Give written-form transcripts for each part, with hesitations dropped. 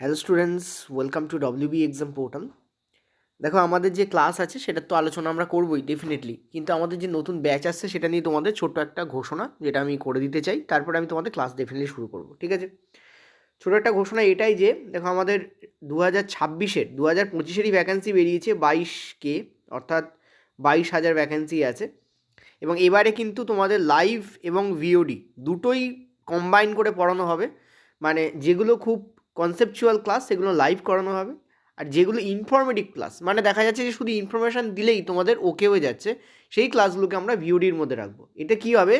Hello students, welcome to WB exam portal. দেখো, আমাদের যে ক্লাস আছে সেটার তো আলোচনা আমরা করবোই ডেফিনেটলি, কিন্তু আমাদের যে নতুন ব্যাচ আসছে সেটা নিয়ে তোমাদের ছোট্ট একটা ঘোষণা যেটা আমি করে দিতে চাই, তারপরে আমি তোমাদের ক্লাস ডেফিনেটলি শুরু করবো। ঠিক আছে? ছোটো একটা ঘোষণা এটাই যে দেখো, আমাদের 2026-এর 2025-এরই ভ্যাকেন্সি বেরিয়েছে 22K, অর্থাৎ 22,000 ভ্যাকেন্সি আছে। এবং এবারে কিন্তু তোমাদের লাইভ এবং ভিওডি দুটোই কম্বাইন করে পড়ানো হবে। মানে যেগুলো খুব কনসেপচুয়াল ক্লাস সেগুলো লাইভ করানো হবে, আর যেগুলো ইনফরমেটিভ ক্লাস, মানে দেখা যাচ্ছে যে শুধু ইনফরমেশান দিলেই তোমাদের ওকে হয়ে যাচ্ছে, সেই ক্লাসগুলোকে আমরা ভিওডির মধ্যে রাখবো। এতে কী হবে,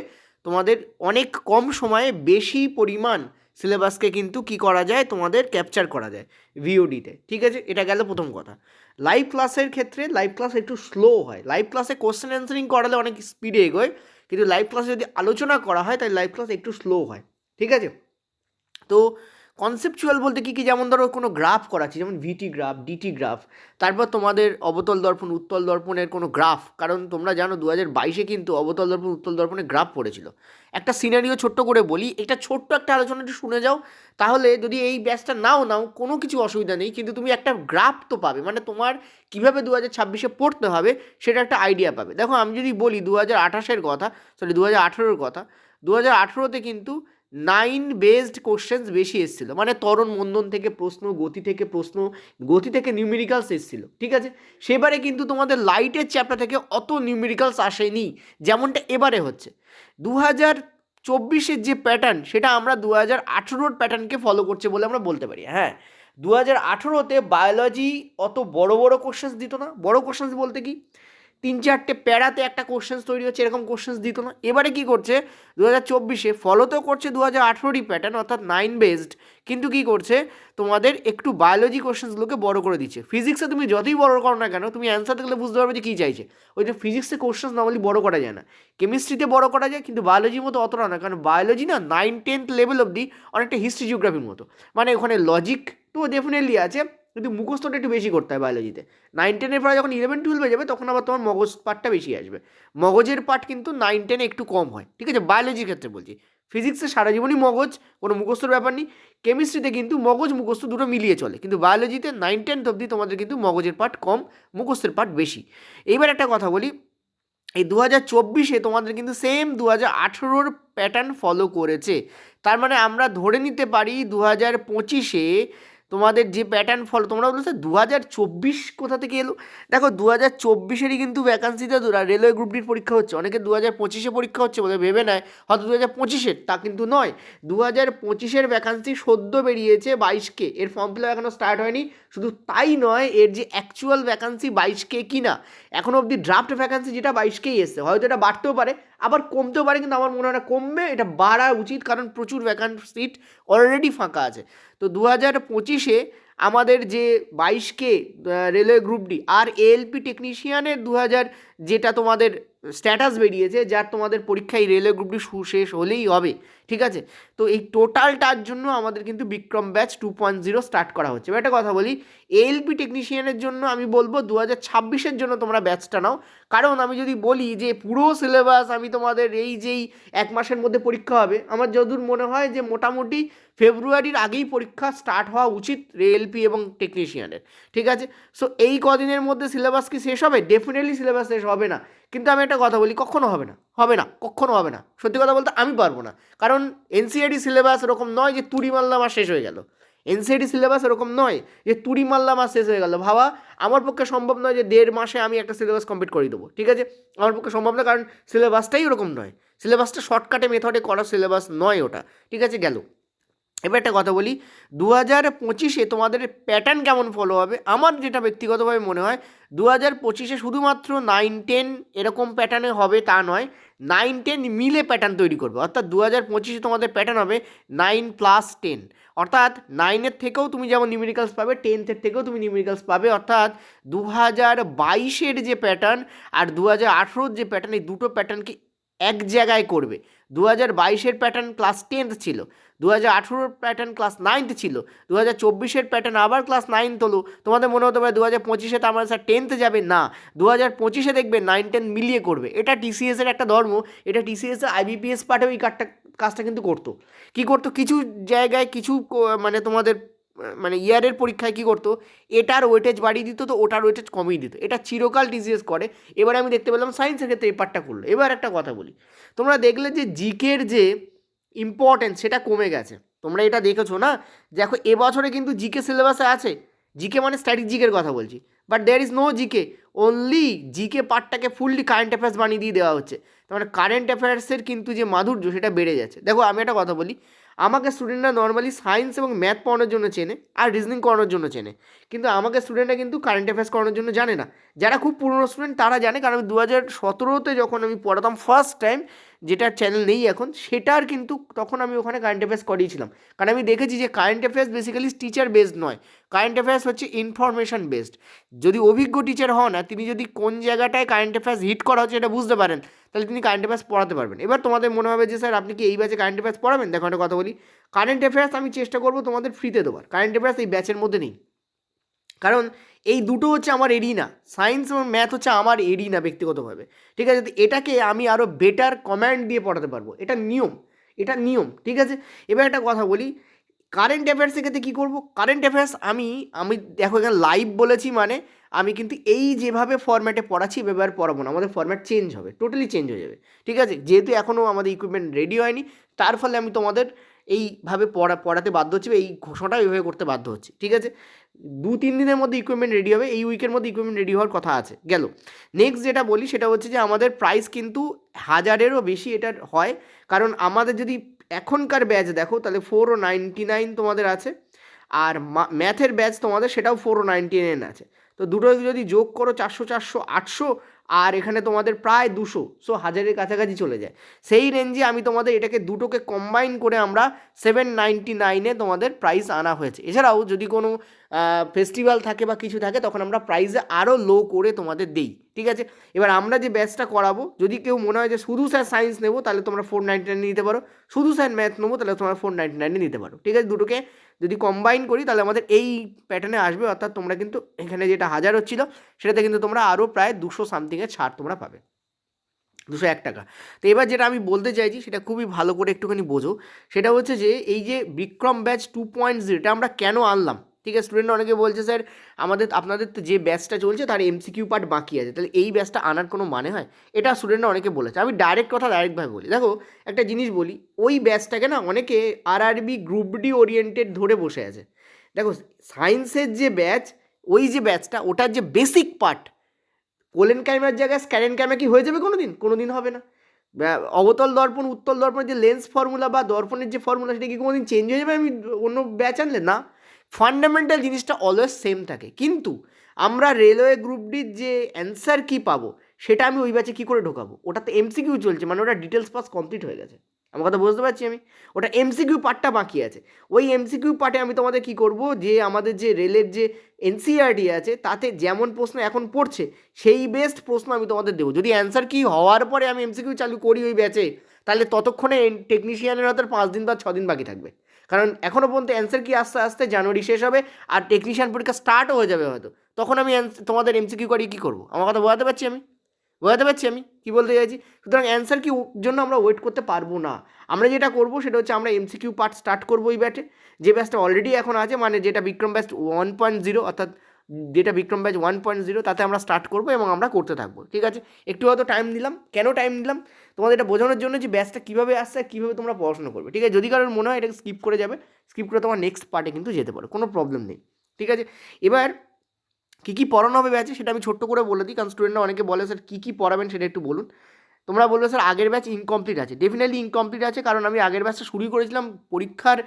তোমাদের অনেক কম সময়ে বেশি পরিমাণ সিলেবাসকে কিন্তু কী করা যায়, তোমাদের ক্যাপচার করা যায় ভিওডিতে। ঠিক আছে, এটা গেল প্রথম কথা। লাইভ ক্লাসের ক্ষেত্রে লাইভ ক্লাস একটু স্লো হয়। লাইভ ক্লাসে কোশ্চেন অ্যান্সারিং করালে অনেক স্পিডে এগোয়, কিন্তু লাইভ ক্লাসে যদি আলোচনা করা হয় তাহলে লাইভ ক্লাস একটু স্লো হয়। ঠিক আছে? তো কনসেপচুয়াল বলতে কী কী, যেমন ধরো কোনো গ্রাফ করাচ্ছি, যেমন ভিটি গ্রাফ, ডিটি গ্রাফ, তারপর তোমাদের অবতল দর্পণ উত্তল দর্পণের কোনো গ্রাফ, কারণ তোমরা জানো 2022-এ কিন্তু অবতল দর্পণ উত্তল দর্পণের গ্রাফ পড়েছিল। একটা সিনারিও ছোট্ট করে বলি, এটা ছোট্ট একটা আলোচনা একটু শুনে যাও, তাহলে যদি এই ব্যাচটা নাও কোনো কিছু অসুবিধা নেই, কিন্তু তুমি একটা গ্রাফ তো পাবে, মানে তোমার কীভাবে 2026-এ পড়তে হবে সেটা একটা আইডিয়া পাবে। দেখো, আমি যদি বলি 2028-এর কথা, 2018-এর কথা, 2018-তে কিন্তু 9 বেসড কোশ্চেন্স বেশি এসেছিলো, মানে ত্বরণ মন্দন থেকে প্রশ্ন, গতি থেকে নিউমেরিক্যালস এসেছিলো। ঠিক আছে? সেবারে কিন্তু তোমাদের লাইটের চ্যাপ্টার থেকে অত নিউমেরিক্যালস আসেনি যেমনটা এবারে হচ্ছে। 2024-এর যে প্যাটার্ন সেটা আমরা 2018-র প্যাটার্নকে ফলো করছে বলে আমরা বলতে পারি। হ্যাঁ, 2018-তে বায়োলজি অত বড় বড় কোশ্চেন্স দিত না। বড় কোশ্চেন্স বলতে কি, 3-4টে প্যারাতে একটা কোশ্চেন্স তৈরি হচ্ছে, এরকম কোশ্চেন্স দিত না। এবারে কি করছে, 2024-এ ফলো তো করছে 2018-রই প্যাটার্ন, অর্থাৎ 9 বেসড, কিন্তু কি করছে, তোমাদের একটু বায়োলজি কোশ্চেন্সগুলোকে বড় করে দিচ্ছে। ফিজিক্সে তুমি যতই বড় করো না কেন, তুমি অ্যান্সার দেখলে বুঝতে পারবে যে কী চাইছে। ওই যে ফিজিক্সে কোশ্চেন্স নর্মালি বড় করা যায় না, কেমিস্ট্রিতে বড় করা যায়, কিন্তু বায়োলজির মতো অতটা না, কারণ বায়োলজি না 9-10th লেভেল অবধি অনেকটা হিস্ট্রি জিওগ্রাফির মতো, মানে ওখানে লজিক তো ডেফিনেটলি আছে, কিন্তু মুখস্থটা একটু বেশি করতে হয় বায়োলজিতে। 9-10-এর পরে যখন 11-12 যাবে তখন আবার তোমার মগজ পার্টটা বেশি আসবে। মগজের পার্ট কিন্তু 9-10-এ একটু কম হয়। ঠিক আছে, বায়োলজির ক্ষেত্রে বলছি। ফিজিক্সে সারা জীবনই মগজ, কোনো মুখস্থর ব্যাপার নেই। কেমিস্ট্রিতে কিন্তু মগজ মুখস্থ দুটো মিলিয়ে চলে, কিন্তু বায়োলজিতে 9-10 অবধি তোমাদের কিন্তু মগজের পার্ট কম, মুখস্থের পার্ট বেশি। এইবার একটা কথা বলি, এই 2024-এ তোমাদের কিন্তু সেম 2018-র প্যাটার্ন ফলো করেছে। তার মানে আমরা ধরে নিতে পারি 2025-এ তোমাদের যে প্যাটার্ন ফলো, তোমরা বলছো 2024 কোথা থেকে এলো। দেখো, 2024-এরই কিন্তু ভ্যাকান্সিতে রেলওয়ে গ্রুপ ডির পরীক্ষা হচ্ছে। অনেকে 2025-এ পরীক্ষা হচ্ছে বলে ভেবে নেয় হয়তো 2025-এর, তা কিন্তু নয়। 2025-এর ভ্যাকান্সি সদ্য বেরিয়েছে 22K, এর ফর্ম ফিল আপ এখনও স্টার্ট হয়নি। শুধু তাই নয়, এর যে অ্যাকচুয়াল ভ্যাকান্সি 22K কি না, এখনও অবধি ড্রাফট ভ্যাকান্সি যেটা 22Kই এসছে, হয়তো এটা বাড়তেও পারে আবার কমতেও পারে, কিন্তু আমার মনে হয় না কমবে, এটা বাড়া উচিত, কারণ প্রচুর ভ্যাকান্ট সিট অলরেডি ফাঁকা আছে। তো 2025-এ আমাদের যে 22K রেলওয়ে গ্রুপ ডি আর এএলপি টেকনিশিয়ানের 2000 যেটা তোমাদের স্ট্যাটাস বেরিয়েছে, যার তোমাদের পরীক্ষায় রেলওয়ে গ্রুপ ডি শেষ হলেই হবে। ঠিক আছে? তো এই টোটালটার জন্য আমাদের কিন্তু বিক্রম ব্যাচ 2.0 স্টার্ট করা হচ্ছে। এবার একটা কথা বলি, এএলপি টেকনিশিয়ানের জন্য আমি বলবো 2026-এর জন্য তোমরা ব্যাচটা নাও। কারণ আমি যদি বলি যে পুরো সিলেবাস আমি তোমাদের এই যেই 1 মাসের মধ্যে পরীক্ষা হবে, আমার যতদূর মনে হয় যে মোটামুটি ফেব্রুয়ারির আগেই পরীক্ষা স্টার্ট হওয়া উচিত রেএলপি এবং টেকনিশিয়ানের। ঠিক আছে? সো এই কদিনের মধ্যে সিলেবাস কি শেষ হবে? ডেফিনেটলি সিলেবাস শেষ হবে না। কিন্তু আমি একটা কথা বলি, কখনো হবে না, কখনো হবে না। সত্যি কথা বলতে আমি পারবো না, কারণ এনসিআরটি সিলেবাস এরকম নয় যে তুড়ি মারলাম আর শেষ হয়ে গেল। এনসিআরটি সিলেবাস এরকম নয় যে তুড়ি মারলাম আর শেষ হয়ে গেল। ভাবা, আমার পক্ষে সম্ভব নয় যে 1.5 মাসে আমি একটা সিলেবাস কমপ্লিট করে দেবো। ঠিক আছে? আমার পক্ষে সম্ভব না, কারণ সিলেবাসটাই ওরকম নয়। সিলেবাসটা শর্টকাটে মেথডে করা সিলেবাস নয় ওটা। ঠিক আছে, গেল। এবার একটা কথা বলি, 2025-এ তোমাদের প্যাটার্ন কেমন ফলো হবে। আমার যেটা ব্যক্তিগতভাবে মনে হয়, 2025-এ শুধুমাত্র 9-10 এরকম প্যাটার্নে হবে তা নয়, 9-10 মিলে প্যাটার্ন তৈরি করবে। অর্থাৎ 2025-এ তোমাদের প্যাটার্ন হবে 9+10, অর্থাৎ 9-এর থেকেও তুমি যেমন নিউমেরিক্যালস পাবে, 10th-এর থেকেও তুমি নিউমেরিক্যালস পাবে। অর্থাৎ 2022-এর যে প্যাটার্ন আর 2018-র যে প্যাটার্ন, এই দুটো প্যাটার্নকে এক জায়গায় করবে। 2022-এর প্যাটার্ন ক্লাস 10th ছিল, 2018-র প্যাটার্ন ক্লাস 9th ছিল, 2024-এর প্যাটার্ন আবার ক্লাস 9th হলো। তোমাদের মনে হতে পারে 2025-এ তো আমার স্যার 10th যাবে না, 2025-এ দেখবে 9-10 মিলিয়ে করবে। এটা টিসিএসের একটা ধর্ম। এটা টিসিএসের আইবিপিএস পার্টেও এই কাজটা কিন্তু করতো। কী করতো, কিছু জায়গায় কিছু মানে তোমাদের মানে ইয়ারের পরীক্ষায় কী করতো, এটার ওয়েটেজ বাড়িয়ে দিত তো ওটার ওয়েটেজ কমিয়ে দিত, এটা চিরকাল টিসিএস করে। এবার আমি দেখতে পেলাম সায়েন্সের ক্ষেত্রে এই পার্টটা করলো। এবার একটা কথা বলি, তোমরা দেখলে যে জিকের যে ইম্পর্টেন্স সেটা কমে গেছে, তোমরা এটা দেখেছো না? দেখো এবছরে কিন্তু জিকে সিলেবাসে আছে, জিকে মানে স্ট্যাটিক জিকের কথা বলছি, but there is no GK, only GK পার্টটাকে ফুললি কারেন্ট অ্যাফেয়ার্স বানিয়ে দিয়ে দেওয়া হচ্ছে। তার মানে কারেন্ট অ্যাফেয়ার্সের কিন্তু যে মাধুর্য সেটা বেড়ে যাচ্ছে। দেখো আমি একটা কথা বলি, আমাকে স্টুডেন্টরা নর্মালি সায়েন্স এবং ম্যাথ পড়ানোর জন্য চেনে আর রিজনিং করানোর জন্য চেনে, কিন্তু আমাকে স্টুডেন্টরা কিন্তু কারেন্ট অ্যাফেয়ার্স করানোর জন্য জানে না। যারা খুব পুরনো স্টুডেন্ট তারা জানে, কারণ আমি 2017-তে যখন আমি পড়াতাম ফার্স্ট টাইম, যেটার চ্যানেল নেই এখন, সেটার কিন্তু তখন আমি ওখানে কারেন্ট অ্যাফেয়ার্স করিয়েছিলাম। কারণ আমি দেখেছি যে current affairs basically teacher based নয়, কারেন্ট অ্যাফেয়ার্স হচ্ছে ইনফরমেশন বেসড। যদি অভিজ্ঞ টিচার হন না, তিনি যদি কোন জায়গাটায় কারেন্ট অ্যাফেয়ার্স হিট করা হচ্ছে এটা বুঝতে পারেন, তাহলে তিনি কারেন্ট অ্যাফেয়ার্স পড়াতে পারবেন। এবার তোমাদের মনে হবে যে স্যার আপনি কি এই ব্যাচে কারেন্ট অ্যাফেয়ার্স পড়াবেন? দেখো একটা কথা বলি, কারেন্ট অ্যাফেয়ার্স আমি চেষ্টা করবো তোমাদের ফ্রিতে দেওয়ার, কারেন্ট অ্যাফেয়ার্স এই ব্যাচের মধ্যে নেই। কারণ এই দুটো হচ্ছে আমার এরিনা, সায়েন্স এবং ম্যাথ হচ্ছে আমার এরিনা ব্যক্তিগতভাবে, ঠিক আছে? এটাকে আমি আরও বেটার কমান্ড দিয়ে পড়াতে পারবো, এটা নিয়ম, এটা নিয়ম, ঠিক আছে? এবার একটা কথা বলি, কারেন্ট অ্যাফেয়ার্সের ক্ষেত্রে কী করবো? কারেন্ট অ্যাফেয়ার্স আমি দেখো এখানে লাইভ বলেছি, মানে আমি কিন্তু এই যেভাবে ফরম্যাটে পড়াচ্ছি এভাবে আর পড়াবো না, আমাদের ফরম্যাট চেঞ্জ হবে, টোটালি চেঞ্জ হয়ে যাবে, ঠিক আছে? যেহেতু এখনও আমাদের ইকুইপমেন্ট রেডি হয়নি, তার ফলে আমি তোমাদের এইভাবে পড়াতে বাধ্য হচ্ছি, এই ঘোষণাটা এইভাবে করতে বাধ্য হচ্ছি, ঠিক আছে? 2-3 দিনের মধ্যে ইকুইপমেন্ট রেডি হবে, এই উইকের মধ্যে ইকুইপমেন্ট রেডি হওয়ার কথা আছে। গেল নেক্সট যেটা বলি সেটা হচ্ছে যে আমাদের প্রাইস কিন্তু 1000-এরও বেশি এটার হয়, কারণ আমাদের যদি এখনকার ব্যাচ দেখো তাহলে 499 তোমাদের আছে, আর ম্যাথের ব্যাচ তোমাদের সেটাও 499 আছে। তো দুটো যদি যোগ করো 400 400 800, আর এখানে তোমাদের প্রায় 200, সো 1000-এর কাছাকাছি চলে যায়। সেই রেঞ্জে আমি তোমাদের এটাকে দুটোকে কম্বাইন করে আমরা 799-এ তোমাদের প্রাইস আনা হয়েছে। এছাড়াও যদি কোনো ফেস্টিভ্যাল থাকে বা কিছু থাকে তখন আমরা প্রাইসে আরও লো করে তোমাদের দিই, ঠিক আছে? এবার আমরা যে ব্যাচটা করাবো, যদি কেউ মনে হয় যে শুধু স্যার সায়েন্স নেবো তাহলে তোমরা 499 নিতে পারো, শুধু স্যার ম্যাথ নেবো তাহলে তোমরা 499 নিতে পারো, ঠিক আছে? দুটোকে যদি কম্বাইন করি তাহলে আমাদের এই প্যাটার্নে আসবে, অর্থাৎ তোমরা কিন্তু এখানে যেটা 1000 হচ্ছিলো সেটাতে কিন্তু তোমরা আরও প্রায় 200 সামথিংয়ের ছাড় তোমরা পাবে, 201 টাকা। তো এবার যেটা আমি বলতে চাইছি সেটা খুবই ভালো করে একটুখানি বোঝো, সেটা হচ্ছে যে এই যে বিক্রম ব্যাচ 2.0 এটা আমরা কেন আনলাম, ঠিক আছে? স্টুডেন্ট অনেকে বলছে স্যার আপনাদের তো যে ব্যাচটা চলছে তার এমসিকিউ পার্ট বাকি আছে, তাহলে এই ব্যাচটা আনার কোনো মানে হয়? এটা স্টুডেন্টরা অনেকে বলেছে। আমি ডাইরেক্টভাবে বলি, দেখো একটা জিনিস বলি, ওই ব্যাচটাকে না অনেকে আরআরবি গ্রুপ ডি ওরিয়েন্টেড ধরে বসে আছে। দেখো সায়েন্সের যে ব্যাচ, ওই যে ব্যাচটা ওটার যে বেসিক পার্ট, কোলেন ক্যামেরার জায়গায় স্ক্যারেন ক্যামেরা কি হয়ে যাবে কোনো দিন হবে না। অবতল দর্পণ উত্তল দর্পণের যে লেন্স ফর্মুলা বা দর্পণের যে ফর্মুলা সেটা কি কোনো দিন চেঞ্জ হয়ে যাবে আমি অন্য ব্যাচ আনলে? না, ফান্ডামেন্টাল জিনিসটা অলওয়েজ সেম থাকে। কিন্তু আমরা রেলওয়ে গ্রুপ ডির যে অ্যান্সার কী পাবো সেটা আমি ওই ব্যাচে কী করে ঢোকাবো? ওটাতে এমসিকিউ চলছে, মানে ওটা ডিটেলস পাস কমপ্লিট হয়ে গেছে, আমার কথা বুঝতে পারছি আমি? ওটা এমসিকিউ পার্টটা বাকি আছে। ওই এমসিকিউ পার্টে আমি তোমাদের কী করবো, যে আমাদের যে রেলের যে এনসিআরটি আছে তাতে যেমন প্রশ্ন এখন পড়ছে সেই বেস্ট প্রশ্ন আমি তোমাদের দেবো। যদি অ্যান্সার কি হওয়ার পরে আমি এমসিকিউ চালু করি ওই ব্যাচে, তাহলে ততক্ষণে টেকনিশিয়ানের হয়তো 5 দিন বা 6 দিন বাকি থাকবে, কারণ এখনও পর্যন্ত অ্যান্সার কি আস্তে আস্তে জানুয়ারি শেষ হবে আর টেকনিশিয়ান পরীক্ষা স্টার্টও হয়ে যাবে হয়তো, তখন আমি তোমাদের এমসিকিউ করি কী করবো? আমার কথা বোঝাতে পারছি আমি কী বলতে চাইছি? সুতরাং অ্যান্সার কি জন্য আমরা ওয়েট করতে পারবো না। আমরা যেটা করবো সেটা হচ্ছে আমরা এমসিকিউ পার্ট স্টার্ট করবো ওই ব্যাচে, যে ব্যাচটা অলরেডি এখন আছে, মানে যেটা বিক্রম ব্যাচ 1.0, অর্থাৎ যেটা বিক্রম ব্যাচ 1.0 তাতে আমরা স্টার্ট করবো এবং আমরা করতে থাকবো, ঠিক আছে? একটু হয়তো টাইম দিলাম, কেন টাইম দিলাম? তোমাদের এটা বোঝানোর জন্য যে ব্যাচটা কীভাবে আসছে আর কীভাবে তোমরা পড়াশোনা করবে, ঠিক আছে? যদি কারোর মনে হয় এটাকে স্কিপ করে যাবে, স্কিপ করে তোমার নেক্সট পার্টে কিন্তু যেতে পারো, কোনো প্রবলেম নেই, ঠিক আছে? এবার কী কী পড়ানো হবে ব্যাচে সেটা আমি ছোট্ট করে বলে দিই, কারণ স্টুডেন্টরা অনেকে বলে স্যার কী কী পড়াবেন সেটা একটু বলুন। তোমরা বলবে স্যার আগের ব্যাচ ইনকমপ্লিট আছে, ডেফিনেটলি ইনকমপ্লিট আছে, কারণ আমি আগের ব্যাচটা শুরুই করেছিলাম পরীক্ষার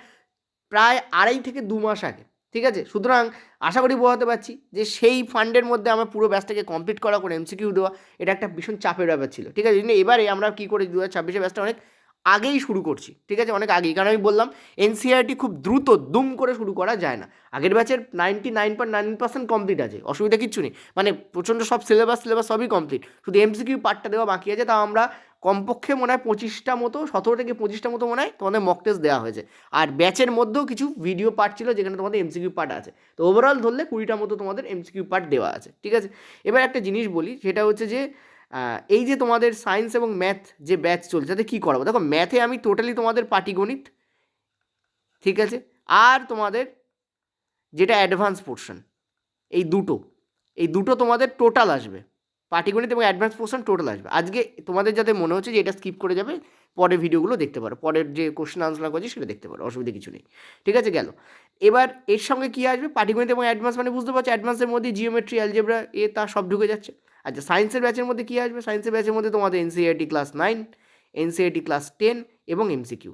প্রায় 2.5 থেকে 2 মাস আগে, ঠিক আছে? সুতরাং আশা করি বোঝাতে পারছি যে সেই ফান্ডের মধ্যে আমার পুরো ব্যাচটাকে কমপ্লিট করা করে এমসিকিউ দেওয়া এটা একটা ভীষণ চাপের ব্যাপার ছিল, ঠিক আছে? এবারে আমরা কী করে 2026 ব্যাচটা অনেক আগেই শুরু করছি, ঠিক আছে? অনেক আগেই, কারণ আমি বললাম এনসিআরটি খুব দ্রুত দুম করে শুরু করা যায় না। আগের ব্যাচের 99.9% কমপ্লিট আছে, অসুবিধা কিচ্ছু নেই, মানে প্রচণ্ড সব সিলেবাস সবই কমপ্লিট, শুধু এমসিকিউ পার্টটা দেওয়া বাকি আছে। তাও আমরা কমপক্ষে মনে হয় 25টা মতো, 17 থেকে 25টা মতো মনে হয় তোমাদের মক টেস্ট দেওয়া হয়েছে, আর ব্যাচের মধ্যেও কিছু ভিডিও পার্ট ছিল যেখানে তোমাদের এমসিকিউ পার্ট আছে। তো ওভারঅল ধরলে 20টা মতো তোমাদের এমসিকিউ পার্ট দেওয়া আছে, ঠিক আছে? এবার একটা জিনিস বলি, সেটা হচ্ছে যে এই যে তোমাদের সায়েন্স এবং ম্যাথ যে ব্যাচ চলছে তাতে কী করাবো? দেখো ম্যাথে আমি টোটালি তোমাদের পাটিগণিত, ঠিক আছে, আর তোমাদের যেটা অ্যাডভান্স পোর্শন, এই দুটো তোমাদের টোটাল আসবে, পাটিগণিত এবং অ্যাডভান্স পোর্শন টোটাল আসবে। আজকে তোমাদের যাতে মনে হচ্ছে যে এটা স্কিপ করে যাবে, পরের ভিডিওগুলো দেখতে পারো, পরের যে কোশ্চেন আনসার করছি সেটা দেখতে পারো, অসুবিধা কিছু নেই। ঠিক আছে, গেল। এবার এর সঙ্গে কী আসবে, পাটিগণিত এবং অ্যাডভান্স মানে বুঝতে পারছো অ্যাডভান্সের মধ্যে জিওমেট্রি, অ্যালজেব্রা তা সব ঢুকে যাচ্ছে। আচ্ছা, সায়েন্সের ব্যাচের মধ্যে কী আসবে, সায়েন্সের ব্যাচের মধ্যে তোমাদের এনসিইআরটি ক্লাস 9, এনসিইআরটি ক্লাস 10 এবং এমসিকিউ।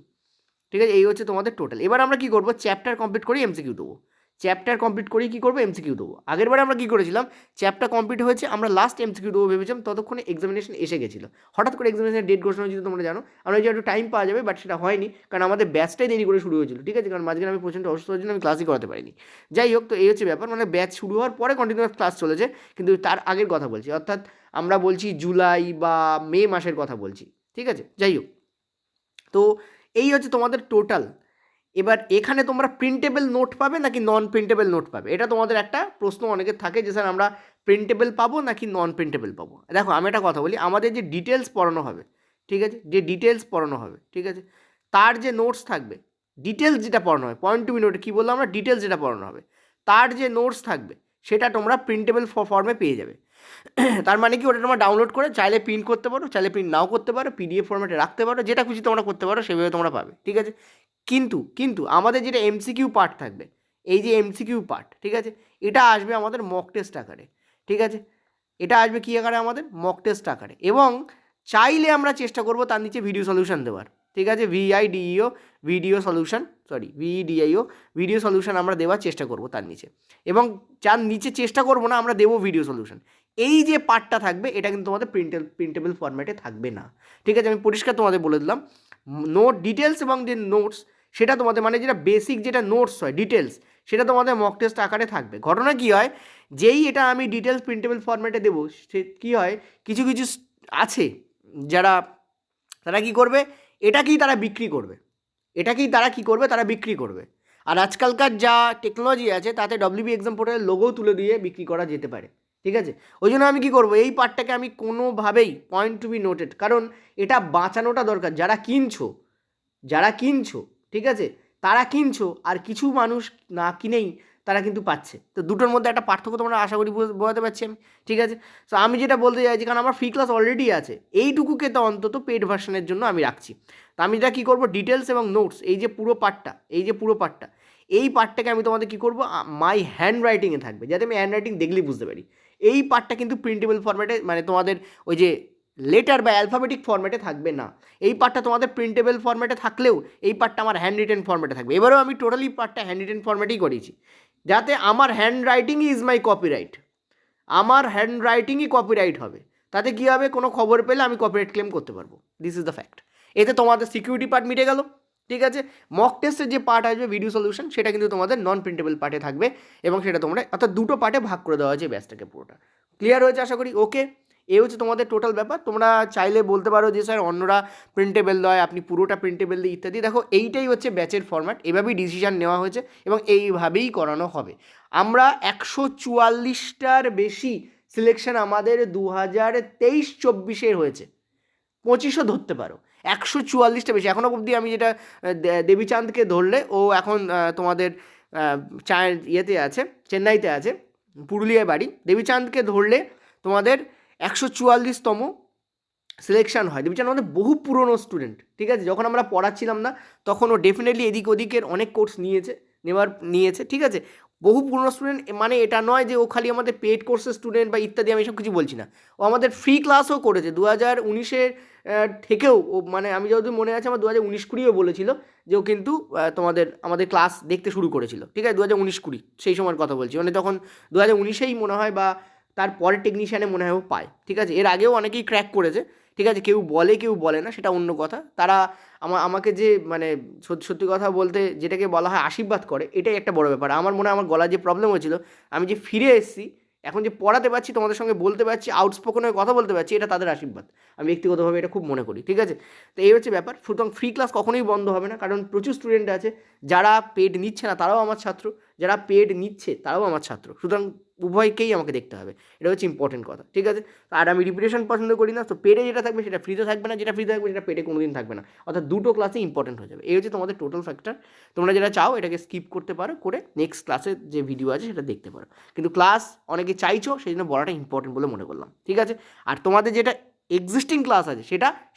ঠিক আছে, এই হচ্ছে তোমাদের টোটাল। এবার আমরা কী করবো, চ্যাপ্টার কমপ্লিট করেই এমসিকিউ দেবো, চ্যাপ্টার কমপ্লিট করেই কী করবো, এমসিকিউ দেবো। আগের বারে আমরা কী করেছিলাম, চ্যাপ্টার কমপ্লিট হয়েছে, আমরা লাস্ট এমসিকিউ দেবো ভেবেছিলাম, ততক্ষণে এক্সামিনেশন এসে গেছিলো। হঠাৎ করে এক্সামিনেশনের ডেট ঘোষণা হয়েছিল, তোমরা জানো, আমরা যে একটু টাইম পাওয়া যাবে, বাট সেটা হয়নি, কারণ আমাদের ব্যাচটাই দেরি করে শুরু হয়েছিল। ঠিক আছে, কারণ মাঝখানে আমি প্রচণ্ড অসুস্থ হয়েছিল, আমি ক্লাসই করাতে পারিনি। যাই হোক, তো এই হচ্ছে ব্যাপার, মানে ব্যাচ শুরু হওয়ার পরে কন্টিনিউয়াস ক্লাস চলেছে, কিন্তু তার আগের কথা বলছি, অর্থাৎ আমরা বলছি জুলাই বা মে মাসের কথা বলছি। ঠিক আছে, যাই হোক, তো এই হচ্ছে তোমাদের টোটাল। এবার এখানে তোমরা প্রিন্টেবল নোট পাবে নাকি নন প্রিন্টেবল নোট পাবে, এটা তোমাদের একটা প্রশ্ন অনেকের থাকে যে স্যার আমরা প্রিন্টেবল পাবো নাকি নন প্রিন্টেবল পাবো। দেখো, আমি একটা কথা বলি, আমাদের যে ডিটেলস পড়ানো হবে, ঠিক আছে, যে ডিটেলস পড়ানো হবে, ঠিক আছে, তার যে নোটস থাকবে, ডিটেলস যেটা পড়ানো হয়, পয়েন্ট টু বি নোট কী বললাম আমরা, ডিটেলস যেটা পড়ানো হবে, তার যে নোটস থাকবে সেটা তোমরা প্রিন্টেবল ফর্মে পেয়ে যাবে। তার মানে কি, ওটা তোমরা ডাউনলোড করে চাইলে প্রিন্ট করতে পারো, চাইলে প্রিন্ট নাও করতে পারো, পিডিএফ ফর্মেটে রাখতে পারো, যেটা খুশি তোমরা করতে পারো, সেভাবে তোমরা পাবে। ঠিক আছে, কিন্তু আমাদের যেটা এমসিকিউ পার্ট থাকবে, এই যে এমসিকিউ পার্ট, ঠিক আছে, এটা আসবে আমাদের মক টেস্ট আকারে। ঠিক আছে, এটা আসবে কী আকারে, আমাদের মক টেস্ট আকারে, এবং চাইলে আমরা চেষ্টা করব তার নিচে ভিডিও সলিউশন দেওয়ার। ঠিক আছে, ভিআইডিইও ভিডিও সলিউশন, ভিডিআইও ভিডিও সলিউশন আমরা দেওয়ার চেষ্টা করব তার নিচে, এবং যার নিচে চেষ্টা করব না, আমরা দেবো ভিডিও সলিউশন। এই যে পার্টটা থাকবে, এটা কিন্তু তোমাদের প্রিন্টেবল ফরম্যাটে থাকবে না। ঠিক আছে, আমি পরিষ্কার তোমাদের বলে দিলাম, নোট ডিটেলস এবং যে নোটস, সেটা তোমাদের মানে যেটা বেসিক যেটা নোটস হয় ডিটেলস, সেটা তোমাদের মক টেস্ট আকারে থাকবে। ঘটনা কী হয়, যেই এটা আমি ডিটেলস প্রিন্টেবল ফরম্যাটে দেবো, সে কী হয়, কিছু কিছু আছে যারা, তারা কী করবে, এটাকেই তারা বিক্রি করবে, তারা বিক্রি করবে। আর আজকালকার যা টেকনোলজি আছে, তাতে ডব্লিউবি এক্সাম পোর্টালের লোগো তুলে দিয়ে বিক্রি করা যেতে পারে। ঠিক আছে, ওই জন্য আমি কী করবো, এই পার্টটাকে আমি কোনোভাবেই পয়েন্ট টু বি নোটেড, কারণ এটা বাঁচানোটা দরকার। যারা কিনছো, ঠিক আছে, তারা কিনছো, আর কিছু মানুষ না কিনেই তারা কিন্তু পাচ্ছে। তো দুটোর মধ্যে একটা পার্থক্য তোমরা আশা করি বোঝাতে পারছি আমি। ঠিক আছে, তো আমি যেটা বলতে চাইছি, কারণ আমার ফ্রি ক্লাস অলরেডি আছে, এইটুকুকে তো অন্তত পেড ভার্সনের জন্য আমি রাখছি। তো আমি এটা কী করবো, ডিটেলস এবং নোটস, এই যে পুরো পার্টটা, এই পার্টটাকে আমি তোমাদের কী করবো, মাই হ্যান্ড রাইটিংয়ে থাকবে, যাতে আমি হ্যান্ড রাইটিং দেখলেই বুঝতে পারি। এই পার্টটা কিন্তু প্রিন্টেবল ফরম্যাটে, মানে তোমাদের ওই যে লেটার বা অ্যালফাবেটিক ফরম্যাটে থাকবে না। এই পার্টটা তোমাদের প্রিন্টেবল ফরম্যাটে থাকলেও এই পার্টটা আমার হ্যান্ড রিটেন ফরম্যাটে থাকবে। এবারেও আমি টোটালি পার্টটা হ্যান্ড রিটেন ফরম্যাটেই করেছি, যাতে আমার হ্যান্ড রাইটিংই ইজ মাই কপিরাইট, আমার হ্যান্ড রাইটিংই কপিরাইট হবে। তাতে কী হবে, কোনো খবর পেলে আমি কপিরাইট ক্লেম করতে পারবো। This is the fact. এতে তোমাদের সিকিউরিটি পার্ট মিটে গেল। ঠিক আছে, মক টেস্টের যে পার্ট আসবে ভিডিও সলিউশন, সেটা কিন্তু তোমাদের নন প্রিন্টেবল পার্টে থাকবে, এবং সেটা তোমরা অর্থাৎ দুটো পার্টে ভাগ করে দেওয়া হয়েছে ব্যাচটাকে পুরোটা। ক্লিয়ার হয়েছে আশা করি? ওকে, এই হচ্ছে তোমাদের টোটাল ব্যাপার। তোমরা চাইলে বলতে পারো যে স্যার অন্যরা প্রিন্টেবল দেয়, আপনি পুরোটা প্রিন্টেবল দিই ইত্যাদি। দেখো, এইটাই হচ্ছে ব্যাচের ফরম্যাট, এভাবেই ডিসিশান নেওয়া হয়েছে এবং এইভাবেই করানো হবে। আমরা 144টার বেশি সিলেকশন আমাদের 2023-24 হয়েছে, 25ও ধরতে পারো, 144টা বেশি। এখনও অবধি আমি যেটা দেবীচাঁদকে ধরলে, ও এখন তোমাদের ইয়েতে আছে, চেন্নাইতে আছে, পুরুলিয়ায় বাড়ি। দেবীচাঁদকে ধরলে তোমাদের 144তম সিলেকশন হয়। দেবীচাঁদ আমাদের বহু পুরনো স্টুডেন্ট। ঠিক আছে, যখন আমরা পড়াচ্ছিলাম না, তখন ও ডেফিনেটলি এদিক ওদিকের অনেক কোর্স নিয়েছে। ঠিক আছে, বহু পুরনো স্টুডেন্ট, মানে এটা নয় যে ও খালি আমাদের পেড কোর্সের স্টুডেন্ট বা ইত্যাদি, আমি এসব কিছু বলছি না। ও আমাদের ফ্রি ক্লাসও করেছে 2019-এর থেকেও। ও মানে আমি যতদূর মনে আছে, আমার 2019-20ও বলেছিল যে ও কিন্তু আমাদের ক্লাস দেখতে শুরু করেছিল। ঠিক আছে, 2019-20 সেই সময়ের কথা বলছি, মানে তখন 2019-এই মনে হয়, বা তার পরের টেকনিশিয়ানে মনে হয় ও পায়। ঠিক আছে, এর আগেও অনেকেই ক্র্যাক করেছে। ঠিক আছে, কেউ বলে না, সেটা অন্য কথা। তারা আমাকে যে মানে সত্যি কথা বলতে যেটাকে বলা হয় আশীর্বাদ করে, এটাই একটা বড় ব্যাপার। আমার মনে হয় আমার গলার যে প্রবলেম হয়েছিল, আমি যে ফিরে এসেছি, এখন যে পড়াতে পারছি, তোমাদের সঙ্গে বলতে পারছি, আউটস্পোকেন হয়ে কথা বলতে পারছি, এটা তাদের আশীর্বাদ। আমি ব্যক্তিগতভাবে এটা খুব মনে করি। ঠিক আছে, তো এই হচ্ছে ব্যাপার। সুতরাং ফ্রি ক্লাস কখনোই বন্ধ হবে না, কারণ প্রচুর স্টুডেন্ট আছে যারা পেড নিচ্ছে না, তারাও আমার ছাত্র, যারা পেড নিচ্ছে তারাও আমার ছাত্র। সুতরাং উভয়কেই আমাকে দেখতে হবে, এটা হচ্ছে ইম্পর্টেন্ট কথা, ঠিক আছে। আর আমি রিপিটেশন পছন্দ করি না, তো পেডে যেটা থাকবে সেটা ফ্রিতে থাকবে না, যেটা ফ্রিতে থাকবে সেটা পেডে কোনোদিন থাকবে না, অর্থাৎ দুটো ক্লাসে ইম্পর্টেন্ট হয়ে যাবে। এই হচ্ছে তোমাদের টোটাল ফ্যাক্টর। তোমরা যেটা চাও এটাকে স্কিপ করতে পারো, করে নেক্সট ক্লাসের যে ভিডিও আছে সেটা দেখতে পারো, কিন্তু ক্লাস অনেকে চাইছো সেই জন্য বলাটা ইম্পর্টেন্ট বলে মনে করলাম, ঠিক আছে। আর তোমাদের যেটা এক্সিস্টিং ক্লাস আছে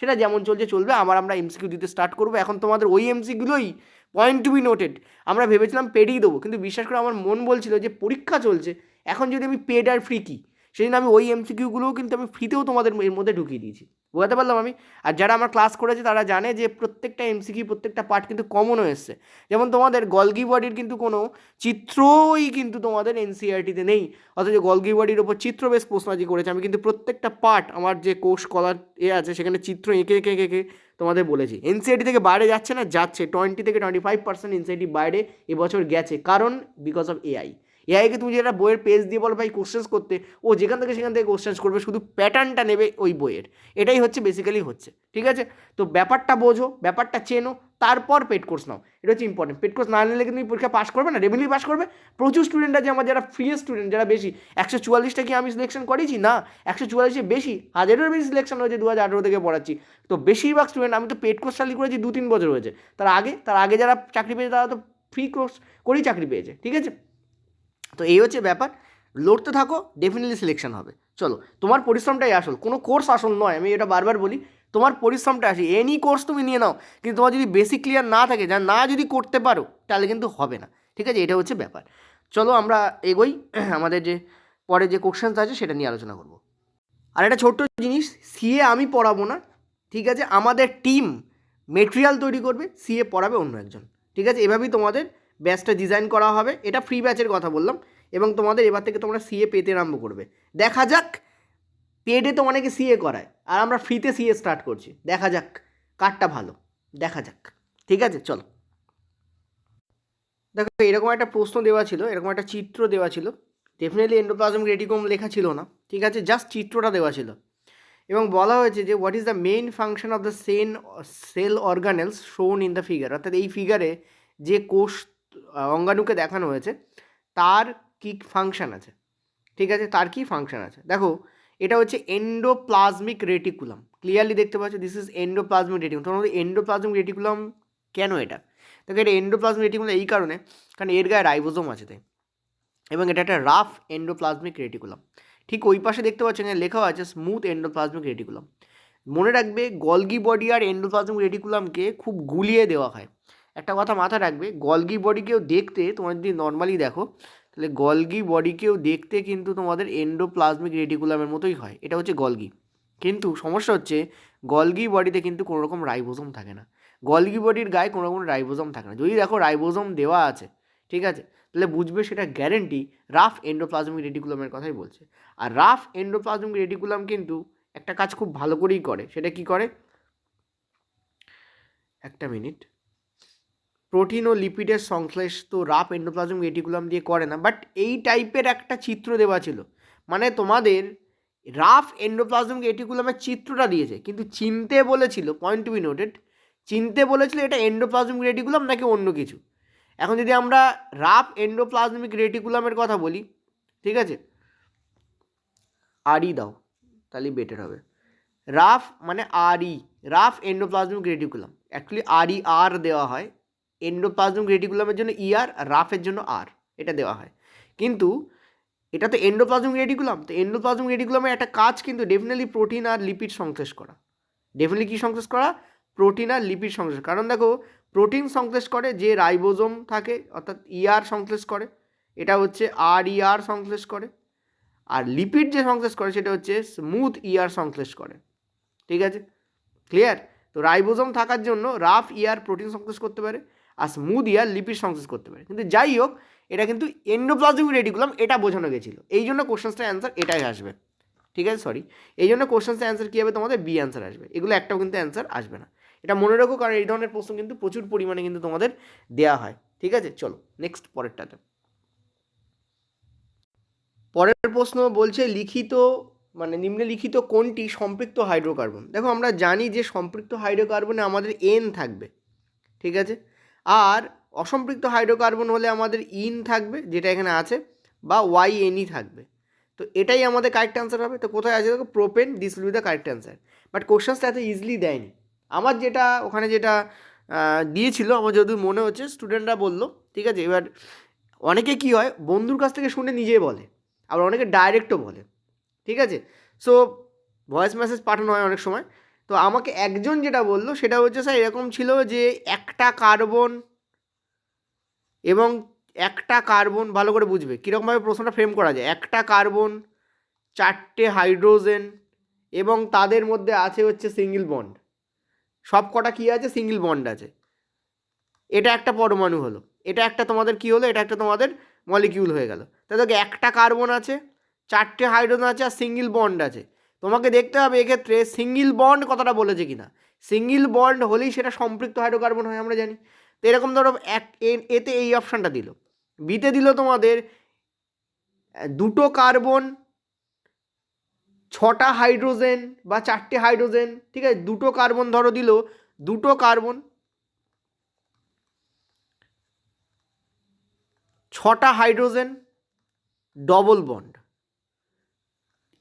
সেটা যেমন চলছে চলবে, আমরা এমসিকিউ দিতে স্টার্ট করবো। এখন তোমাদের ওই এমসিকিউগুলোই পয়েন্ট টু বি নোটেড আমরা ভেবেছিলাম পেডই দেবো, কিন্তু বিশ্বাস করে আমার মন বলছিল যে পরীক্ষা চলছে, এখন যদি আমি পেড আর ফ্রি কি, সেই জন্য আমি ওই এমসিকিউগুলোও কিন্তু আমি ফ্রিতেও তোমাদের এর মধ্যে ঢুকিয়ে দিয়েছি, বোঝাতে পারলাম আমি। আর যারা আমার ক্লাস করেছে তারা জানে যে প্রত্যেকটা এমসিকিউ প্রত্যেকটা পার্ট কিন্তু কমনও এসছে। যেমন তোমাদের গলগি বডির কিন্তু কোনো চিত্রই কিন্তু তোমাদের এনসিইআরটিতে নেই, অথচ গলগি বডির ওপর চিত্র বেশ প্রশ্নজি করেছে। আমি কিন্তু প্রত্যেকটা পার্ট আমার যে কোর্স কলার আছে সেখানে চিত্র এঁকে এঁকে এঁকে তোমাদের বলেছি। এনসিইআরটি থেকে বাইরে যাচ্ছে না, যাচ্ছে 20 থেকে 25% এনসিইআরটি বাইরে এবছর গেছে, কারণ বিকজ অফ এআইকে তুমি যেটা বইয়ের পেজ দিয়ে বলো ভাই কোশ্চেন্স করতে, ও যেখান থেকে সেখান থেকে কোশ্চেন্স করবে, শুধু প্যাটার্নটা নেবে ওই বইয়ের, এটাই হচ্ছে বেসিক্যালি হচ্ছে, ঠিক আছে। তো ব্যাপারটা বোঝো, ব্যাপারটা চেনো, তারপর পেড কোর্স নাও, এটা হচ্ছে ইম্পর্টেন্ট। পেড কোর্স না নিলে কিন্তু তুমি পরীক্ষা পাস করবে না, রেভিনিউ পাস করবে। প্রচুর স্টুডেন্ট আছে আমার যারা ফ্রি স্টুডেন্ট, যারা বেশি 144টা কি আমি সিলেকশন করেছি না, 144 বেশি, 1000-এর বেশি সিলেকশন হয়েছে 2018 থেকে পড়াচ্ছি। তো বেশিরভাগ স্টুডেন্ট, আমি তো পেড কোর্স চালু করেছি 2-3 বছর হয়েছে, তার আগে যারা চাকরি পেয়েছে তারা তো ফ্রি কোর্স করেই চাকরি পেয়েছে, ঠিক আছে। তো এই হচ্ছে ব্যাপার, লড়তে থাকো, ডেফিনেটলি সিলেকশন হবে। চলো, তোমার পরিশ্রমটাই আসল, কোনো কোর্স আসল নয়, আমি এটা বারবার বলি, তোমার পরিশ্রমটা আসে। এনি কোর্স তুমি নিয়ে নাও, কিন্তু তোমার যদি বেসিক ক্লিয়ার না থাকে, না যদি করতে পারো, তাহলে কিন্তু হবে না, ঠিক আছে। এটা হচ্ছে ব্যাপার। চলো আমরা এগোই, আমাদের যে পরে যে কোশ্চেন্স আছে সেটা নিয়ে আলোচনা করব। আর একটা ছোট্ট জিনিস, সিএ আমি পড়াবো না, ঠিক আছে, আমাদের টিম মেটেরিয়াল তৈরি করবে, সিএ পড়াবে অন্য একজন, ঠিক আছে। এভাবেই তোমাদের ব্যাচটা ডিজাইন করা হবে, এটা ফ্রি ব্যাচের কথা বললাম, এবং তোমাদের এবার থেকে তোমরা সিএ পেতে আরম্ভ করবে। দেখা যাক, পেডে তো অনেকে সিএ করায়, আর আমরা ফ্রিতে সিএ স্টার্ট করছি, দেখা যাক কারটা ভালো, দেখা যাক, ঠিক আছে। চলো দেখো, এরকম একটা প্রশ্ন দেওয়া ছিল, এরকম একটা চিত্র দেওয়া ছিল, ডেফিনেটলি এন্ডোপ্লাজমিক রেটিকুলাম লেখা ছিল না, ঠিক আছে, জাস্ট চিত্রটা দেওয়া ছিল, এবং বলা হয়েছে যে what is the main function of the cell organelles shown in the figure, অর্থাৎ এই ফিগারে যে কোষ অঙ্গাণুকে দেখানো হয়েছে তার কী ফাংশন আছে, ঠিক আছে, তার কী ফাংশন আছে। দেখো, এটা হচ্ছে এন্ডোপ্লাজমিক রেটিকুলাম, ক্লিয়ারলি দেখতে পাচ্ছ, দিস ইজ এন্ডোপ্লাজমিক রেটিকুলাম। তোমার এন্ডোপ্লাজমিক রেটিকুলাম কেন এটা? দেখো, এটা এন্ডোপ্লাজমিক রেটিকুলাম এই কারণে, কারণ এর গায়ে রাইবোজোম আছে তাই, এবং এটা একটা রাফ এন্ডোপ্লাজমিক রেটিকুলাম। ঠিক ওই পাশে দেখতে পাচ্ছেন এখানে লেখা আছে স্মুথ এন্ডোপ্লাজমিক রেটিকুলাম। মনে রাখবে, গলগি বডি আর এন্ডোপ্লাজমিক রেটিকুলামকে খুব গুলিয়ে দেওয়া হয়। একটা কথা মাথায় রাখবে, গলগি বডিকেও দেখতে, তোমরা যদি নর্মালি দেখো, তাহলে গলগি বডিকেও দেখতে কিন্তু তোমাদের এন্ডোপ্লাজমিক রেটিকুলামের মতোই হয়, এটা হচ্ছে গলগি। কিন্তু সমস্যা হচ্ছে, গলগি বডিতে কিন্তু কোনো রকম রাইবোজোম থাকে না, গলগি বডির গায়ে কোনো রকম রাইবোজোম থাকে না। যদি দেখো রাইবোজোম দেওয়া আছে, ঠিক আছে, তাহলে বুঝবে সেটা গ্যারেন্টি রাফ এন্ডোপ্লাজমিক রেটিকুলামের কথাই বলছে। আর রাফ এন্ডোপ্লাজমিক রেটিকুলাম কিন্তু একটা কাজ খুব ভালো করেই করে, সেটা কি করে, একটা মিনিট, প্রোটিন ও লিপিডের সংশ্লেষ তো রাফ এন্ডোপ্লাজমিক রেটিকুলাম দিয়ে করে না, বাট এই টাইপের একটা চিত্র দেওয়া ছিল, মানে তোমাদের রাফ এন্ডোপ্লাজমিক রেটিকুলামের চিত্রটা দিয়েছে, কিন্তু চিনতে বলেছিল, পয়েন্ট টু বি নোটেড, চিনতে বলেছিল এটা এন্ডোপ্লাজমিক রেটিকুলাম নাকি অন্য কিছু। এখন যদি আমরা রাফ এন্ডোপ্লাজমিক রেটিকুলামের কথা বলি, ঠিক আছে, আরই দাও তাহলে বেটার হবে, রাফ মানে আরই, রাফ এন্ডোপ্লাজমিক রেটিকুলাম, অ্যাকচুয়ালি আরই আর দেওয়া হয়, এন্ডোপ্লাজমিক রেটিকুলামের জন্য আর রাফের জন্য আর, এটা দেওয়া হয়। কিন্তু এটা তো এন্ডোপ্লাজমিক রেটিকুলাম, তো এন্ডোপ্লাজমিক রেটিকুলামের একটা কাজ কিন্তু ডেফিনেটলি প্রোটিন আর লিপিড সংশ্লেষ করা, ডেফিনেটলি কী সংশ্লেষ করা, প্রোটিন আর লিপিড সংশ্লেষ। কারণ দেখো, প্রোটিন সংশ্লেষ করে যে রাইবোজোম থাকে, অর্থাৎ সংশ্লেষ করে, এটা হচ্ছে আর সংশ্লেষ করে, আর লিপিড যে সংশ্লেষ করে সেটা হচ্ছে স্মুথ সংশ্লেষ করে, ঠিক আছে, ক্লিয়ার। তো রাইবোজোম থাকার জন্য রাফ প্রোটিন সংশ্লেষ করতে পারে, আর স্মুথ লিপিড সংশ্লেষ করতে পারে। কিন্তু যাই হোক, এটা কিন্তু এন্ডোপ্লাজমিক রেটিকুলাম, এটা বোঝানো গেছিলো, এই জন্য কোশ্চেন্সটার অ্যান্সার এটাই আসবে, ঠিক আছে, সরি, এই জন্য কোশ্চেন্সের অ্যান্সার কী হবে, তোমাদের বি অ্যান্সার আসবে, এগুলো একটাও কিন্তু অ্যান্সার আসবে না, এটা মনে রাখো, কারণ এই ধরনের প্রশ্ন কিন্তু প্রচুর পরিমাণে কিন্তু তোমাদের দেওয়া হয়, ঠিক আছে। চলো নেক্সট পরেরটাতে, পরের প্রশ্ন বলছে লিখিত মানে নিম্নলিখিত কোনটি সম্পৃক্ত হাইড্রোকার্বন। দেখো, আমরা জানি যে সম্পৃক্ত হাইড্রোকার্বনে আমাদের এন থাকবে, ঠিক আছে, আর অসম্পৃক্ত হাইড্রোকার্বন হলে আমাদের ইন থাকবে, যেটা এখানে আছে, বা YNE থাকবে। তো এটাই আমাদের কারেক্ট অ্যান্সার হবে। তো কোথায় আছে দেখো propane, this will be the correct answer. But কোশ্চেন্সটা এত ইজিলি দেয়নি। আমার যেটা ওখানে যেটা দিয়েছিল আমার যদিও মনে হচ্ছে স্টুডেন্টরা বললো, ঠিক আছে। এবার অনেকে কি হয় বন্ধুর কাছ থেকে শুনে নিজে বলে, আবার অনেকে ডাইরেক্টও বলে, ঠিক আছে। সো ভয়েস মেসেজ পাঠানো হয় অনেক সময়। তো আমাকে একজন যেটা বললো সেটা হচ্ছে স্যার এরকম ছিল যে একটা কার্বন এবং একটা কার্বন, ভালো করে বুঝবে কীরকমভাবে প্রশ্নটা ফ্রেম করা যায়। একটা কার্বন, 4টে হাইড্রোজেন এবং তাদের মধ্যে আছে হচ্ছে সিঙ্গেল বন্ড। সব কটা কী আছে? সিঙ্গেল বন্ড আছে। এটা একটা পরমাণু হলো, এটা একটা তোমাদের কী হলো? এটা একটা তোমাদের মলিকিউল হয়ে গেল। তাহলে একটা কার্বন আছে, 4টে হাইড্রোজেন আছে আর সিঙ্গেল বন্ড আছে। তোমাকে দেখতে হবে এক্ষেত্রে সিঙ্গেল বন্ড কথাটা বলেছে কিনা। সিঙ্গেল বন্ড হলেই সেটা সম্পৃক্ত হাইড্রোকার্বন হয়, আমরা জানি। তো এরকম ধরো এতে এই অপশানটা দিল। বিতে দিল তোমাদের 2টো কার্বন, 6টা হাইড্রোজেন বা 4টে হাইড্রোজেন, ঠিক আছে। 2টো কার্বন ধরো দিল, 2টো কার্বন, 6টা হাইড্রোজেন, ডবল বন্ড।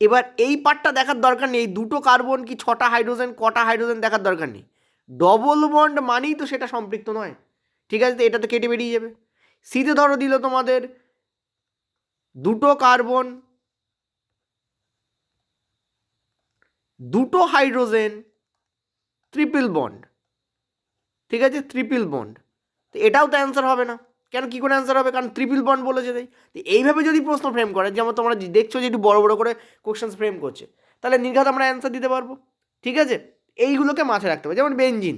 এবার এই পার্টটা দেখার দরকার নেই, 2টো কার্বন কি 6টা হাইড্রোজেন কটা হাইড্রোজেন দেখার দরকার নেই। ডবল বন্ড মানেই তো সেটা সম্পৃক্ত নয়, ঠিক আছে। তো এটা তো কেটে বেরিয়ে যাবে। সিতে ধরো দিল তোমাদের 2টো কার্বন, 2টো হাইড্রোজেন, ট্রিপল বন্ড, ঠিক আছে, ট্রিপল বন্ড। তো এটাও তো অ্যান্সার হবে না। কেন, কী করে অ্যান্সার হবে? কারণ ট্রিপল বন্ড বলেছে তাই। তো এইভাবে যদি প্রশ্ন ফ্রেম করে, যেমন তোমরা দেখছো যে একটু বড় বড় করে কোশ্চেন্স ফ্রেম করছে, তাহলে নির্ঘাত আমরা অ্যান্সার দিতে পারবো, ঠিক আছে। এইগুলোকে মাথায় রাখতে হবে। যেমন বেঞ্জিন,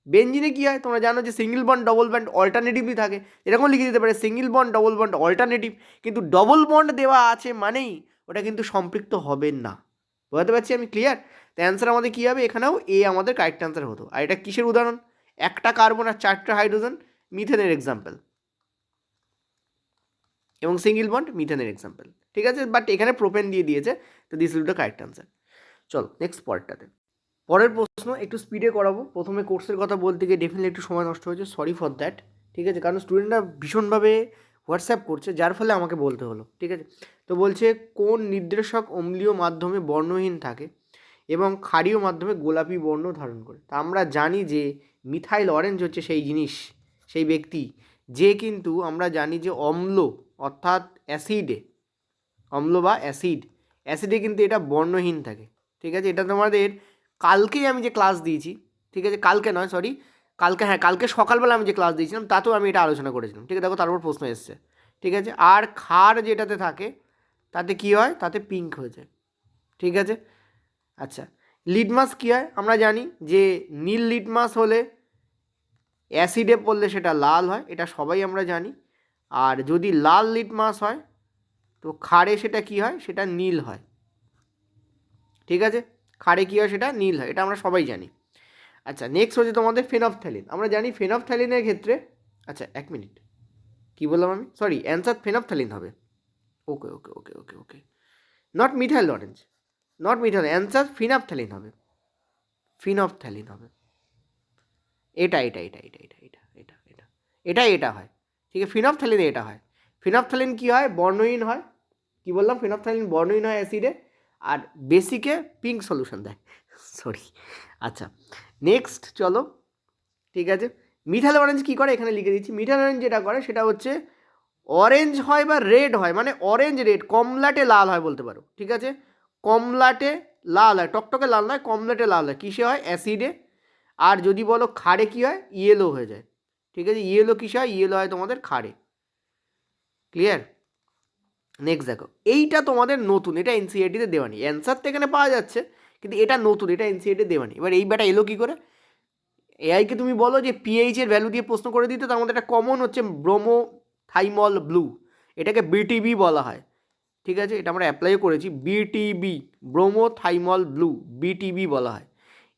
বেঞ্জিনে কী হয় তোমরা জানো যে single bond double bond alternatively থাকে। এরকম লিখে দিতে পারে single bond double bond alternative, কিন্তু ডবল বন্ড দেওয়া আছে মানেই ওটা কিন্তু সম্পৃক্ত হবে না। বুঝতে পারছি আমি, ক্লিয়ার? তো অ্যান্সার আমাদের কী হবে? এখানেও এ আমাদের কারেক্ট অ্যান্সার হতো। আর এটা কিসের উদাহরণ? একটা কার্বন আর 4টে হাইড্রোজেন, মিথেনের এক্সাম্পল, এবং সিঙ্গেল বন্ড মিথেনের এক্সাম্পল, ঠিক আছে। বাট এখানে প্রোপেন দিয়ে দিয়েছে, তো this will be the correct answer. চলো নেক্সট পরেরটাতে। পরের প্রশ্ন একটু স্পিডে করাবো। প্রথমে কোর্সের কথা বলতে গিয়ে ডেফিনেটলি একটু সময় নষ্ট হয়েছে, সরি ফর দ্যাট, ঠিক আছে। কারণ স্টুডেন্টরা ভীষণভাবে হোয়াটসঅ্যাপ করছে, যার ফলে আমাকে বলতে হলো, ঠিক আছে। তো বলছে কোন নির্দেশক অম্লীয় মাধ্যমে বর্ণহীন থাকে এবং ক্ষারীয় মাধ্যমে গোলাপি বর্ণ ধারণ করে? তা আমরা জানি যে মিথাইল অরেঞ্জ হচ্ছে সেই জিনিস, সেই ব্যক্তি যে কিন্তু আমরা জানি যে অম্ল অর্থাৎ অ্যাসিডে, অম্ল বা অ্যাসিডে কিন্তু এটা বর্ণহীন থাকে, ঠিক আছে। এটা তোমাদের কালকেই আমি যে ক্লাস দিয়েছি, ঠিক আছে, কালকে নয় সরি, কালকে, হ্যাঁ কালকে সকালবেলা আমি যে ক্লাস দিয়েছিলাম তাতেও আমি এটা আলোচনা করেছিলাম, ঠিক আছে। দেখো তারপর প্রশ্ন এসছে, ঠিক আছে। আর ক্ষার যেটাতে থাকে তাতে কি হয়? তাতে পিঙ্ক হয়ে যায়, ঠিক আছে। আচ্ছা, লিটমাস কী হয়? আমরা জানি যে নীল লিটমাস হলে অ্যাসিডে পড়লে সেটা লাল হয়, এটা সবাই আমরা জানি। আর যদি লাল লিটমাস হয় তো ক্ষারে সেটা কি হয়? সেটা নীল হয়, ঠিক আছে। ক্ষারে কী হয়? সেটা নীল হয়, এটা আমরা সবাই জানি। আচ্ছা, নেক্সট হচ্ছে তোমাদের ফেনফথ্যালিন। আমরা জানি ফেনফথ্যালিনের ক্ষেত্রে, আচ্ছা এক মিনিট, কী বললাম আমি? সরি, অ্যান্সার ফেনফথ্যালিন হবে। Okay okay okay okay okay, not methyl orange, not methyl, answer phenolphthalein হবে, ফিনফথ্যালিন হবে। এটা এটা এটা এটা এটা এটা এটা এটা এটা এটা হয়, ঠিক আছে। ফিনফথ্যালিনে এটা হয়। ফিনফথ্যালিন কী হয়? বর্ণহীন হয়। কী বললাম? ফিনফথ্যালিন বর্ণহীন হয় অ্যাসিডে, আর বেসিকে পিঙ্ক সলিউশন দেয়, সরি। আচ্ছা নেক্সট চলো, ঠিক আছে। মিথাইল অরেঞ্জ কী করে? এখানে লিখে দিচ্ছি। মিথাইল অরেঞ্জ যেটা করে সেটা হচ্ছে অরেঞ্জ হয় বা রেড হয়, মানে অরেঞ্জ রেড, কমলাটে লাল হয় বলতে পারো, ঠিক আছে। কমলাটে লাল হয়, টকটকে লাল নয়, কমলাটে লাল হয়। কিসে হয়? অ্যাসিডে। আর যদি বলো ক্ষারে কী হয়? ইয়েলো হয়ে যায়, ঠিক আছে। ইয়েলো কিসে হয়? ইয়েলো হয় তোমাদের ক্ষারে, ক্লিয়ার? নেক্সট দেখো, এইটা তোমাদের নতুন, এটা এনসিইআরটিতে দেওয়া নেই। অ্যান্সার তো এখানে পাওয়া যাচ্ছে, কিন্তু এটা নতুন, এটা এনসিইআরটিতে দেওয়া নেই। এবার এই ব্যাটা এলো কী করে? এআইকে তুমি বলো যে পিএইচের ভ্যালু দিয়ে প্রশ্ন করে দিতে, তার মধ্যে একটা কমন হচ্ছে ব্রোমোথাইমল ব্লু, এটাকে বিটিবি বলা হয়, ঠিক আছে। এটা আমরা অ্যাপ্লাইও করেছি, বিটিবি, ব্রোমোথাইমল ব্লু, বিটিবি বলা হয়।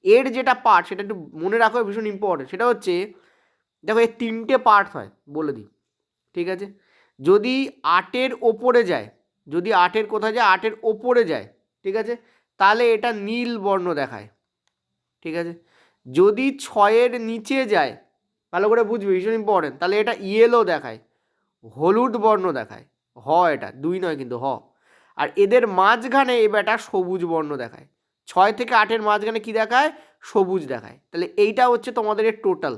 এর যেটা পার্ট সেটা একটু মনে রাখো, ভীষণ ইম্পর্টেন্ট। সেটা হচ্ছে দেখো এর 3টে পার্ট হয়, বলে দিই, ঠিক আছে। যদি 8-এর ওপরে যায়, যদি 8-এর কোথায় যায়? 8-এর ওপরে যায়, ঠিক আছে, তাহলে এটা নীল বর্ণ দেখায়, ঠিক আছে। যদি 6-এর নিচে যায়, ভালো করে বুঝবে, ভীষণ ইম্পর্টেন্ট, তাহলে এটা ইয়েলো দেখায়, হলুদ বর্ণ দেখায়, হ, এটা 2 নয় কিন্তু হ। আর এদের মাঝখানে এ বেটা সবুজ বর্ণ দেখায়, 6 থেকে 8-এর মাঝখানে কি দেখায়? সবুজ দেখায়। তাহলে এইটা হচ্ছে তোমাদের এর টোটাল।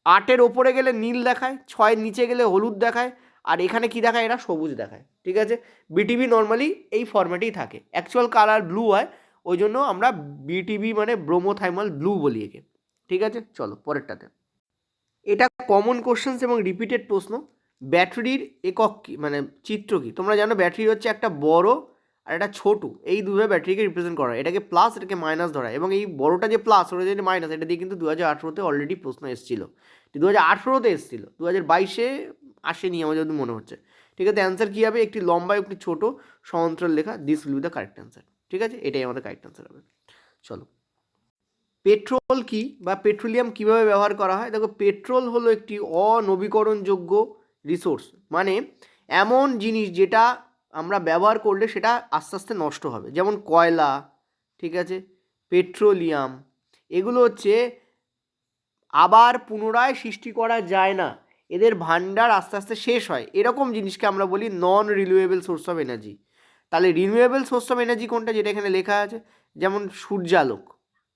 8-এর ওপরে গেলে নীল দেখায়, 6-এর নিচে গেলে হলুদ দেখায়, আর এখানে কি দেখায়? এরা সবুজ দেখায়। ঠিক আছে, বিটিভি নর্মালি এই ফরম্যাটেই থাকে, অ্যাকচুয়াল কালার ব্লু হয়, ওই জন্য আমরা বিটিভি মানে ব্রোমোথাইমাল ব্লু বলি একে। ঠিক আছে, চলো পরেরটাতে। এটা কমন কোশ্চেন্স এবং রিপিটেড প্রশ্ন। ব্যাটারির একক কী, মানে চিত্র কী? তোমরা জানো ব্যাটারি হচ্ছে একটা বড় আর একটা ছোটো, এই দুভাবে ব্যাটারিকে রিপ্রেজেন্ট করা হয়। এটাকে প্লাস, এটাকে মাইনাস ধরা হয়, এবং এই বড়টা যে প্লাস, ওটা যে মাইনাস, এটা দিয়ে কিন্তু 2018-তে অলরেডি প্রশ্ন এসেছিলো। 2018-তে এসেছিলো, 2022-এ আসেনি আমার যদি মনে হচ্ছে। ঠিক আছে, অ্যান্সার কী হবে? একটি লম্বা একটি ছোটো সমান্তরাল লেখা, this will be the correct answer. ঠিক আছে, এটাই আমাদের কারেক্ট অ্যান্সার হবে। চলো, পেট্রোল কি বা পেট্রোলিয়াম কিভাবে ব্যবহার করা হয়? দেখো, পেট্রোল হলো একটি অনবীকরণযোগ্য রিসোর্স, মানে এমন জিনিস যেটা আমরা ব্যবহার করলে সেটা আস্তে আস্তে নষ্ট হবে, যেমন কয়লা, ঠিক আছে, পেট্রোলিয়াম, এগুলো হচ্ছে আবার পুনরায় সৃষ্টি করা যায় না, এদের ভান্ডার আস্তে আস্তে শেষ হয়, এরকম জিনিসকে আমরা বলি নন রিনিউয়েবল সোর্স অফ এনার্জি। তাহলে রিনিউয়েবল সোর্স অফ এনার্জি কোনটা? যেটা এখানে লেখা আছে, যেমন সূর্যালোক,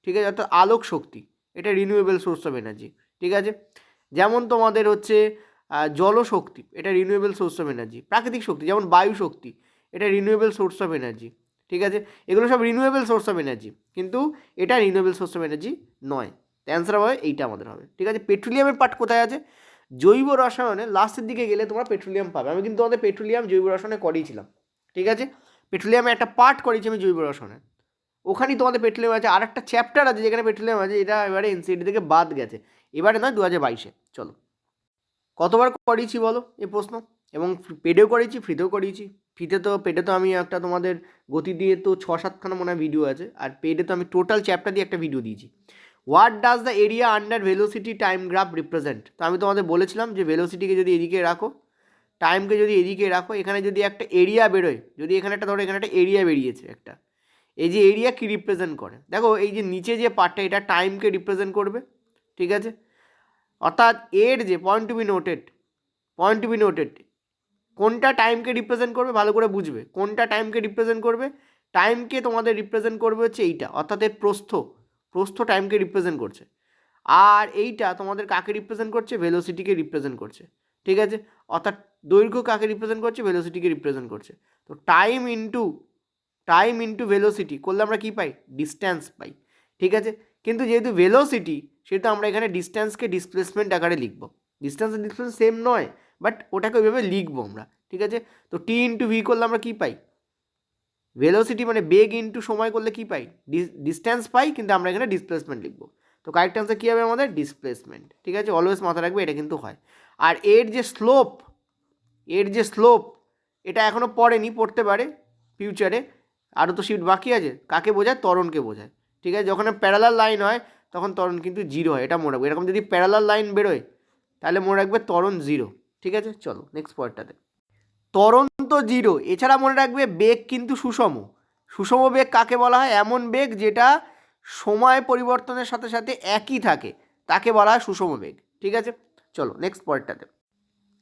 ঠিক আছে, অর্থাৎ আলোক শক্তি, এটা রিনিউয়েবল সোর্স অফ এনার্জি। ঠিক আছে, যেমন তোমাদের হচ্ছে জলশক্তি, এটা রিনিউয়েবল সোর্স অফ এনার্জি। প্রাকৃতিক শক্তি যেমন বায়ু শক্তি, এটা রিনিউয়েবল সোর্স অফ এনার্জি। ঠিক আছে, এগুলো সব রিনিউয়েবল সোর্স অফ এনার্জি, কিন্তু এটা রিনিউয়েবল সোর্স অফ এনার্জি নয়। অ্যান্সার হবে এইটা আমাদের হবে। ঠিক আছে, পেট্রোলিয়ামের পার্ট কোথায় আছে? জৈব রসায়নে লাস্টের দিকে গেলে তোমরা পেট্রোলিয়াম পাবে। আমি কিন্তু তোমাদের পেট্রোলিয়াম জৈব রসায়নে করিয়েছিলাম। ঠিক আছে, পেট্রোলিয়ামে একটা পার্ট করিয়েছি আমি জৈব রসায়নে, ওখানেই তোমাদের পেট্রোলিয়াম আছে। আর একটা চ্যাপ্টার আছে যেখানে পেট্রোলিয়াম আছে, এটা এবারে এনসিইআরটি থেকে বাদ গেছে, এবারে নয় 2022-এ। চলো, কতবার করিয়েছি বলো এই প্রশ্ন? এবং পেডেও করিয়েছি, ফ্রিতেও করিয়েছি। পেডে তো আমি একটা তোমাদের গতি দিয়ে তো 6-7খানা মনে হয় ভিডিও আছে, আর পেডে তো আমি টোটাল চ্যাপ্টার দিয়ে একটা ভিডিও দিয়েছি। What does the area under velocity time graph represent? তো আমি তোমাদের বলেছিলাম যে ভেলোসিটিকে যদি এদিকে রাখো, টাইমকে যদি এদিকে রাখো, এখানে যদি একটা এরিয়া বেরোয়, যদি এখানে একটা ধরো এখানে একটা এরিয়া বেরিয়েছে একটা, এই যে এরিয়া কি রিপ্রেজেন্ট করে? দেখো, এই যে নিচে যে পার্টটা, এটা টাইমকে রিপ্রেজেন্ট করবে। ঠিক আছে, অর্থাৎ এর যে পয়েন্ট টু বি নোটেড, কোনটা টাইমকে রিপ্রেজেন্ট করবে ভালো করে বুঝবে, কোনটা টাইমকে রিপ্রেজেন্ট করবে? টাইমকে তোমাদের রিপ্রেজেন্ট করবে হচ্ছে এইটা, অর্থাৎ এর প্রস্থ টাইমকে রিপ্রেজেন্ট করছে। আর এইটা তোমাদের কাকে রিপ্রেজেন্ট করছে? ভেলোসিটিকে রিপ্রেজেন্ট করছে। ঠিক আছে, অর্থাৎ দৈর্ঘ্য কাকে রিপ্রেজেন্ট করছে? ভেলোসিটিকে রিপ্রেজেন্ট করছে। তো টাইম ইন্টু ভেলোসিটি করলে আমরা কী পাই? ডিস্ট্যান্স পাই। ঠিক আছে, কিন্তু যেহেতু ভেলোসিটি, সেহেতু আমরা এখানে ডিস্ট্যান্সকে ডিসপ্লেসমেন্ট আকারে লিখব। ডিস্ট্যান্স আর ডিসপ্লেসমেন্ট সেম নয়, বাট ওটাকে ওইভাবে লিখবো আমরা। ঠিক আছে, তো টি ইন্টু ভি করলে আমরা কী পাই? ভেলোসিটি মানে বেগ ইন্টু সময় করলে কী পাই? ডিস্ট্যান্স পাই, কিন্তু আমরা এখানে ডিসপ্লেসমেন্ট লিখবো। তো কারেক্ট অ্যান্সার কী হবে আমাদের? ডিসপ্লেসমেন্ট। ঠিক আছে, অলওয়েজ মাথা রাখবে, এটা কিন্তু হয়। আর এর যে স্লোপ, এটা এখনও পড়তে পারে ফিউচারে, আরও তো শিফট বাকি আছে। কাকে বোঝায়? ত্বরণকে বোঝায়। ঠিক আছে, যখন প্যারালাল লাইন হয় তখন ত্বরণ কিন্তু 0 হয়, এটা মনে রাখবে। এরকম যদি প্যারালাল লাইন বেরোয় তাহলে মনে রাখবে ত্বরণ 0। ঠিক আছে, চলো নেক্সট পয়েন্টটাতে। ত্বরণ তো 0, এছাড়া মনে রাখবে বেগ কিন্তু সুষম বেগ কাকে বলা হয়? এমন বেগ যেটা সময় পরিবর্তনের সাথে সাথে একই থাকে, তাকে বলা হয় সুষম বেগ। ঠিক আছে, চলো নেক্সট পয়েন্টটাতে।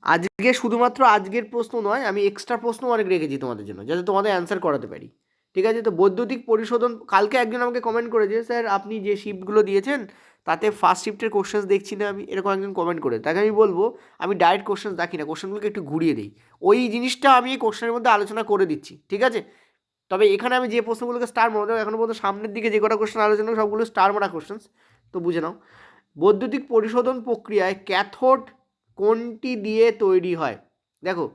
আজকে শুধুমাত্র আজকের প্রশ্ন নয়, আমি এক্সট্রা প্রশ্ন অনেক রেখেছি তোমাদের জন্য, যাতে তোমাদের অ্যান্সার করাতে পারি। ঠিক আছে, তো বৈদ্যুতিক পরিশোধন, কালকে একজন আমাকে কমেন্ট করেছে, স্যার আপনি যে শিফটগুলো দিয়েছেন তাতে ফার্স্ট শিফটের কোশ্চেন্স দেখছি না আমি, এরকম একজন কমেন্ট করে। তাকে আমি বলবো, আমি ডাইরেক্ট কোশ্চেন্স দেখি না, কোশ্চেনগুলোকে একটু ঘুরিয়ে দিই। ওই জিনিসটা আমি এই কোশ্চেনের মধ্যে আলোচনা করে দিচ্ছি। ঠিক আছে, তবে এখানে আমি যে প্রশ্নগুলোকে স্টার মারবো, এখনো পর্যন্ত সামনের দিকে যে কটা কোশ্চেন আলোচনা সবগুলো স্টার মারা কোশ্চেন্স, তো বুঝে নাও। বৈদ্যুতিক পরিশোধন প্রক্রিয়ায় ক্যাথোড কোনটি দিয়ে তৈরি হয়? দেখো,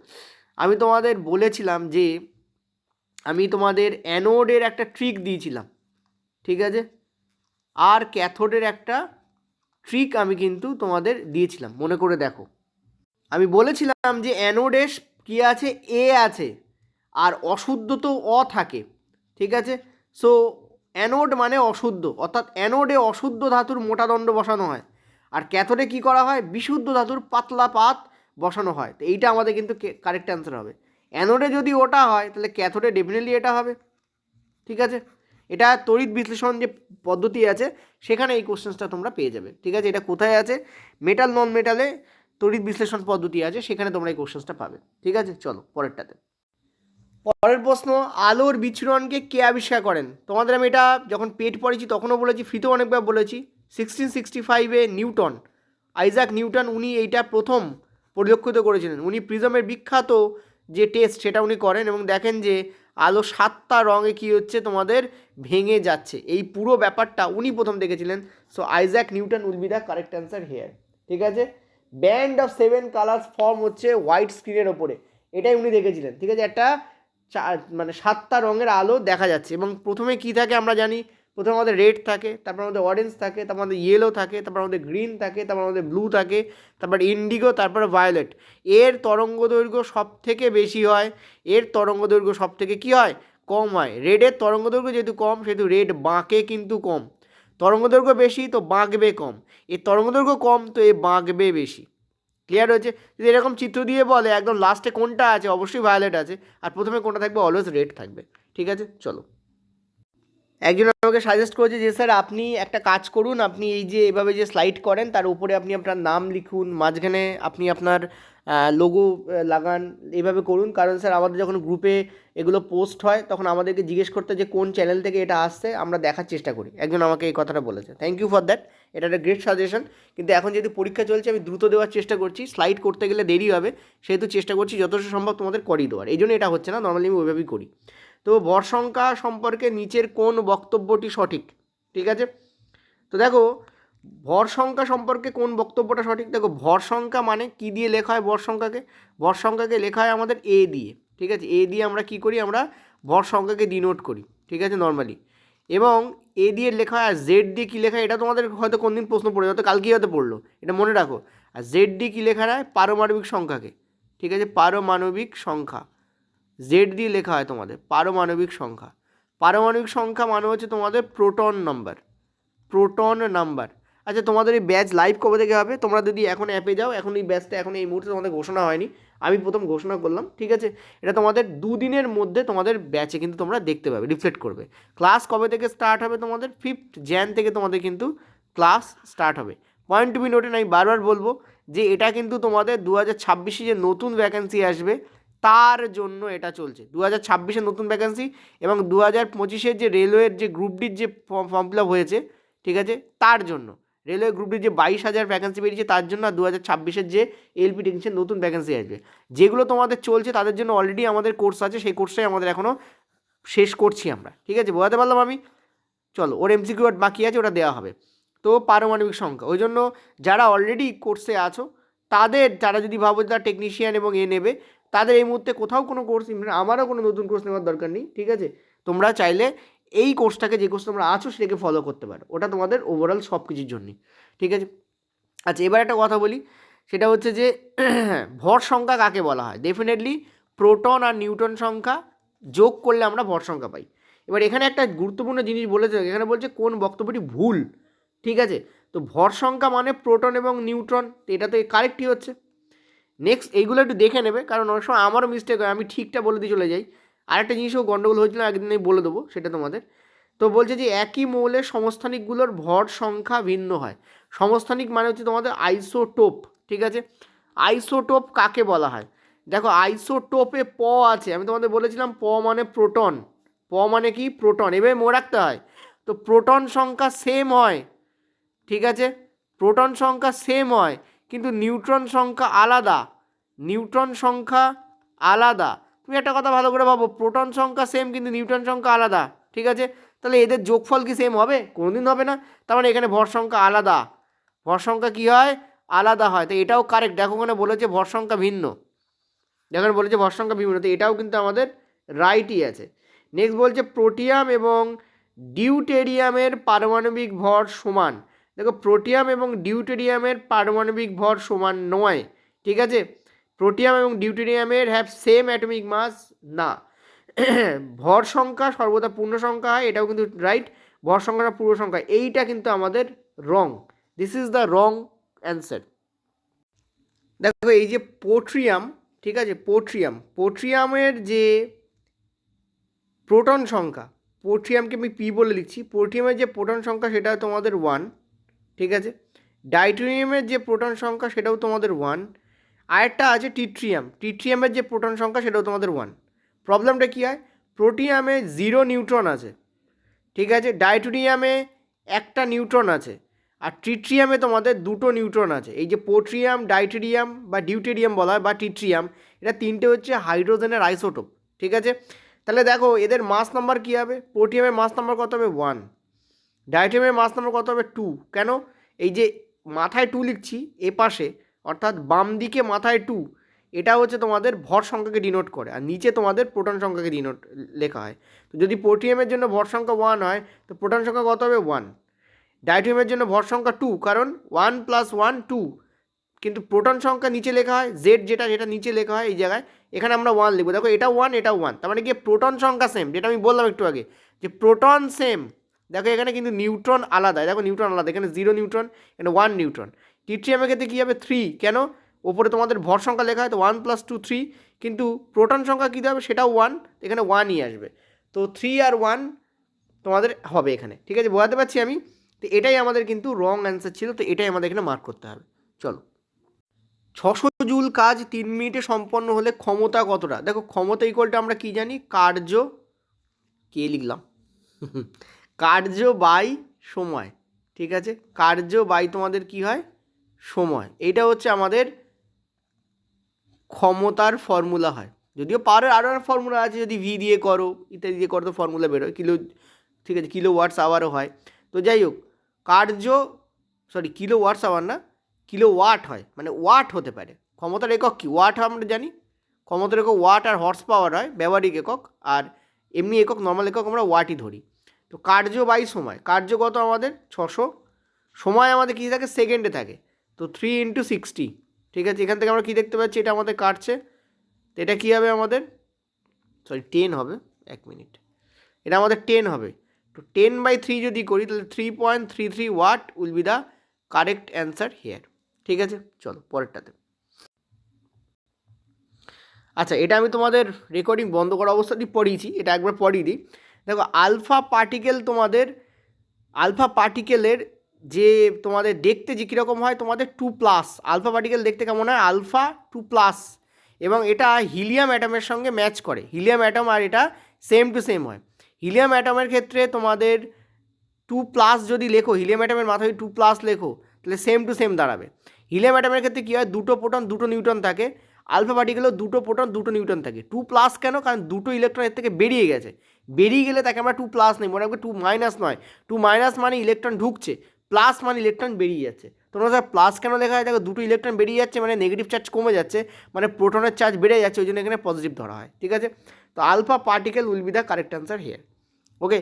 আমি তোমাদের বলেছিলাম যে আমি তোমাদের অ্যানোডের একটা ট্রিক দিয়েছিলাম, ঠিক আছে, আর ক্যাথোডের একটা ট্রিক আমি কিন্তু তোমাদের দিয়েছিলাম, মনে করে দেখো। আমি বলেছিলাম যে অ্যানোডে কী আছে? এ আছে, আর অশুদ্ধ তো অ থাকে। ঠিক আছে, সো অ্যানোড মানে অশুদ্ধ, অর্থাৎ অ্যানোডে অশুদ্ধ ধাতুর মোটা দণ্ড বসানো হয়, আর ক্যাথোডে কী করা হয়? বিশুদ্ধ ধাতুর পাতলা পাত বসানো হয়। তো এইটা আমাদের কিন্তু কারেক্ট অ্যান্সার হবে। অ্যানোডে যদি ওটা হয় তাহলে ক্যাথোডে ডেফিনেটলি এটা হবে। ঠিক আছে, এটা তড়িৎ বিশ্লেষণ যে পদ্ধতি আছে সেখানে এই কোশ্চেন্সটা তোমরা পেয়ে যাবে। ঠিক আছে, এটা কোথায় আছে? মেটাল নন মেটালে তড়িৎ বিশ্লেষণ পদ্ধতি আছে, সেখানে তোমরা এই কোশ্চেনটা পাবে। ঠিক আছে, চলো পরেরটাতে। পরের প্রশ্ন, আলোর বিচ্ছুরণকে কে আবিষ্কার করেন? তোমাদের আমি এটা যখন পেট পড়েছি তখনও বলেছি, ফ্রিতেও অনেকবার বলেছি। 1665 নিউটন, আইজাক নিউটন, উনি এইটা প্রথম পরিলক্ষিত করেছিলেন। উনি প্রিজমের বিখ্যাত যে টেস্ট সেটা উনি করেন এবং দেখেন যে আলো 7টা রঙে কী হচ্ছে তোমাদের ভেঙে যাচ্ছে। এই পুরো ব্যাপারটা উনি প্রথম দেখেছিলেন। So Isaac Newton will be the correct answer here. ঠিক আছে, ব্যান্ড অফ 7 কালার্স ফর্ম হচ্ছে হোয়াইট স্ক্রিনের ওপরে, এটাই উনি দেখেছিলেন। ঠিক আছে, একটা মানে 7টা রঙের আলো দেখা যাচ্ছে এবং প্রথমে কি থাকে আমরা জানি, প্রথমে আমাদের রেড থাকে, তারপর আমাদের অরেঞ্জ থাকে, তারপর আমাদের ইয়েলো থাকে, তারপর আমাদের গ্রিন থাকে, তারপর আমাদের ব্লু থাকে, তারপর ইন্ডিগো, তারপর ভায়োলেট। এর তরঙ্গ দৈর্ঘ্য সব থেকে বেশি হয়, এর তরঙ্গ দৈর্ঘ্য সব থেকে কী হয়, কম হয়। রেডের তরঙ্গ দৈর্ঘ্য যেহেতু কম সেহেতু রেড বাঁকে কিন্তু কম, তরঙ্গ দৈর্ঘ্য বেশি তো বাঁকবে কম, এর তরঙ্গ দৈর্ঘ্য কম তো এ বাঁকবে বেশি। ক্লিয়ার হয়েছে? যদি এরকম চিত্র দিয়ে বলে একদম লাস্টে কোনটা আছে, অবশ্যই ভায়োলেট আছে, আর প্রথমে কোনটা থাকবে, অলওয়েজ রেড থাকবে। ঠিক আছে, চলো। একজন আমাকে সাজেস্ট করেছে যে স্যার আপনি একটা কাজ করুন, আপনি এই যে এভাবে যে স্লাইড করেন তার উপরে আপনি আপনার নাম লিখুন, মাঝখানে আপনি আপনার লোগো লাগান, এইভাবে করুন। কারণ স্যার আমাদের যখন গ্রুপে এগুলো পোস্ট হয় তখন আমাদেরকে জিজ্ঞেস করতে যে কোন চ্যানেল থেকে এটা আসছে, আমরা দেখার চেষ্টা করি। একজন আমাকে এই কথাটা বলেছে, থ্যাংক ইউ ফর দ্যাট, এটা একটা গ্রেট সাজেশন। কিন্তু এখন যেহেতু পরীক্ষা চলছে আমি দ্রুত দেওয়ার চেষ্টা করছি, স্লাইড করতে গেলে দেরি হবে, সেহেতু চেষ্টা করছি যথেষ্ট সম্ভব তোমাদের করিয়ে দেওয়ার। এই জন্য এটা হচ্ছে না, নর্মালি আমি ওইভাবেই করি। তো ভর সংখ্যা সম্পর্কে নিচের কোন বক্তব্যটি সঠিক? ঠিক আছে, তো দেখো ভর সংখ্যা সম্পর্কে কোন বক্তব্যটা সঠিক। দেখো ভর সংখ্যা মানে কি দিয়ে লেখা হয়? ভর সংখ্যাকে, ভর সংখ্যাকে লেখা হয় আমাদের এ দিয়ে। ঠিক আছে, এ দিয়ে আমরা কি করি, আমরা ভর সংখ্যাকে ডিনোট করি। ঠিক আছে, নর্মালি। এবং এ দিয়ে লেখা হয়, আর জেড দিয়ে কী লেখা হয় এটা তোমাদের হয়তো কোনদিন প্রশ্ন পড়ে, হয়তো কালকেই হয়তো পড়লো, এটা মনে রাখো। আর জেড দিয়ে কী লেখা হয়, পারমাণবিক সংখ্যাকে। ঠিক আছে, পারমাণবিক সংখ্যা, জেড দিয়ে লেখা হয় তোমাদের পারমাণবিক সংখ্যা। পারমাণবিক সংখ্যা মানে হচ্ছে তোমাদের প্রোটন নাম্বার, প্রোটন নাম্বার। আচ্ছা, তোমাদের এই ব্যাচ লাইভ কবে থেকে হবে? তোমরা যদি এখন অ্যাপে যাও, এখন এই ব্যাচটা এখন এই মুহূর্তে তোমাদের ঘোষণা হয়নি, আমি প্রথম ঘোষণা করলাম। ঠিক আছে, এটা তোমাদের 2 দিনের মধ্যে তোমাদের ব্যাচে কিন্তু তোমরা দেখতে পাবে, রিফ্লেক্ট করবে। ক্লাস কবে থেকে স্টার্ট হবে? তোমাদের 5 jan থেকে তোমাদের কিন্তু ক্লাস স্টার্ট হবে। পয়েন্ট টু বি নোটেড, আমি বারবার বলবো যে এটা কিন্তু তোমাদের 2026 যে নতুন ভ্যাকেন্সি আসবে তার জন্য এটা চলছে। 2026 নতুন ভ্যাকেন্সি এবং 2025 যে রেলওয়ের যে গ্রুপ ডির যে ফর্ম ফিল আপ হয়েছে, ঠিক আছে, তার জন্য রেলওয়ে গ্রুপ ডির যে 22,000 ভ্যাকেন্সি বেরিয়েছে তার জন্য, আর 2026 যে এলপি টেকনিশিয়ান নতুন ভ্যাকেন্সি আসবে। যেগুলো তোমাদের চলছে তাদের জন্য অলরেডি আমাদের কোর্স আছে, সেই কোর্সটাই আমাদের এখনও শেষ করছি আমরা। ঠিক আছে, বোঝাতে পারলাম আমি? চলো, ওর এমসিকিউ বাকি আছে, ওটা দেওয়া হবে। তো পারমাণবিক সংখ্যা, ওই জন্য যারা অলরেডি কোর্সে আছো তাদের, যারা যদি ভাবো যারা টেকনিশিয়ান এবং এ নেবে, তাদের এই মুহূর্তে কোথাও কোনো কোর্স, আমারও কোনো নতুন কোর্স নেওয়ার দরকার নেই। ঠিক আছে, তোমরা চাইলে এই কোর্সটাকে, যে কোর্স তোমরা আছো সেটাকে ফলো করতে পারো, ওটা তোমাদের ওভারঅল সব কিছুর জন্যই। ঠিক আছে, আচ্ছা এবার একটা কথা বলি, সেটা হচ্ছে যে ভর সংখ্যা কাকে বলা হয়? ডেফিনেটলি প্রোটন আর নিউটন সংখ্যা যোগ করলে আমরা ভর সংখ্যা পাই। এবার এখানে একটা গুরুত্বপূর্ণ জিনিস বলেছে, এখানে বলছে কোন বক্তব্যটি ভুল। ঠিক আছে, তো ভর সংখ্যা মানে প্রোটন এবং নিউট্রন, তো এটা তো কারেক্টই হচ্ছে। নেক্সট এইগুলো একটু দেখে নেবে, কারণ অনেক সময় আমারও মিস্টেক হয়, আমি ঠিকটা বলে দিয়ে চলে যাই। আরেকটা জিনিসও গণ্ডগোল হয়েছিল, একদিন আমি বলে দেবো সেটা তোমাদের। তো বলছে যে একই মৌলের সমস্থানিকগুলোর ভর সংখ্যা ভিন্ন হয়। সমস্থানিক মানে হচ্ছে তোমাদের আইসোটোপ। ঠিক আছে, আইসোটোপ কাকে বলা হয়? দেখো আইসোটোপে প আছে, আমি তোমাদের বলেছিলাম প মানে প্রোটন, প মানে কি, প্রোটন, এভাবে মনে রাখতে হয়। তো প্রোটন সংখ্যা সেম হয়, ঠিক আছে, প্রোটন সংখ্যা সেম হয়, কিন্তু নিউট্রন সংখ্যা আলাদা, নিউট্রন সংখ্যা আলাদা। তুমি একটা কথা ভালো করে ভাবো, প্রোটন সংখ্যা সেম কিন্তু নিউট্রন সংখ্যা আলাদা, ঠিক আছে, তাহলে এদের যোগফল কি সেম হবে? কোনোদিন হবে না। তার মানে এখানে ভর সংখ্যা আলাদা, ভর সংখ্যা কী হয়, আলাদা হয়। তো এটাও কারেক্ট, দেখো ওখানে বলেছে ভর সংখ্যা ভিন্ন, যখন বলেছে ভর সংখ্যা ভিন্ন, তো এটাও কিন্তু আমাদের রাইটই আছে। নেক্সট বলছে প্রোটিয়াম এবং ডিউটেরিয়ামের পারমাণবিক ভর সমান। দেখো প্রোটিয়াম এবং ডিউটেরিয়ামের পারমাণবিক ভর সমান নয়। ঠিক আছে, প্রোটিয়াম এবং ডিউটেরিয়ামের হ্যাভ সেম অ্যাটমিক মাস না। ভর সংখ্যা সর্বদা পূর্ণ সংখ্যা হয়, এটাও কিন্তু রাইট। ভর সংখ্যাটা পূর্ণ সংখ্যা, এইটা কিন্তু আমাদের wrong, this is the wrong answer. দেখো এই যে পোট্রিয়াম, ঠিক আছে, পোট্রিয়ামের যে প্রোটন সংখ্যা, পোট্রিয়ামকে আমি পি বলে লিখছি, পোট্রিয়ামের যে প্রোটন সংখ্যা সেটা তোমাদের 1, ঠিক আছে, ডাইটোরিয়ামের যে প্রোটন সংখ্যা সেটাও তোমাদের 1, আরেকটা আছে টিট্রিয়াম। টিট্রিয়ামের যে প্রোটন সংখ্যা সেটাও তোমাদের 1। প্রবলেমটা কী হয়, প্রোটিয়ামে 0 নিউট্রন আছে, ঠিক আছে, ডাইটোরিয়ামে 1টা নিউট্রন আছে, আর ট্রিট্রিয়ামে তোমাদের 2টো নিউট্রন আছে। এই যে পোট্রিয়াম, ডাইটেরিয়াম বা ডিউটেরিয়াম বলা হয় বা ট্রিট্রিয়াম, এটা তিনটে হচ্ছে হাইড্রোজেনের আইসোটোপ, ঠিক আছে। তাহলে দেখো এদের মাস নাম্বার কী হবে, পোট্রিয়ামের মাস নাম্বার কত হবে 1, ডাইটেরিয়ামের মাস নাম্বার কত হবে 2। কেন, এই যে মাথায় 2 লিখছি এ পাশে, অর্থাৎ বাম দিকে মাথায় 2, এটা হচ্ছে তোমাদের ভর সংখ্যাকে ডিনোট করে, আর নিচে তোমাদের প্রোটন সংখ্যাকে ডিনোট লেখা হয়। তো যদি পোট্রিয়ামের জন্য ভর সংখ্যা 1 হয় তো প্রোটন সংখ্যা কত হবে 1। ডাইটোরিয়ামের জন্য ভর সংখ্যা 2, কারণ 1 + 1 2, কিন্তু প্রোটন সংখ্যা নিচে লেখা হয় জেড, যেটা নিচে লেখা হয় এই জায়গায়, এখানে আমরা 1 লিখবো। দেখো এটা 1, এটা 1, তার মানে কি প্রোটন সংখ্যা সেম, যেটা আমি বললাম একটু আগে যে প্রোটন সেম। দেখো এখানে কিন্তু নিউট্রন আলাদা, দেখো নিউট্রন আলাদা, এখানে 0 নিউট্রন, এখানে 1 নিউট্রন। ট্রিট্রিয়ামের ক্ষেত্রে কী হবে 3, কেন, ওপরে তোমাদের ভর সংখ্যা লেখা হয় তো 1 + 2 3, কিন্তু প্রোটন সংখ্যা কী হবে সেটাও 1, এখানে 1ই আসবে। তো 3 আর 1 তোমাদের হবে এখানে, ঠিক আছে, বোঝাতে পারছি আমি। তো এটাই আমাদের কিন্তু রং অ্যান্সার ছিল, তো এটাই আমাদের এখানে মার্ক করতে হবে। চলো, 600 জুল কাজ 3 মিনিটে সম্পন্ন হলে ক্ষমতা কতটা। দেখো ক্ষমতা ইকুয়ালটা আমরা কি জানি, কার্য, কে লিখলাম কার্য বাই সময়, ঠিক আছে, কার্য বাই তোমাদের কি হয় সময়, এইটা হচ্ছে আমাদের ক্ষমতার ফর্মুলা হয়। যদিও পাওয়ারের আরও একটা ফর্মুলা আছে, যদি ভি দিয়ে করো ইত্যাদি দিয়ে করো তো ফর্মুলা বেরোয়, কিলো, ঠিক আছে, কিলো ওয়াটস আওয়ারও হয়। তো যাই হোক, কিলো ওয়াটস আওয়ার না, কিলো ওয়াট হয়, মানে ওয়াট হতে পারে। ক্ষমতার একক কি, ওয়াট আমরা জানি, ক্ষমতার একক ওয়াট আর হর্স পাওয়ার হয় ব্যবহারিক একক, আর এমনি একক নর্মাল একক আমরা ওয়াটই ধরি। তো কার্য বাই সময়, কার্য কত আমাদের 600, সময় আমাদের কী থাকে সেকেন্ডে থাকে, তো 3 × 60, ঠিক আছে। এখান থেকে আমরা কী দেখতে পাচ্ছি, এটা আমাদের কাটছে, তো এটা কী হবে আমাদের 10 হবে, 1 মিনিট, এটা আমাদের 10 হবে। তো 10/3 যদি করি তাহলে 3.33 watt will be the correct answer here, ঠিক আছে। চলো পরেরটাতে। আচ্ছা, এটা আমি তোমাদের রেকর্ডিং বন্ধ করা অবস্থাতেই পড়িয়েছি, এটা একবার পড়িয়ে দিই। দেখো আলফা পার্টিকেলের যে তোমাদের দেখতে যে কীরকম হয় তোমাদের 2+, আলফা পার্টিকেল দেখতে কেমন হয় আলফা 2+, এবং এটা হিলিয়াম অ্যাটমের সঙ্গে ম্যাচ করে, হিলিয়াম অ্যাটম আর এটা সেম টু সেম হয়। হিলিয়াম অ্যাটমের ক্ষেত্রে তোমাদের 2+ যদি লেখো, হিলিয়াম অ্যাটমের মাথায় 2+ লেখো তাহলে সেম টু সেম দাঁড়াবে। হিলিয়াম অ্যাটমের ক্ষেত্রে কী হয়, 2টো প্রোটন 2টো নিউট্রন থাকে, আলফা পার্টিকেলেও 2টো প্রোটন 2টো নিউট্রন থাকে। 2+ কেন, কারণ 2টো ইলেকট্রন এর থেকে বেরিয়ে গেছে, বেরিয়ে গেলে তাকে আমরা 2+ নেই, মনে রাখবে 2- নয়, 2- মানে ইলেকট্রন ঢুকছে, প্লাস মানে ইলেকট্রন বেরিয়ে যাচ্ছে। তোমরা স্যার প্লাস কেন লেখা হয়, দেখো 2টো ইলেকট্রন বেরিয়ে যাচ্ছে মানে নেগেটিভ চার্জ কমে যাচ্ছে, মানে প্রোটনের চার্জ বেড়ে যাচ্ছে, ওই জন্য এখানে পজিটিভ ধরা হয়, ঠিক আছে। তো alpha particle will be the correct answer here. Okay,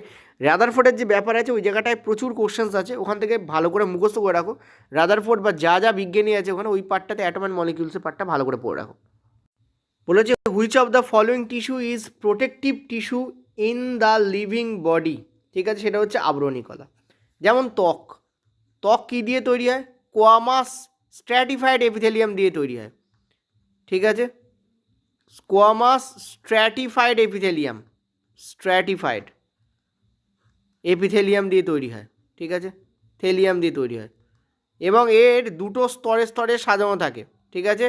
রাদারফোর্ডের যে ব্যাপার আছে ওই জায়গাটায় প্রচুর কোশ্চেন্স আছে, ওখান থেকে ভালো করে মুখস্থ করে রাখো। রাদারফোর্ড বা যা যা বিজ্ঞানী আছে ওখানে ওই পার্টটাতে অ্যাটম অ্যান্ড মলিকিউলসের পার্টটা ভালো করে পড়ে রাখো। বলেছে which of the following tissue is protective tissue in the living body, ঠিক আছে, সেটা হচ্ছে আবরণী কলা। যেমন ত্বক, ত্বক কী দিয়ে তৈরি হয়, স্কোয়ামাস স্ট্র্যাটিফাইড এপিথেলিয়াম দিয়ে তৈরি হয়, ঠিক আছে, স্কোয়ামাস স্ট্র্যাটিফাইড এপিথেলিয়াম দিয়ে তৈরি হয়, ঠিক আছে, থেলিয়াম দিয়ে তৈরি হয়, এবং এর 2টো স্তরে স্তরে সাজানো থাকে, ঠিক আছে,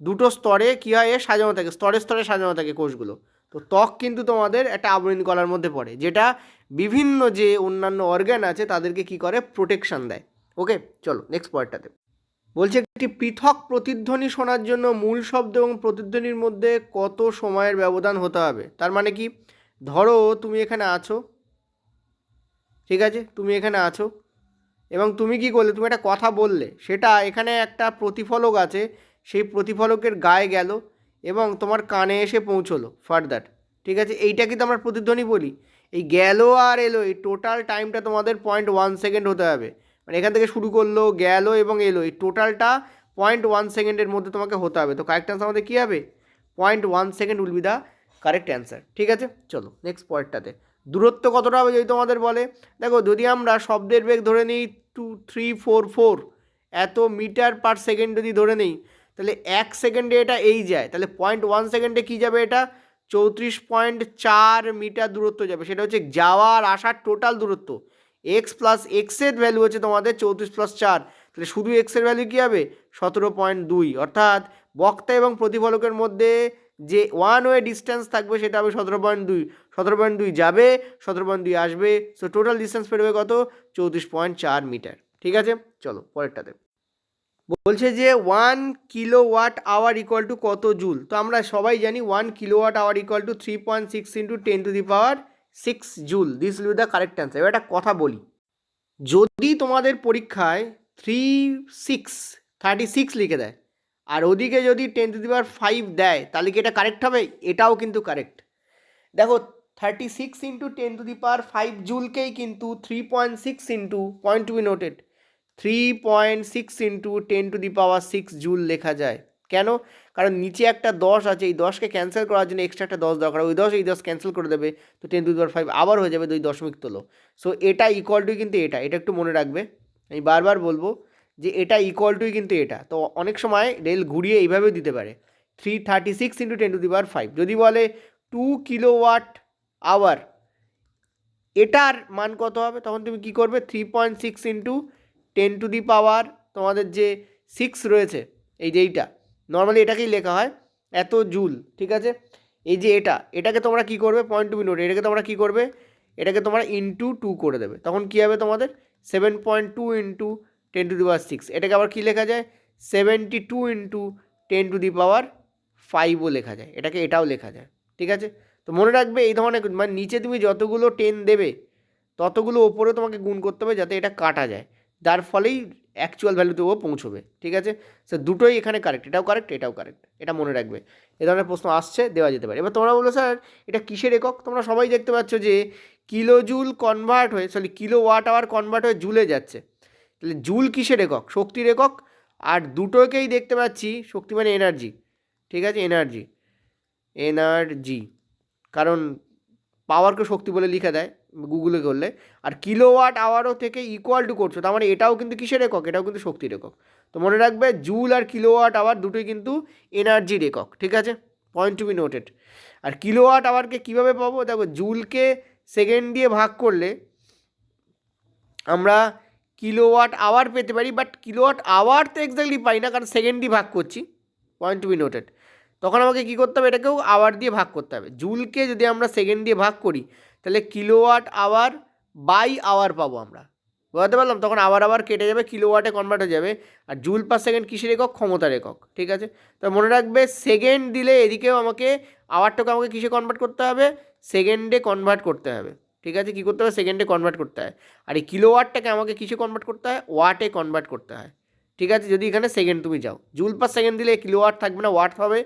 2টো স্তরে কী হয় এর সাজানো থাকে, স্তরে স্তরে সাজানো থাকে কোষগুলো। তো ত্বক কিন্তু তোমাদের একটা আবরণী কলার মধ্যে পড়ে, যেটা বিভিন্ন যে অন্যান্য অর্গান আছে তাদেরকে কি করে, প্রোটেকশন দেয়। ওকে, চলো নেক্সট পয়েন্টটাতে। বলছে একটি পৃথক প্রতিধ্বনি শোনার জন্য মূল শব্দ এবং প্রতিধ্বনির মধ্যে কত সময়ের ব্যবধান হতে হবে। তার মানে কি, ধরো তুমি এখানে আছো, ঠিক আছে, তুমি এখানে আছো এবং তুমি কি করলে, তুমি একটা কথা বললে, সেটা এখানে একটা প্রতিফলক আছে, সেই প্রতিফলকের গায়ে গেল এবং তোমার কানে এসে পৌঁছলো ফার্দার, ঠিক আছে, এইটা কিন্তু আমরা প্রতিধ্বনি বলি। এই গেল আর এলো, এই টোটাল টাইমটা তোমাদের 0.1 সেকেন্ড হতে হবে, মানে এখান থেকে শুরু করলো, গেল এবং এলো, এই টোটালটা 0.1 সেকেন্ডের মধ্যে তোমাকে হতে হবে। তো কারেক্ট অ্যান্সার আমাদের কী হবে, 0.1 second will be the correct answer, ঠিক আছে। চলো নেক্সট পয়েন্টটাতে। দূরত্ব কতটা হবে যদি তোমাদের বলে, দেখো যদি আমরা শব্দের বেগ ধরে নিই 2344 এত মিটার/সেকেন্ড যদি ধরে নিই, তাহলে 1 সেকেন্ডে এটা এই যায়, তাহলে 0.1 সেকেন্ডে কী যাবে, এটা 34.4 মিটার দূরত্ব যাবে, সেটা হচ্ছে যাওয়ার আসার টোটাল দূরত্ব। x + x এর ভ্যালু হচ্ছে তোমাদের 34 + 4, তাহলে শুধু এক্সের ভ্যালু কী হবে 17.2, অর্থাৎ বক্তা এবং প্রতিফলকের মধ্যে যে ওয়ান ওয়ে ডিস্টেন্স থাকবে সেটা হবে 17.2, 17.2 যাবে, 17.2 আসবে, সো টোটাল ডিস্টেন্স বেরোবে কত 34.4 মিটার। ঠিক আছে, চলো পরেরটাতে। বলছে যে 1 কিলোওয়াট আওয়ার ইকুয়াল টু কত জুল। তো আমরা সবাই জানি 1 kilowatt hour equal to 3.6 into 10⁶ joule. This will be the correct answer. এবার একটা কথা বলি, যদি তোমাদের পরীক্ষায় 36 লিখে দেয় আর ওদিকে যদি 10⁵ দেয় তাহলে কি এটা কারেক্ট হবে? এটাও কিন্তু কারেক্ট। দেখো 36 ইন্টু 10⁵ জুলকেই কিন্তু 3.6 into, point to be noted, 3.6 into 10⁶ joule লেখা যায়। কেন? কারণ নিচে একটা 10 আছে, এই 10কে ক্যান্সেল করার জন্য এক্সট্রা একটা 10 দরকার, ওই 10 এই 10 ক্যান্সেল করে দেবে, তো 10⁵ আবার হয়ে যাবে 2 দশমিক তোলো। সো এটা ইকুয়াল টু কিন্তু এটা একটু মনে রাখবে, আমি বারবার বলবো যে এটা ইকুয়াল টুই কিন্তু এটা। তো অনেক সময় রেল ঘুরিয়ে এইভাবেও দিতে পারে 336 ইন্টু 10⁵। যদি বলে 2 কিলোওয়াট আওয়ার, এটার মান কত হবে, তখন তুমি কি করবে 3.6 ইন্টু 10⁻, তোমাদের যে 6 রয়েছে, এই যে এইটা নর্মালি এটাকেই লেখা হয় এত জুল। ঠিক আছে, এই যে এটাকে তোমরা কি করবে, পয়েন্ট টু বি নোট, এটাকে তোমরা কি করবে, এটাকে তোমরা ইন্টু 2 করে দেবে, তখন কি হবে তোমাদের 7.2 ইন্টু 10⁶। এটাকে আবার কি লেখা যায় 72 ইন্টু 10⁵ লেখা যায়, এটাকে এটাও লেখা যায়। ঠিক আছে, তো মনে রাখবে এই ধরনের মানে নিচে তুমি যতগুলো 10 দেবে ততগুলো ওপরে তোমাকে গুণ করতে হবে যাতে এটা কাটা যায়, যার ফলেই অ্যাকচুয়াল ভ্যালুতে ও পৌঁছবে। ঠিক আছে, সে দুটোই এখানে কারেক্ট, এটাও কারেক্ট এটাও কারেক্ট, এটা মনে রাখবে। এ ধরনের প্রশ্ন আসছে, দেওয়া যেতে পারে। এবার তোমরা বলো স্যার এটা কিসের একক? তোমরা সবাই দেখতে পাচ্ছ যে কিলো জুল কনভার্ট হয়ে, কিলো ওয়াট আওয়ার কনভার্ট হয়ে জুলে যাচ্ছে। তাহলে জুল কিসের একক? শক্তির একক। আর দুটোকেই দেখতে পাচ্ছি শক্তি মানে এনার্জি। ঠিক আছে, এনার্জি, কারণ পাওয়ারকে শক্তি বলে লিখে দেয় গুগলে করলে। আর কিলোওয়াট আওয়ারও থেকে ইকুয়াল টু করছো, তার মানে এটাও কিন্তু কিসের একক? এটাও কিন্তু শক্তির একক। তো মনে রাখবে জুল আর কিলোওয়াট আওয়ার দুটোই কিন্তু এনার্জির একক। ঠিক আছে, পয়েন্ট টু বি নোটেড। আর কিলোওয়াট আওয়ারকে কীভাবে পাবো? দেখো জুলকে সেকেন্ড দিয়ে ভাগ করলে আমরা কিলোওয়াট আওয়ার পেতে পারি, বাট কিলোওয়াট আওয়ার তো এক্স্যাক্টলি পাই না, কারণ সেকেন্ড দিয়ে ভাগ করছি, পয়েন্ট টু বি নোটেড। তখন আমাকে কী করতে হবে, এটাকেও আওয়ার দিয়ে ভাগ করতে হবে। জুলকে যদি আমরা সেকেন্ড দিয়ে ভাগ করি তাহলে কিলোওয়াট আওয়ার বাই আওয়ার পাবো আমরা, বুঝতে পারলাম? তখন আওয়ার কেটে যাবে, কিলোওয়াটে কনভার্ট হয়ে যাবে। আর জুল পার সেকেন্ড কিসের একক? ক্ষমতার একক। ঠিক আছে, তো মনে রাখবে সেকেন্ড দিলে এদিকেও আমাকে আওয়ারটাকে আমাকে কিসে কনভার্ট করতে হবে? সেকেন্ডে কনভার্ট করতে হবে। ঠিক আছে, কী করতে হবে? সেকেন্ডে কনভার্ট করতে হয়। আর এই কিলোওয়াটটাকে আমাকে কিসে কনভার্ট করতে হয়? ওয়াটে কনভার্ট করতে হয়। ঠিক আছে, যদি এখানে সেকেন্ড তুমি যাও, জুল পার সেকেন্ড দিলে কিলোওয়াট থাকবে না ওয়াট হবে,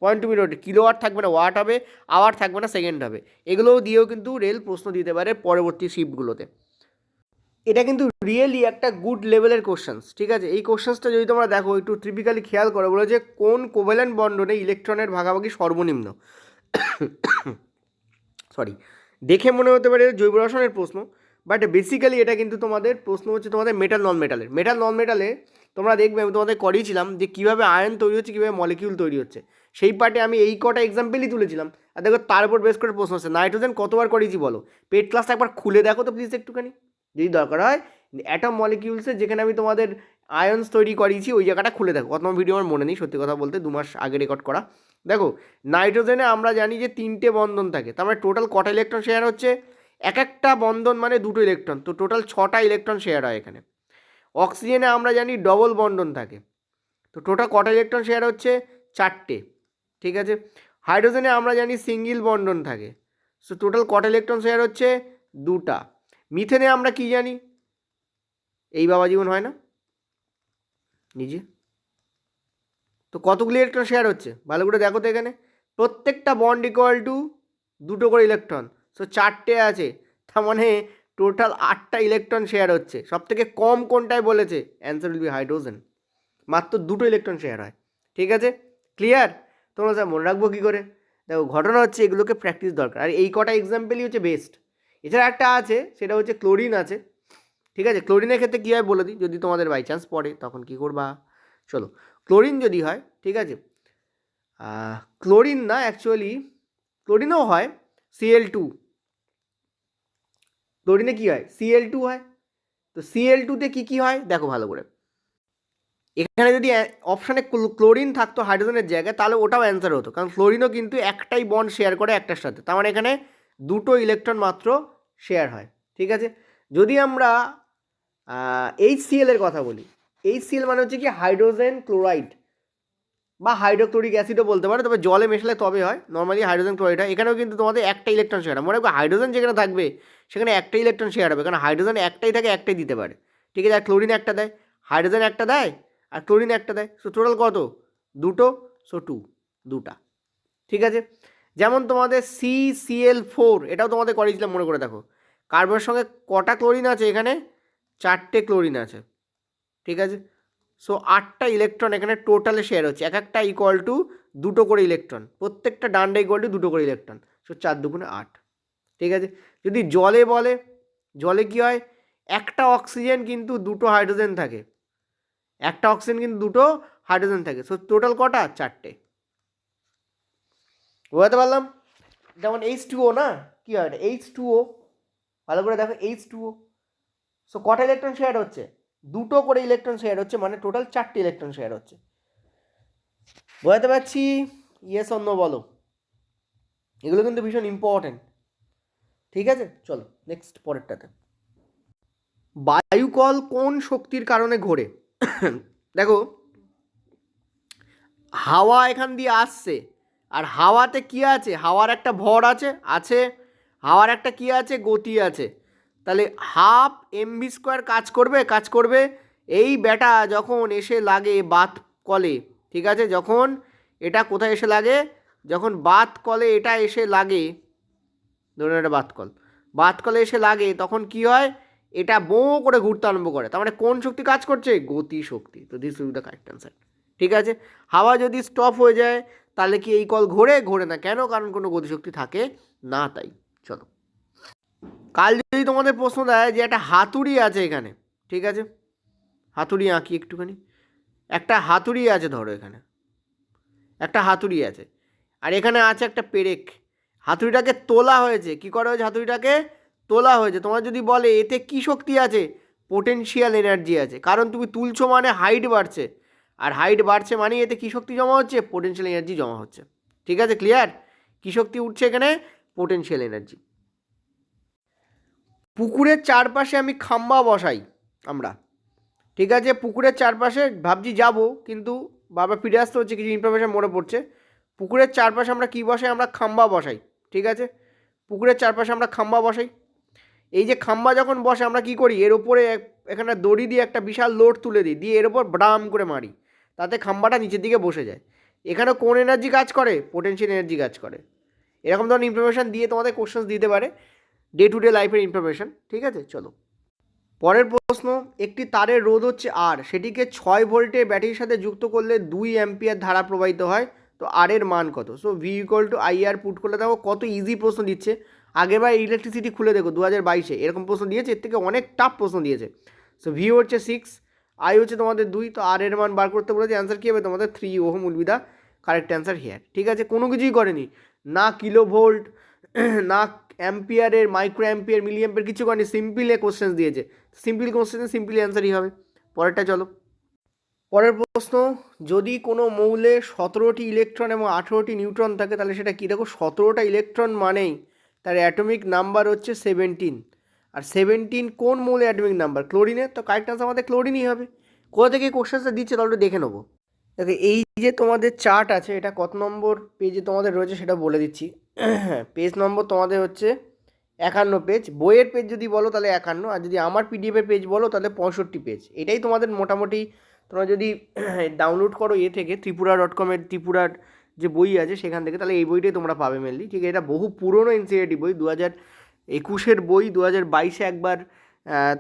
point to be noted, kilowatt থাকবে না ওয়াট হবে, আওয়ার থাকবে না সেকেন্ড হবে। এগুলোও দিয়েও কিন্তু রেল প্রশ্ন দিতে পারে পরবর্তী শিফটগুলোতে। এটা কিন্তু রিয়েলি একটা গুড লেভেলের কোশ্চেন্স। ঠিক আছে, এই কোশ্চেন্সটা যদি তোমরা দেখো একটু ট্রিপিক্যালি খেয়াল করো, বলো যে কোন কোভ্যালেন্ট বন্ডনে ইলেকট্রনের ভাগাভাগি সর্বনিম্ন। সরি, দেখে মনে হতে পারে জৈব রসায়নের প্রশ্ন, বাট বেসিক্যালি এটা কিন্তু তোমাদের প্রশ্ন হচ্ছে তোমাদের মেটাল নন মেটালে তোমরা দেখবে আমি তোমাদের করিয়েছিলাম যে কীভাবে আয়ন তৈরি হচ্ছে, কীভাবে মলিকিউল তৈরি হচ্ছে, সেই পার্টে আমি এই কটা এক্সাম্পলই তুলেছিলাম। আর দেখো তার উপর বেস করে প্রশ্ন হচ্ছে নাইট্রোজেন কতবার করিয়েছি বলো? পেড ক্লাসটা একবার খুলে দেখো তো প্লিজ একটুখানি, যদি দরকার হয় অ্যাটম মলিকিউলসে যেখানে আমি তোমাদের আয়ন্স তৈরি করিয়েছি ওই জায়গাটা খুলে দেখো। কত ভিডিও আমার মনে নেই সত্যি কথা বলতে, 2 মাস আগে রেকর্ড করা। দেখো নাইট্রোজেনে আমরা জানি যে 3টে বন্ধন থাকে, তার মানে টোটাল কটা ইলেকট্রন শেয়ার হচ্ছে? এক একটা বন্ধন মানে 2টো ইলেকট্রন, তো টোটাল 6টা ইলেকট্রন শেয়ার হয় এখানে। অক্সিজেনে আমরা জানি ডবল বন্ধন থাকে, তো টোটাল কটা ইলেকট্রন শেয়ার হচ্ছে? 4টে। ঠিক আছে, হাইড্রোজেনে আমরা জানি সিঙ্গেল বন্ধন থাকে, সো টোটাল কটা ইলেকট্রন শেয়ার হচ্ছে? 2টা। মিথেনে আমরা কি জানি? এই বাবা জীবন হয় না নিজে, তো কতগুলি ইলেকট্রন শেয়ার হচ্ছে ভালো করে দেখো তো এখানে, প্রত্যেকটা বন্ড ইকুয়াল টু 2টো করে ইলেকট্রন, সো 4টে আছে, তার মানে টোটাল 8টা ইলেকট্রন শেয়ার হচ্ছে। সবথেকে কম কোনটায় বলেছে? অ্যান্সার উইল বি হাইড্রোজেন, মাত্র 2টো ইলেকট্রন শেয়ার হয়। ঠিক আছে, ক্লিয়ার? তোমরা স্যার মনে রাখবো কী করে? দেখো ঘটনা হচ্ছে এগুলোকে প্র্যাকটিস দরকার, আর এই কটা এক্সাম্পলই হচ্ছে বেস্ট। এছাড়া একটা আছে, সেটা হচ্ছে ক্লোরিন আছে। ঠিক আছে, ক্লোরিনের ক্ষেত্রে কী হয় বলে দিই, যদি তোমাদের বাই চান্স পড়ে তখন কী করবা। চলো, ক্লোরিন যদি হয়, ঠিক আছে, ক্লোরিন না অ্যাকচুয়ালি ক্লোরিনও হয় Cl2, ক্লোরিনে কী হয়? Cl2 হয়। তো Cl2তে কী কী হয় দেখো ভালো করে। এখানে যদি অপশানে ক্লোরিন থাকতো হাইড্রোজেনের জায়গায় তাহলে ওটাও অ্যান্সার হতো, কারণ ক্লোরিনও কিন্তু একটাই বন্ড শেয়ার করে একটার সাথে, তার মানে এখানে দুটো ইলেকট্রন মাত্র শেয়ার হয়। ঠিক আছে, যদি আমরা HCl এর কথা বলি, HCl মানে হচ্ছে কি হাইড্রোজেন ক্লোরাইড বা হাইড্রোক্লোরিক অ্যাসিডও বলতে পারো, তবে জলে মেশালে তবে হয়, নর্মালি হাইড্রোজেন ক্লোরাইড হয়। এখানেও কিন্তু তোমাদের একটা ইলেকট্রন শেয়ার হয়, মনে রাখবে হাইড্রোজেন যেখানে থাকবে সেখানে একটা ইলেকট্রন শেয়ার হবে, কারণ হাইড্রোজেন একটাই থাকে, একটাই দিতে পারে। ঠিক আছে, আর ক্লোরিন একটা দেয়, হাইড্রোজেন একটা দেয় আর ক্লোরিন একটা দেয়, সো টোটাল কত? দুটো, সো দুটা। ঠিক আছে, যেমন তোমাদের CCl4 এটাও তোমাদের করেছিলাম, মনে করে দেখো কার্বনের সঙ্গে কটা ক্লোরিন আছে, এখানে 4টে ক্লোরিন আছে। ঠিক আছে, সো 8টা ইলেকট্রন এখানে টোটালে শেয়ার হচ্ছে, এক একটা ইকুয়াল টু দুটো করে ইলেকট্রন, প্রত্যেকটা ডান্ডা ইকুয়াল টু দুটো করে ইলেকট্রন, সো 4 দুগুণে 8। ঠিক আছে, যদি জলে বলে, জলে কি হয়, একটা অক্সিজেন কিন্তু দুটো হাইড্রোজেন থাকে, একটা অক্সিজেন কিন্তু দুটো হাইড্রোজেন থাকে, সো টোটাল কটা? 4টে। বোঝাতে পারলাম? যেমন H2O না, কি হয় এটা? H2O, ভালো করে দেখো, H2O, সো কটা ইলেকট্রন শেয়ার হচ্ছে? দুটো করে ইলেকট্রন শেয়ার হচ্ছে, মানে টোটাল 4টে ইলেকট্রন শেয়ার হচ্ছে। বোঝাতে পারছি? ইয়েস অন্য বলো, এগুলো কিন্তু ভীষণ ইম্পর্টেন্ট। ঠিক আছে, চলো নেক্সট পরেরটাতে। বায়ুকল কোন শক্তির কারণে ঘোরে? দেখো, হাওয়া এখান দিয়ে আসছে, আর হাওয়াতে কি আছে? হাওয়ার একটা ভর আছে, হাওয়ার একটা কি আছে? গতি আছে। তাহলে হাফ mv² কাজ করবে। এই ব্যাটা যখন এসে লাগে বাত কলে, ঠিক আছে, যখন এটা কোথায় এসে লাগে? যখন বাত কলে এটা এসে লাগে, ধরুন এটা বাত কলে এসে লাগে, তখন কি হয়? এটা বোঁ করে ঘুরতে আরম্ভ করে, তার মানে কোন শক্তি কাজ করছে? গতি শক্তি। তো this will be the correct answer. ঠিক আছে, হাওয়া যদি স্টপ হয়ে যায় তাহলে কি এই কল ঘোরে না? কেন? কারণ কোনো গতিশক্তি থাকে না, তাই। চলো, কাল যদি তোমাদের প্রশ্ন দেয় যে একটা হাতুড়ি আছে এখানে, ঠিক আছে, হাতুড়ি আঁকি একটুখানি, একটা হাতুড়ি আছে, ধরো এখানে একটা হাতুড়ি আছে, আর এখানে আছে একটা পেরেক, হাতুড়িটাকে তোলা হয়েছে। কি করা হয়েছে? হাতুড়িটাকে তোলা হয়েছে। তোমার যদি বলে এতে কি শক্তি আছে? পোটেনশিয়াল এনার্জি আছে, কারণ তুমি তুলছো মানে হাইট বাড়ছে, আর হাইট বাড়ছে মানে এতে কি শক্তি জমা হচ্ছে? পোটেনশিয়াল এনার্জি জমা হচ্ছে। ঠিক আছে, ক্লিয়ার? কি শক্তি উঠছে এখানে? Potential energy. পুকুরের চারপাশে আমি খাম্বা বসাই আমরা, ঠিক আছে, পুকুরের চারপাশে ভাবছি যাব, কিন্তু বাবা ফিরে আসতে হচ্ছে, কিছু ইনফরমেশন মনে পড়ছে। পুকুরের চারপাশে আমরা কী বসাই? আমরা খাম্বা বসাই। ঠিক আছে, পুকুরের চারপাশে আমরা খাম্বা বসাই। এই যে খাম্বা যখন বসে আমরা কি করি? এর উপরে এখানে দড়ি দিয়ে একটা বিশাল লোড তুলে দিই, দিয়ে এর উপর ব্রাম করে মারি, তাতে খাম্বাটা নিচের দিকে বসে যায়। এখানে কোন এনার্জি কাজ করে? পোটেনশিয়াল এনার্জি কাজ করে। এরকম ধরনের ইনফরমেশান দিয়ে তোমাদের কোশ্চেন্স দিতে পারে, ডে টু ডে লাইফের ইনফরমেশান। ঠিক আছে, চলো পরের প্রশ্ন। একটি তারের রোধ হচ্ছে আর, সেটিকে 6 ভোল্টের ব্যাটারির সাথে যুক্ত করলে 2 অ্যাম্পিয়ার ধারা প্রবাহিত হয়, তো আর এর মান কত? So V equal to IR put করলে দেখো কত ইজি প্রশ্ন দিচ্ছে। আগেরবার ইলেকট্রিসিটি খুলে দেখো 2022-এ এরকম প্রশ্ন দিয়েছে, এর থেকে অনেক টাফ প্রশ্ন দিয়েছে। সো ভি হচ্ছে 6, আই হচ্ছে তোমাদের 2, তো আর এর মান বার করতে বলেছে। অ্যান্সার কী হবে তোমাদের? 3 ohm will be the correct answer here. ঠিক আছে, কোনো কিছুই করেনি, না কিলো ভোল্ট, না অ্যাম্পিয়ারের, মাইক্রো অ্যাম্পিয়ার, মিলি অ্যাম্পিয়ার, কিছু করেনি, সিম্পলি কোশ্চেন দিয়েছে। সিম্পল কোশ্চেনে সিম্পলি অ্যান্সারই হবে। পরেরটা চলো। পরের প্রশ্ন, যদি কোনো মৌলে 17টি ইলেকট্রন এবং 18টি নিউট্রন থাকে তাহলে সেটা কী? দেখো, 17টা ইলেকট্রন মানেই তার অ্যাটমিক নাম্বার হচ্ছে 17, আর 17 কোন মৌলের অ্যাটমিক নাম্বার? ক্লোরিনের, তো কারেক্ট আনসার আমাদের ক্লোরিনই হবে। কোথা থেকে কোশ্চেনটা দিচ্ছে তাহলে দেখে নেবো। দেখো, এই যে তোমাদের চার্ট আছে, এটা কত নম্বর পেজে তোমাদের রয়েছে সেটা বলে দিচ্ছি। পেজ নম্বর তোমাদের হচ্ছে 51 পেজ। বইয়ের পেজ যদি বলো তাহলে 51, আর যদি আমার পিডিএফের পেজ বলো তাহলে 65 পেজ। এটাই তোমাদের মোটামুটি, তোমরা যদি ডাউনলোড করো থেকে ত্রিপুরা.com-এর ত্রিপুরার যে বই আছে সেখান থেকে, তাহলে এই বইটাই তোমরা পাবে মেনলি। ঠিক আছে, এটা বহু পুরনো এনসিইআরটি বই, 2021-এর বই, 2022-এ একবার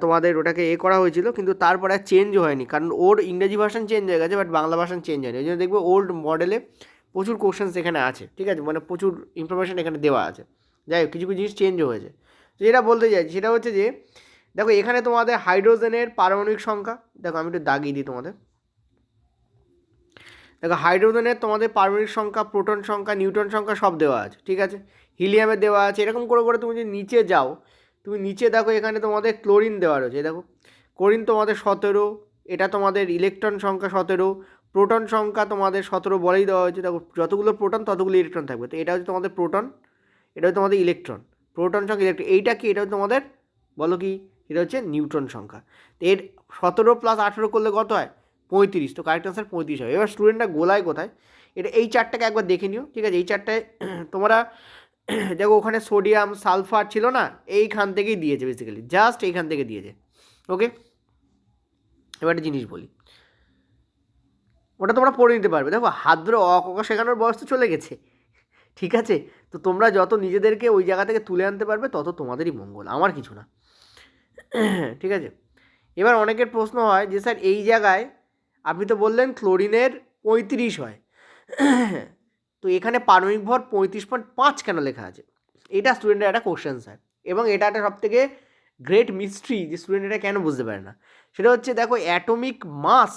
তোমাদের ওটাকে করা হয়েছিল, কিন্তু তারপরে আর চেঞ্জ হয়নি, কারণ ওর ইংরেজি ভার্সন চেঞ্জ হয়ে গেছে, বাট বাংলা ভার্সন চেঞ্জ হয়নি। ওই জন্য দেখবে ওল্ড মডেলে প্রচুর কোশ্চেন্স এখানে আছে। ঠিক আছে, মানে প্রচুর ইনফরমেশান এখানে দেওয়া আছে। যাই হোক, কিছু কিছু জিনিস চেঞ্জও হয়েছে। তো যেটা বলতে চাইছি সেটা হচ্ছে যে, দেখো এখানে তোমাদের হাইড্রোজেনের পারমাণবিক সংখ্যা, দেখো আমি একটু দাগিয়ে দিই তোমাদের। দেখো, হাইড্রোজেনের তোমাদের পারমাণবিক সংখ্যা, প্রোটন সংখ্যা, নিউট্রন সংখ্যা সব দেওয়া আছে। ঠিক আছে, হিলিয়ামের দেওয়া আছে। এরকম করে করে তুমি যদি নিচে যাও, তুমি নিচে দেখো এখানে তোমাদের ক্লোরিন দেওয়া রয়েছে। দেখো, ক্লোরিন তোমাদের 17, এটা তোমাদের ইলেকট্রন সংখ্যা 17, প্রোটন সংখ্যা তোমাদের 17 বলেই দেওয়া হয়েছে। দেখো যতগুলো প্রোটন ততগুলো ইলেকট্রন থাকবে, তো এটা হচ্ছে তোমাদের প্রোটন, এটা হচ্ছে তোমাদের ইলেকট্রন। প্রোটন সংখ্যা ইলেকট্রন, এইটা কি, এটা হচ্ছে তোমাদের বলো কি, এটা হচ্ছে নিউট্রন সংখ্যা। তো এর 17 + 18 করলে কত হয়, 35। তো কারেক্ট আনসার 35 হবে। এবার স্টুডেন্টরা গোলায় কোথায়, এটা এই চারটাকে একবার দেখে নিও, ঠিক আছে। এই চারটায় তোমরা দেখো ওখানে সোডিয়াম সালফার ছিল না, এইখান থেকেই দিয়েছে, বেসিক্যালি জাস্ট এইখান থেকে দিয়েছে। ওকে, এবার একটা জিনিস বলি, ওটা তোমরা পড়ে নিতে পারবে। দেখো হাত ধরে অ ক খ শেখানোর বয়স তো চলে গেছে, ঠিক আছে। তো তোমরা যত নিজেদেরকে ওই জায়গা থেকে তুলে আনতে পারবে তত তোমাদেরই মঙ্গল, আমার কিছু না, ঠিক আছে। এবার অনেকের প্রশ্ন হয় যে স্যার এই জায়গায় আপনি তো বললেন ক্লোরিনের 35 হয়, তো এখানে পারমাণবিক ভর 35.5 কেন লেখা আছে? এটা স্টুডেন্টের একটা কোশ্চেন স্যার, এবং এটা একটা সবথেকে গ্রেট মিস্ট্রি যে স্টুডেন্ট এটা কেন বুঝতে পারে না। সেটা হচ্ছে দেখো অ্যাটমিক মাস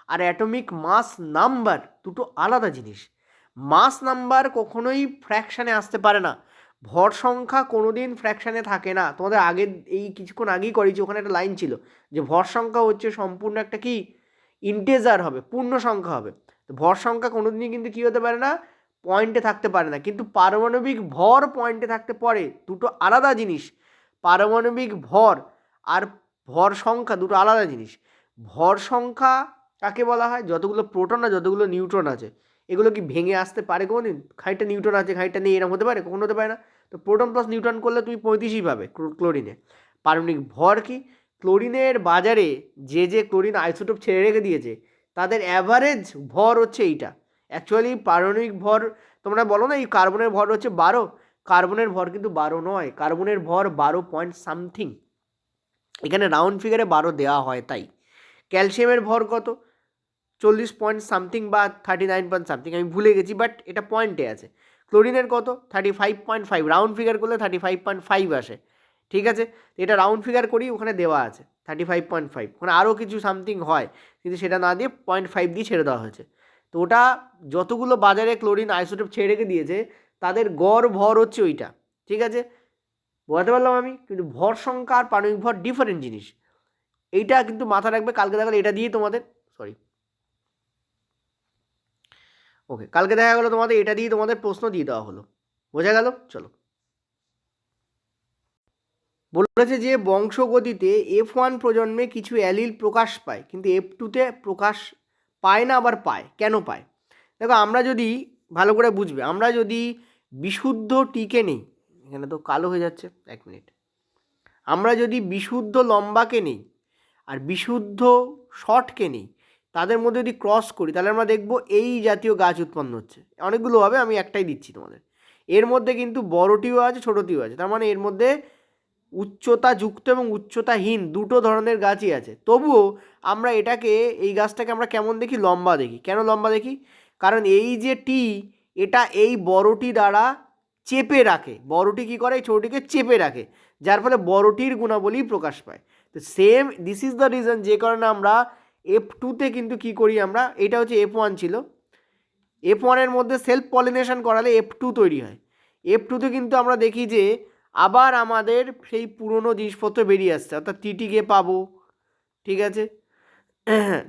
আর অ্যাটমিক মাস নাম্বার দুটো আলাদা জিনিস। মাস নাম্বার কখনোই ফ্র্যাকশানে আসতে পারে না, ভর সংখ্যা কোনো দিন ফ্র্যাকশানে থাকে না। তোমাদের আগে এই কিছুক্ষণ আগেই করেছি, ওখানে একটা লাইন ছিল যে ভর সংখ্যা হচ্ছে সম্পূর্ণ একটা কি ইন্টেজার হবে, পূর্ণ সংখ্যা হবে। তো ভর সংখ্যা কোনো দিনই কিন্তু কী হতে পারে না, পয়েন্টে থাকতে পারে না। কিন্তু পারমাণবিক ভর পয়েন্টে থাকতে পারে, দুটো আলাদা জিনিস। পারমাণবিক ভর আর ভর সংখ্যা দুটো আলাদা জিনিস। ভর সংখ্যা কাকে বলা হয়, যতগুলো প্রোটন আর যতগুলো নিউট্রন আছে এগুলো কি ভেঙে আসতে পারে কোনো দিন? খানিকটা নিউট্রন আছে খানিকটা নেই, এরকম হতে পারে? কখনো হতে পারে না। তো প্রোটন প্লাস নিউট্রন করলে তুমি 35ই পাবে ক্লোরিনে। পারমাণবিক ভর কি, ক্লোরিনের বাজারে যে যে ক্লোরিন আইসোটোপ ছেড়ে রেখে দিয়েছে তাদের অ্যাভারেজ ভর হচ্ছে এইটা। অ্যাকচুয়ালি পারমাণবিক ভর তোমরা বলো না এই কার্বনের ভর হচ্ছে 12, কার্বনের ভর কিন্তু 12 নয়, কার্বনের ভর 12 পয়েন্ট সামথিং, এখানে রাউন্ড ফিগারে 12 দেওয়া হয় তাই। ক্যালসিয়ামের ভর কত, 40 পয়েন্ট সামথিং বা 39 পয়েন্ট সামথিং, আমি ভুলে গেছি, বাট এটা পয়েন্টে আছে। ক্লোরিনের কত, 35.5, রাউন্ড ফিগার করলে 35.5 আসে, ঠিক আছে। এটা রাউন্ড ফিগার করি, ওখানে দেওয়া আছে 35.5, ওখানে আরও কিছু সামথিং হয় কিন্তু সেটা না দিয়ে 0.5 দিয়ে ছেড়ে দেওয়া হয়েছে। তো ওটা যতগুলো বাজারে ক্লোরিন আইসোটোপ ছেড়ে রেখে দিয়েছে তাদের গড় ভর হচ্ছে ওইটা, ঠিক আছে। বোঝাতে পারলাম আমি? কিন্তু ভর সংখ্যা আর পারমাণবিক ভর ডিফারেন্ট জিনিস, এইটা কিন্তু মাথা রাখবে। কালকে দেখালে এটা দিয়ে তোমাদের ওকে, কালকে দেখা গেলো তোমাদের এটা দিয়ে তোমাদের প্রশ্ন দিয়ে দেওয়া হলো, বোঝা গেল? চলো, বলেছে যে বংশগতিতে F1 প্রজন্মে কিছু অ্যালিল প্রকাশ পায় কিন্তু F2তে প্রকাশ পায় না, আবার পায়, কেন পায়? দেখো আমরা যদি ভালো করে বুঝবে, আমরা যদি বিশুদ্ধ টিকে নেই, এখানে তো কালো হয়ে যাচ্ছে, 1 মিনিট, আমরা যদি বিশুদ্ধ লম্বাকে নেই আর বিশুদ্ধ শর্টকে নেই, তাদের মধ্যে যদি ক্রস করি তাহলে আমরা দেখব এই জাতীয় গাছ উৎপন্ন হচ্ছে। অনেকগুলো হবে, আমি একটাই দিচ্ছি তোমাদের। এর মধ্যে কিন্তু বড়টিও আছে ছোটোটিও আছে, তার মানে এর মধ্যে উচ্চতা যুক্ত এবং উচ্চতাহীন দুটো ধরনের গাছই আছে। তবুও আমরা এটাকে, এই গাছটাকে আমরা কেমন দেখি, লম্বা দেখি। কেন লম্বা দেখি? কারণ এই যে টি, এটা এই বড়টি দ্বারা চেপে রাখে, বড়টি কী করে, এই ছোটোটিকে চেপে রাখে, যার ফলে বড়টির গুণাবলী প্রকাশ পায়। তো same this is the reason যে কারণে আমরা F2তে কিন্তু কী করি, আমরা এটা হচ্ছে F1 ছিল, F1-এর মধ্যে সেলফ পলিনেশন করালে F2 তৈরি হয়। F2তে কিন্তু আমরা দেখি যে আবার আমাদের সেই পুরনো জিনিসপত্র বেরিয়ে আসছে, অর্থাৎ টিটিকে পাবো, ঠিক আছে।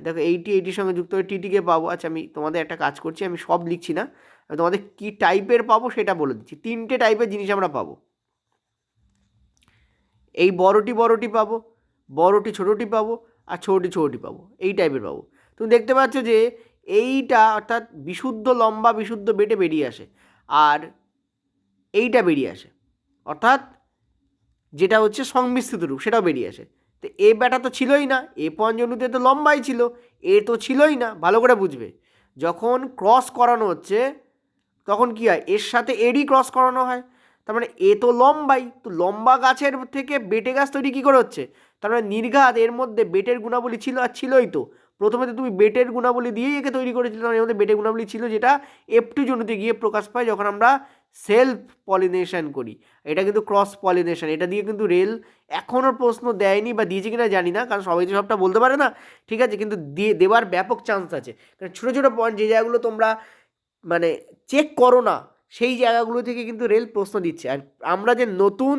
দেখো এইটির সঙ্গে যুক্ত হয়ে টিটিকে পাবো। আচ্ছা আমি তোমাদের একটা কাজ করছি, আমি সব লিখছি না, আমি তোমাদের কী টাইপের পাবো সেটা বলে দিচ্ছি। 3টে টাইপের জিনিস আমরা পাবো, এই বড়টি পাবো, বড়টি ছোটোটি পাবো, আর ছোটোটি পাবো, এই টাইপের পাবো। তুমি দেখতে পাচ্ছ যে এইটা অর্থাৎ বিশুদ্ধ লম্বা বিশুদ্ধ বেটে বেরিয়ে আসে, আর এইটা বেরিয়ে আসে, অর্থাৎ যেটা হচ্ছে সংমিশ্রিত রূপ সেটাও বেরিয়ে আসে। তো এ ব্যাটা তো ছিলই না, এ পঞ্জনুতে তো লম্বাই ছিল, এ তো ছিলই না। ভালো করে বুঝবে, যখন ক্রস করানো হচ্ছে তখন কি হয়, এর সাথে এরই ক্রস করানো হয়, তার মানে এ তো লম্বাই, তো লম্বা গাছের থেকে বেটে গাছ তৈরি কী করে হচ্ছে, তার মানে নির্ঘাত এর মধ্যে বেটের গুণাবলী ছিল, আর ছিলই তো। প্রথমে তো তুমি বেটের গুণাবলী দিয়েই একে তৈরি করেছিলে, এর মধ্যে বেটের গুণাবলী ছিল, যেটা F2 জনুতে গিয়ে প্রকাশ পায় যখন আমরা সেলফ পলিনেশন করি। এটা কিন্তু ক্রস পলিনেশন, এটা দিয়ে কিন্তু রেল এখনও প্রশ্ন দেয়নি, বা দিয়েছে কিনা জানি না, কারণ সবাই তো সবটা বলতে পারে না, ঠিক আছে, কিন্তু দেওয়ার ব্যাপক চান্স আছে। কারণ ছোটো ছোটো পয়েন্ট যে জায়গাগুলো তোমরা মানে চেক করো না, সেই জায়গাগুলো থেকে কিন্তু রেল প্রশ্ন দিচ্ছে। আর আমরা যে নতুন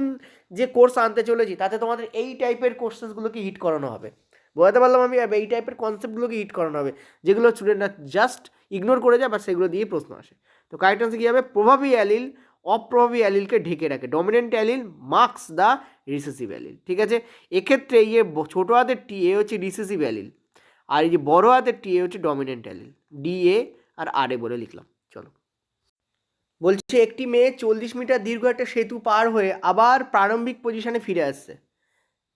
যে কোর্স আনতে চলেছি তাতে তোমাদের এই টাইপের কোশ্চেনগুলোকে হিট করানো হবে, বোঝাতে পারলাম আমি? এই টাইপের কনসেপ্টগুলোকে হিট করানো হবে, যেগুলো স্টুডেন্টরা জাস্ট ইগনোর করে যায় বা সেগুলো দিয়ে প্রশ্ন আসে। তো কারেক্ট আনসার কী হবে? প্রভাবী অ্যালিল অপ্রভাবী অ্যালিলকে ঢেকে রাখে, dominant allele marks the recessive allele. ঠিক আছে, এক্ষেত্রে এই যে ছোটো হাতের টি এ হচ্ছে রিসেসিভ অ্যালিল, আর এই যে বড় হাতের টি এ হচ্ছে ডমিনেন্ট অ্যালিল, ডি এ আর আর এ বলে লিখলাম। চলো, বলছে একটি মেয়ে 40 মিটার দীর্ঘ একটা সেতু পার হয়ে আবার প্রারম্ভিক পজিশনে ফিরে আসছে।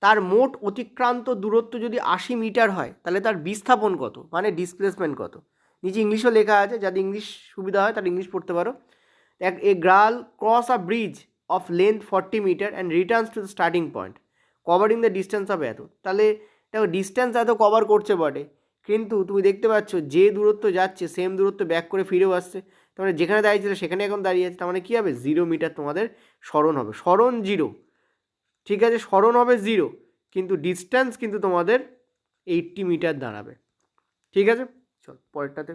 তার মোট অতিক্রান্ত দূরত্ব যদি 80 মিটার হয়, তাহলে তার বিস্থাপন কত, মানে ডিসপ্লেসমেন্ট কত? নিচে ইংলিশও লেখা আছে, যাদের ইংলিশ সুবিধা হয় তারা ইংলিশ পড়তে পারো। A girl cross a bridge of length 40 metre and returns to the starting point covering the distance of এত। তাহলে দেখো ডিস্টেন্স এত কভার করছে বটে, কিন্তু তুমি দেখতে পাচ্ছ যে দূরত্ব যাচ্ছে সেম দূরত্ব ব্যাক করে ফিরেও আসছে। তার মানে যেখানে দাঁড়িয়েছিল সেখানে এখন দাঁড়িয়ে আছে, তার মানে কী হবে? 0 মিটার তোমাদের স্মরণ হবে, স্মরণ 0। ঠিক আছে, স্মরণ হবে 0, কিন্তু ডিস্টেন্স কিন্তু তোমাদের 80 মিটার দাঁড়াবে। ঠিক আছে, চল পরেরটাতে।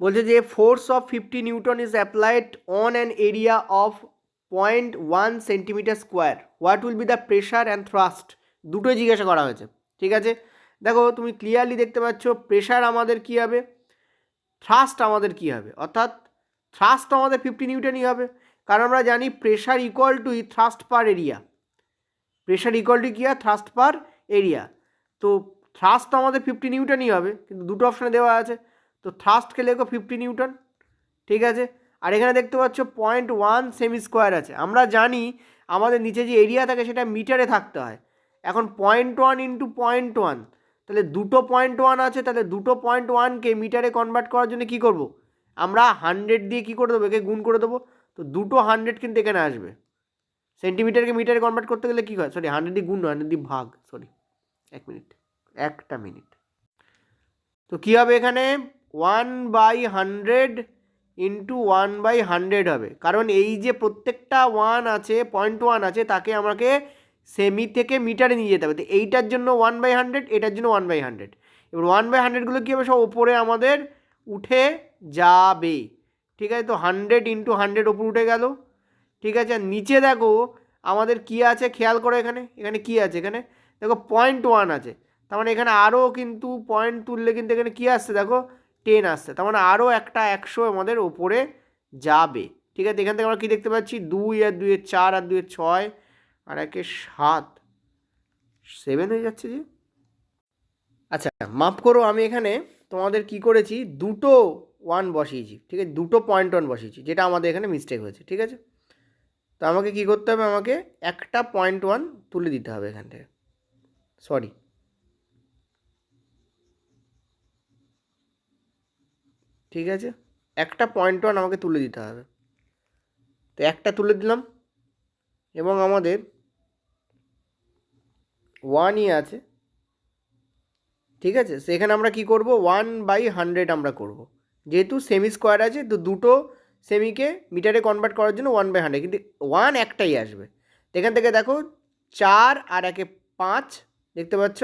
বলছে যে force of 50 Newton is applied on an area of 0.1 centimetre square, what will be the pressure and thrust? দুটোই জিজ্ঞাসা করা হয়েছে। ঠিক আছে, দেখো তুমি ক্লিয়ারলি দেখতে পাচ্ছ প্রেশার আমাদের কী হবে, থ্রাস্ট আমাদের কী হবে, অর্থাৎ থ্রাস্ট আমাদের 50 নিউটনই হবে, কারণ আমরা জানি pressure equal to thrust per area. Pressure equal to কী হয়? Thrust per area. তো থ্রাস্ট তো আমাদের 50 নিউটনই হবে, কিন্তু দুটো অপশানে দেওয়া আছে, তো থ্রাস্টকে লেখো 50 নিউটন। ঠিক আছে, আর এখানে দেখতে পাচ্ছ 0.1 সেমি স্কোয়ার আছে। আমরা জানি আমাদের নিচে যে এরিয়া থাকে সেটা মিটারে থাকতে হয়। এখন 0.1 ইন্টু 0.1, তাহলে দুটো 0.1 আছে, তাহলে দুটো 0.1কে মিটারে কনভার্ট করার জন্য কী করব? আমরা 100 দিয়ে কী করে দেবো? একে গুণ করে দেবো। তো দুটো 100 কিন্তু এখানে আসবে। সেন্টিমিটারকে মিটারে কনভার্ট করতে গেলে কী হয়? সরি, 100 দিয়ে গুণ, 100 দিয়ে ভাগ, সরি, একটা মিনিট। তো কী হবে এখানে? 1/100 ইন্টু 1/100 হবে, কারণ এই যে প্রত্যেকটা 1 আছে, 0.1 আছে, তাকে আমাকে সেমি থেকে মিটারে নিয়ে যেতে হবে। তো এইটার জন্য 1/100, এটার জন্য 1/100। এবার 1/100গুলো কী হবে? সব ওপরে আমাদের উঠে যাবে। ঠিক আছে, তো 100 ইন্টু 100 ওপর উঠে গেল। ঠিক আছে, আর নিচে দেখো আমাদের কী আছে, খেয়াল করো এখানে, এখানে কী আছে? এখানে দেখো 0.1 আছে, তার মানে এখানে আরও কিন্তু পয়েন্ট তুললে কিন্তু এখানে কী আসছে? দেখো 10 আসছে, তার মানে আরও একটা 100 আমাদের ওপরে যাবে। ঠিক আছে, এখান থেকে আমরা কী দেখতে পাচ্ছি? 2 আর 2 4 আর 2 6 আর 1 7, 7 হয়ে যাচ্ছে যে। আচ্ছা মাফ করো, আমি এখানে তোমাদের কি করেছি, দুটো 1 বসিয়েছি। ঠিক আছে, দুটো 0.1 বসিয়েছি, যেটা আমাদের এখানে মিস্টেক হয়েছে। ঠিক আছে, তো আমাকে কি করতে হবে? আমাকে একটা 0.1 তুলে দিতে হবে এখান থেকে, সরি। ঠিক আছে, একটা 0.1 আমাকে তুলে দিতে হবে। তো একটা তুলে দিলাম, এবং আমাদের 1ই আছে। ঠিক আছে, সেখানে আমরা কি করব? 1/100 আমরা করব, যেহেতু সেমি স্কোয়ার আছে, তো দুটো সেমিকে মিটারে কনভার্ট করার জন্য 1/100, কিন্তু 1 একটাই আসবে। এখান থেকে দেখো 4 আর 1 5 দেখতে পাচ্ছ।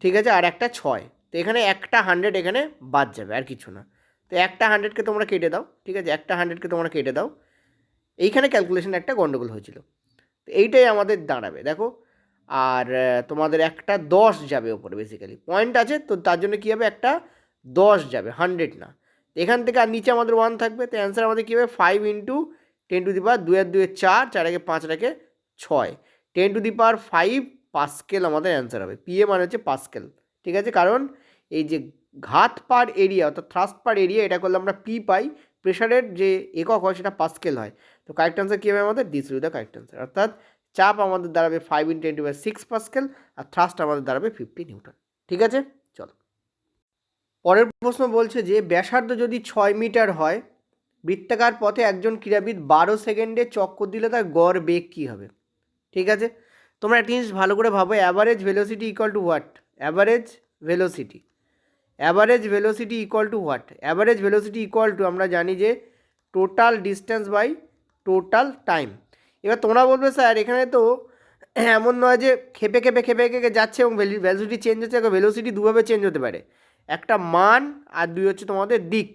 ঠিক আছে, আর একটা 6, তো এখানে একটা 100 এখানে বাদ যাবে, আর কিছু না। তো একটা 100কে তোমরা কেটে দাও। ঠিক আছে, একটা 100কে তোমরা কেটে দাও। এইখানে ক্যালকুলেশন একটা গন্ডগোল হয়েছিল, তো এইটাই আমাদের দাঁড়াবে দেখো। আর তোমাদের একটা 10 যাবে ওপরে, বেসিক্যালি পয়েন্ট আছে, তো তার জন্য কী হবে? একটা 10 যাবে, 100 না। এখান থেকে আর নিচে আমাদের 1 থাকবে, তো অ্যান্সার আমাদের কী হবে? 5 ইন্টু 10 টু দি পাওয়ার 2 আর 2 4, 4 একে 5 রেখে 6, 10 টু দি পাওয়ার 5 পাস্কেল আমাদের অ্যান্সার হবে। পিএ মানে হচ্ছে পাস্কেল। ঠিক আছে, কারণ এই যে ঘাত পার এরিয়া অর্থাৎ থ্রাস্ট পার এরিয়া, এটা করলে আমরা পি পাই, প্রেশারের যে একক হয় সেটা পাস্কেল হয়। তো কারেক্ট আনসার কী হবে আমাদের? This will the correct answer, অর্থাৎ চাপ আমাদের দাঁড়াবে 5 × 10⁶ পাস্কেল, আর থ্রাস্ট আমাদের দাঁড়াবে 50 নিউটন। ঠিক আছে, চলো পরের প্রশ্ন। বলছে যে ব্যাসার্ধ যদি 6 মিটার হয়, বৃত্তাকার পথে একজন ক্রীড়াবিদ 12 সেকেন্ডে চক্কর দিলে তার গড় বেগ কী হবে? ঠিক আছে, তোমরা একটা জিনিস ভালো করে ভাবো, average velocity equal to what? Average velocity equal to what? Average velocity equal to, আমরা জানি যে total distance by total time. এবার তোমরা বলবে স্যার এখানে তো এমন নয় যে খেপে খেপে যাচ্ছে এবং ভেলোসিটি চেঞ্জ হচ্ছে। ভেলোসিটি দুভাবে চেঞ্জ হতে পারে, একটা মান আর দুই হচ্ছে তোমাদের দিক।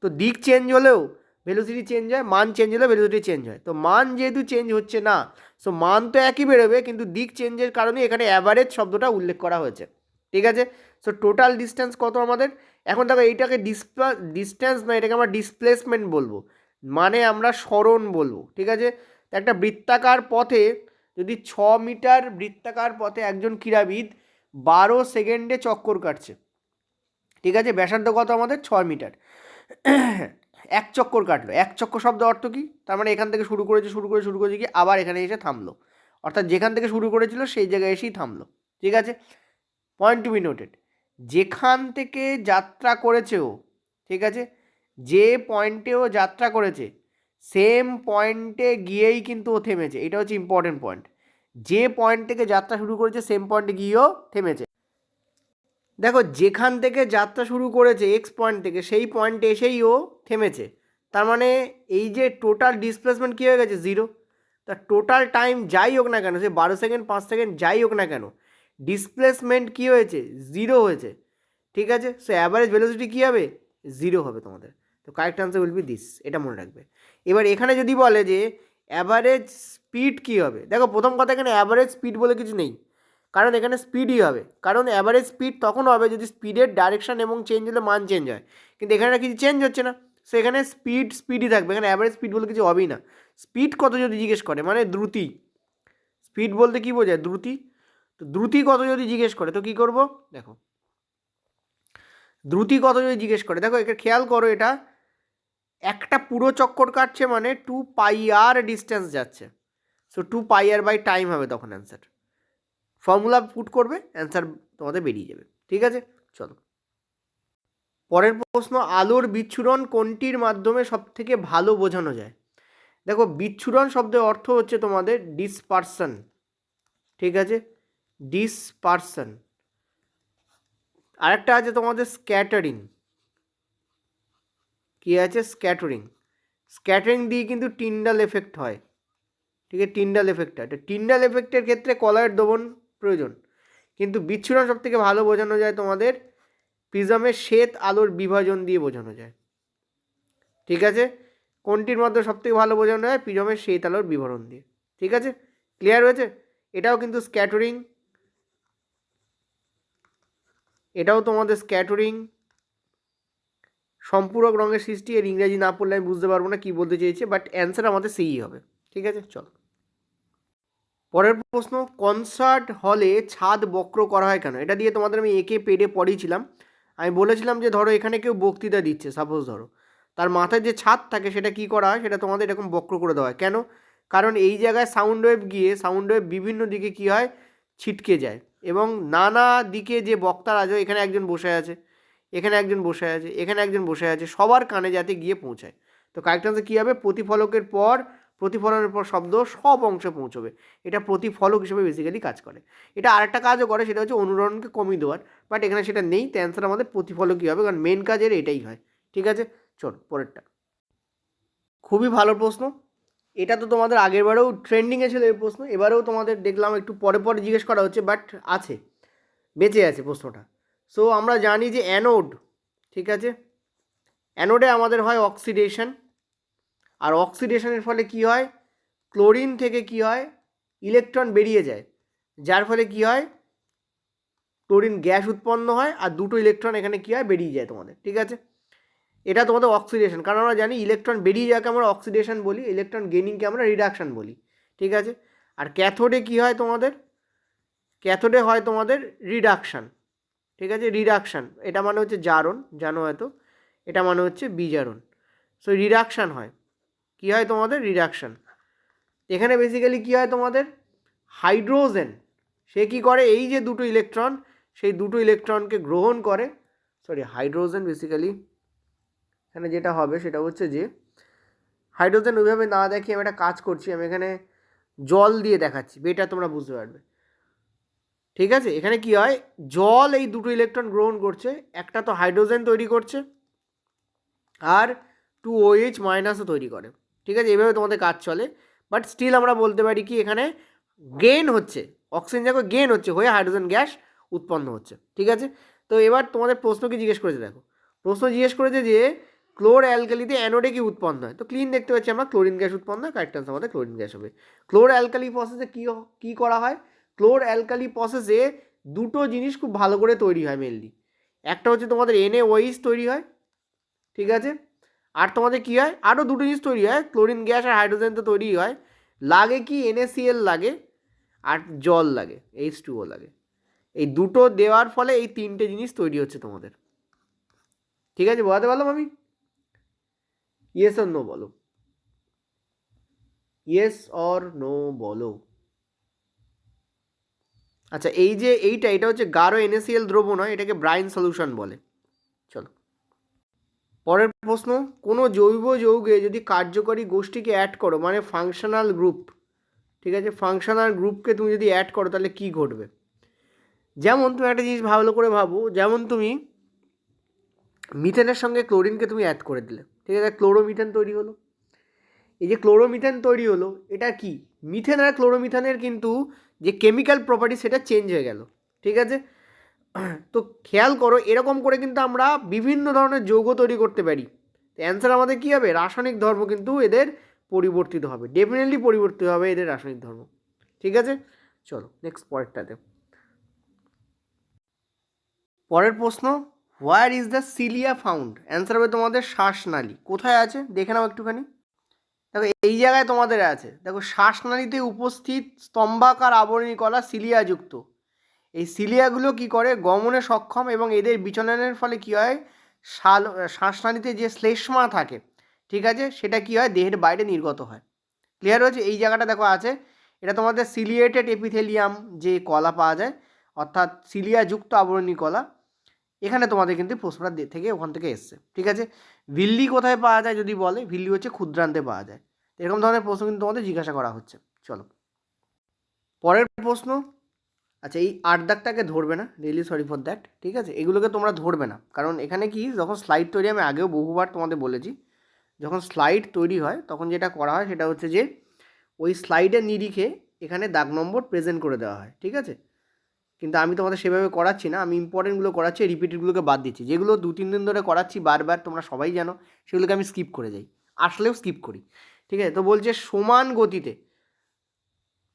তো দিক চেঞ্জ হলেও ভেলোসিটি চেঞ্জ হয়, মান চেঞ্জ হলে ভেলোসিটি চেঞ্জ হয়। তো মান যেহেতু চেঞ্জ হচ্ছে না, সো মান তো একই বেরোবে, কিন্তু দিক চেঞ্জের কারণে এখানে অ্যাভারেজ শব্দটা উল্লেখ করা হয়েছে। ঠিক আছে, সো টোটাল ডিস্টেন্স কত আমাদের? এখন দেখো এইটাকে ডিস্টেন্স নয়, এটাকে আমরা ডিসপ্লেসমেন্ট বলবো, মানে আমরা সরণ বলবো। ঠিক আছে, একটা বৃত্তাকার পথে যদি 6 মিটার বৃত্তাকার পথে একজন ক্রীড়াবিদ 12 সেকেন্ডে চক্কর কাটছে, ঠিক আছে, ব্যাসার্ধ কত আমাদের? 6 মিটার। এক চক্কর কাটলো। এক চক্কর শব্দ অর্থ কী? তার মানে এখান থেকে শুরু করেছে কি আবার এখানে এসে থামলো, অর্থাৎ যেখান থেকে শুরু করেছিল সেই জায়গায় এসেই থামলো। ঠিক আছে, পয়েন্ট টু বি নোটেড, যেখান থেকে যাত্রা করেছে ও, ঠিক আছে, যে পয়েন্টে ও যাত্রা করেছে সেম পয়েন্টে গিয়েই কিন্তু ও থেমেছে। এটা হচ্ছে ইম্পর্টেন্ট পয়েন্ট। যে পয়েন্ট থেকে যাত্রা শুরু করেছে সেম পয়েন্টে গিয়েও থেমেছে। দেখো, যেখান থেকে যাত্রা শুরু করেছে এক্স পয়েন্ট থেকে সেই পয়েন্টে এসেই ও থেমেছে, তার মানে এই যে টোটাল ডিসপ্লেসমেন্ট কী হয়ে গেছে? 0। তা টোটাল টাইম যাই হোক না কেন, সে 12 সেকেন্ড 5 সেকেন্ড যাই হোক না কেন, ডিসপ্লেসমেন্ট কী হয়েছে? 0 হয়েছে। ঠিক আছে, সো অ্যাভারেজ ভেলোসিটি কী হবে? 0 হবে তোমাদের। তো correct answer will be this, এটা মনে রাখবে। এবার এখানে যদি বলে যে অ্যাভারেজ স্পিড কী হবে, দেখো প্রথম কথা এখানে অ্যাভারেজ স্পিড বলে কিছু নেই, কারণ এখানে স্পিডই হবে। কারণ অ্যাভারেজ স্পিড তখন হবে যদি স্পিডের ডাইরেকশন এবং চেঞ্জ হলে মান চেঞ্জ হয়, কিন্তু এখানে কিছু চেঞ্জ হচ্ছে না, সো এখানে স্পিডই থাকবে। এখানে অ্যাভারেজ স্পিড বলে কিছু হবেই না। স্পিড কত যদি জিজ্ঞেস করে, মানে দ্রুতি, স্পিড বলতে কী বোঝায়? দ্রুতি। তো দ্রুতি কত যদি জিজ্ঞেস করে তো কী করব? দেখো, দ্রুতি কত যদি জিজ্ঞেস করে, দেখো একে খেয়াল করো, এটা একটা পুরো চক্কর কাটছে মানে 2πr ডিস্টেন্স যাচ্ছে, সো 2πr/টাইম হবে তখন অ্যান্সার। ফর্মুলা পুট করবে, অ্যান্সার তোমাদের বেরিয়ে যাবে। ঠিক আছে, চলো পরের প্রশ্ন, আলোর বিচ্ছুরণ কোনটির মাধ্যমে সব থেকে ভালো বোঝানো যায়? দেখো, বিচ্ছুরণ শব্দের অর্থ হচ্ছে তোমাদের ডিসপারশন। ঠিক আছে, ডিসপারশন। আরেকটা আছে তোমাদের স্ক্যাটারিং। কী আছে? স্ক্যাটারিং। স্ক্যাটারিং দিয়ে কিন্তু টিন্ডাল এফেক্ট হয়। ঠিক আছে, টিন্ডাল এফেক্ট হয়। টিন্ডাল এফেক্টের ক্ষেত্রে কলারের দমন প্রয়োজন, কিন্তু বিচ্ছুরণ সব থেকে ভালো বোঝানো যায় তোমাদের প্রিজমের শ্বেত আলোর বিভাজন দিয়ে বোঝানো যায়। ঠিক আছে, কোনটির মধ্যে সব থেকে ভালো বোঝানো যায়? প্রিজমের শ্বেত আলোর বিবরণ দিয়ে। ঠিক আছে, ক্লিয়ার হয়েছে? এটাও কিন্তু স্ক্যাটারিং, এটাও তোমাদের স্ক্যাটারিং। সম্পূরক রঙের সৃষ্টি, এর ইংরাজি না পড়লে আমি বুঝতে পারবো না কী বলতে চেয়েছে, বাট অ্যান্সার আমাদের সেই হবে। ঠিক আছে, চল পরের প্রশ্ন, কনসার্ট হলে ছাদ বক্র করা হয় কেন? এটা দিয়ে তোমাদের আমি একে পেডে পড়িয়েছিলাম। আমি বলেছিলাম যে ধরো এখানে কেউ বক্তৃতা দিচ্ছে, সাপোজ ধরো তার মাথায় যে ছাদ থাকে সেটা কি করা হয়? সেটা তোমাদের এরকম বক্র করে দেওয়া হয়। কেন? কারণ এই জায়গায় সাউন্ড ওয়েভ গিয়ে সাউন্ড ওয়েভ বিভিন্ন দিকে কী হয়? ছিটকে যায়, এবং নানা দিকে যে বক্তার আছে, এখানে একজন বসে আছে, এখানে একজন বসে আছে, এখানে একজন বসে আছে, সবার কানে যাতে গিয়ে পৌঁছায়। তো কারেক্ট আনসার কী হবে? প্রতিফলকের পর প্রতিফলনের পর শব্দ সব অংশে পৌঁছবে। এটা প্রতিফলক হিসেবে বেসিক্যালি কাজ করে। এটা আরেকটা কাজও করে, সেটা হচ্ছে অনুরণনকে কমিয়ে দেওয়ার, বাট এখানে সেটা নেই। তো অ্যান্সার আমাদের প্রতিফলকই হবে, কারণ মেন কাজের এটাই হয়। ঠিক আছে, চল পরেরটা। খুবই ভালো প্রশ্ন। এটা তো তোমাদের আগেরবারেও ট্রেন্ডিংয়ে ছিল এই প্রশ্ন, এবারেও তোমাদের দেখলাম একটু পরে পরে জিজ্ঞেস করা হচ্ছে, বাট আছে, বেঁচে আছে প্রশ্নটা। সো আমরা জানি যে অ্যানোড, ঠিক আছে, অ্যানোডে আমাদের হয় অক্সিডেশন, আর অক্সিডেশনের ফলে কি হয়? ক্লোরিন থেকে কি হয়? ইলেকট্রন বেরিয়ে যায়, যার ফলে কি হয়? ক্লোরিন গ্যাস উৎপন্ন হয়, আর দুটো ইলেকট্রন এখানে কি হয়? বেরিয়ে যায় তোমাদের। ঠিক আছে, এটা তোমাদের অক্সিডেশন, কারণ আমরা জানি ইলেকট্রন বেরিয়ে যাওয়াকে আমরা অক্সিডেশন বলি, ইলেকট্রন গেইনিংকে আমরা রিডাকশন বলি। ঠিক আছে, আর ক্যাথোডে কি হয় তোমাদের? ক্যাথোডে হয় তোমাদের রিডাকশান। ঠিক আছে, রিডাকশান, এটা মানে হচ্ছে জারণ, জানো হয়তো, এটা মানে হচ্ছে বিজারণ। সো রিডাকশান হয়, কি হয় তোমাদের? রিডাকশান। এখানে বেসিক্যালি কী হয় তোমাদের? হাইড্রোজেন সে কী করে? এই যে দুটো ইলেকট্রন, সেই দুটো ইলেকট্রনকে গ্রহণ করে, হাইড্রোজেন বেসিক্যালি এখানে যেটা হবে সেটা হচ্ছে যে হাইড্রোজেন ওইভাবে না দেখিয়ে আমি একটা কাজ করছি, আমি এখানে জল দিয়ে দেখাচ্ছি, বেটা তোমরা বুঝতে পারবে। ঠিক আছে, এখানে কি হয়? জল এই দুটো ইলেকট্রন গ্রহণ করছে, একটা তো হাইড্রোজেন তৈরি করছে আর 2OH মাইনাসও তৈরি করে। ঠিক আছে, এইভাবে তোমাদের কাজ চলে, বাট স্টিল আমরা বলতে পারি কি এখানে গেইন হচ্ছে, অক্সিজেন যখন গেইন হচ্ছে হয়ে হাইড্রোজেন গ্যাস উৎপন্ন হচ্ছে। ঠিক আছে, তো এবার তোমাদের প্রশ্ন কি জিজ্ঞেস করেছে? দেখো, প্রশ্ন জিজ্ঞেস করেছে যে ক্লোর অ্যালকালিতে অ্যানোডে কি উৎপন্ন হয়? তো ক্লিন দেখতে পাচ্ছি আমরা ক্লোরিন গ্যাস উৎপন্ন হয়, কারেক্ট আনসার আমাদের ক্লোরিন গ্যাস হবে। ক্লোর অ্যালকালি প্রসেসে কী করা হয়? ক্লোর অ্যালকালি প্রসেসে দুটো জিনিস খুব ভালো করে তৈরি হয় মেনলি। একটা হচ্ছে তোমাদের NaOH তৈরি হয়, ঠিক আছে, আর তোমাদের কী হয়, আরও দুটো জিনিস তৈরি হয়, ক্লোরিন গ্যাস আর হাইড্রোজেন তো তৈরি হয়, লাগে কি NaCl লাগে আর জল লাগে, H2O লাগে। এই দুটো দেওয়ার ফলে এই তিনটে জিনিস তৈরি হচ্ছে তোমাদের, ঠিক আছে, বোঝাতে পারলাম আমি? ইয়েস অর নো বলো, ইয়েস অর নো বলো। আচ্ছা, এই যে এটা হচ্ছে গাঢ় NaCl দ্রবণ হয়, এটাকে ব্রাইন সলিউশন বলে। চলো পরের প্রশ্ন, কোনো জৈব যৌগে যদি কার্যকরী গোষ্ঠীকে অ্যাড করো, মানে ফাংশনাল গ্রুপ, ঠিক আছে, ফাংশনাল গ্রুপকে তুমি যদি অ্যাড করো তাহলে কি ঘটবে? যেমন তুমি একটা জিনিস ভালো করে ভাবো, যেমন তুমি মিথেনের সঙ্গে ক্লোরিনকে তুমি অ্যাড করে দিলে, ঠিক আছে, ক্লোরোমিথেন তৈরি হলো। এই যে ক্লোরোমিথেন তৈরি হলো, এটা কি মিথেন আর ক্লোরোমিথেনের কিন্তু যে কেমিক্যাল প্রপার্টি সেটা চেঞ্জ হয়ে গেল, ঠিক আছে। তো খেয়াল করো, এরকম করে কিন্তু আমরা বিভিন্ন ধরনের যৌগ তৈরি করতে পারি। অ্যান্সার আমাদের কী হবে? রাসায়নিক ধর্ম কিন্তু এদের পরিবর্তিত হবে, ডেফিনেটলি পরিবর্তিত হবে এদের রাসায়নিক ধর্ম, ঠিক আছে। চলো নেক্সট পরেরটাতে। পরের প্রশ্ন, where is the cilia found? Answer হবে তোমাদের শ্বাসনালী। কোথায় আছে দেখে নাও একটুখানি। দেখো এই জায়গায় তোমাদের আছে, দেখো শ্বাসনালীতে উপস্থিত স্তম্ভাকার আবরণী কলা সিলিয়াযুক্ত। এই সিলিয়াগুলো কি করে? গমনে সক্ষম, এবং এদের বিচলনের ফলে কি হয়, শ্বাসনালীতে যে শ্লেষ্মা থাকে, ঠিক আছে, সেটা কি হয়, দেহের বাইরে নির্গত হয়। ক্লিয়ার হয়েছে? এই জায়গাটা দেখো আছে, এটা তোমাদের সিলিয়েটেড এপিথেলিয়াম যে কলা পাওয়া যায়, অর্থাৎ সিলিয়াযুক্ত আবরণী কলা। এখানে তোমাদের কিন্তু প্রশ্নটা থেকে ওখান থেকে এসছে, ঠিক আছে। ভিল্লি কোথায় পাওয়া যায় যদি বলে, ভিল্লি হচ্ছে ক্ষুদ্রান্তে পাওয়া যায়। এরকম ধরনের প্রশ্ন কিন্তু তোমাদের জিজ্ঞাসা করা হচ্ছে। চলো পরের প্রশ্ন। আচ্ছা, এই 8 দাগটাকে ধরবে না, রিয়েলি সরি ফর দ্যাট, ঠিক আছে, এগুলোকে তোমরা ধরবে না, কারণ এখানে কি, যখন স্লাইড তৈরি, আমি আগেও বহুবার তোমাদের বলেছি, যখন স্লাইড তৈরি হয় তখন যেটা করা হয় সেটা হচ্ছে যে ওই স্লাইডের নিরিখে এখানে দাগ নম্বর প্রেজেন্ট করে দেওয়া হয়, ঠিক আছে। কিন্তু আমি তোমাদের সেভাবে করাচ্ছি না, আমি ইম্পর্টেন্টগুলো করাচ্ছি, রিপিটেডগুলোকে বাদ দিচ্ছি। যেগুলো 2-3 দিন ধরে করাচ্ছি বারবার, তোমরা সবাই জানো, সেগুলোকে আমি স্কিপ করে যাই, আসলেও স্কিপ করি, ঠিক আছে। তো বলছে সমান গতিতে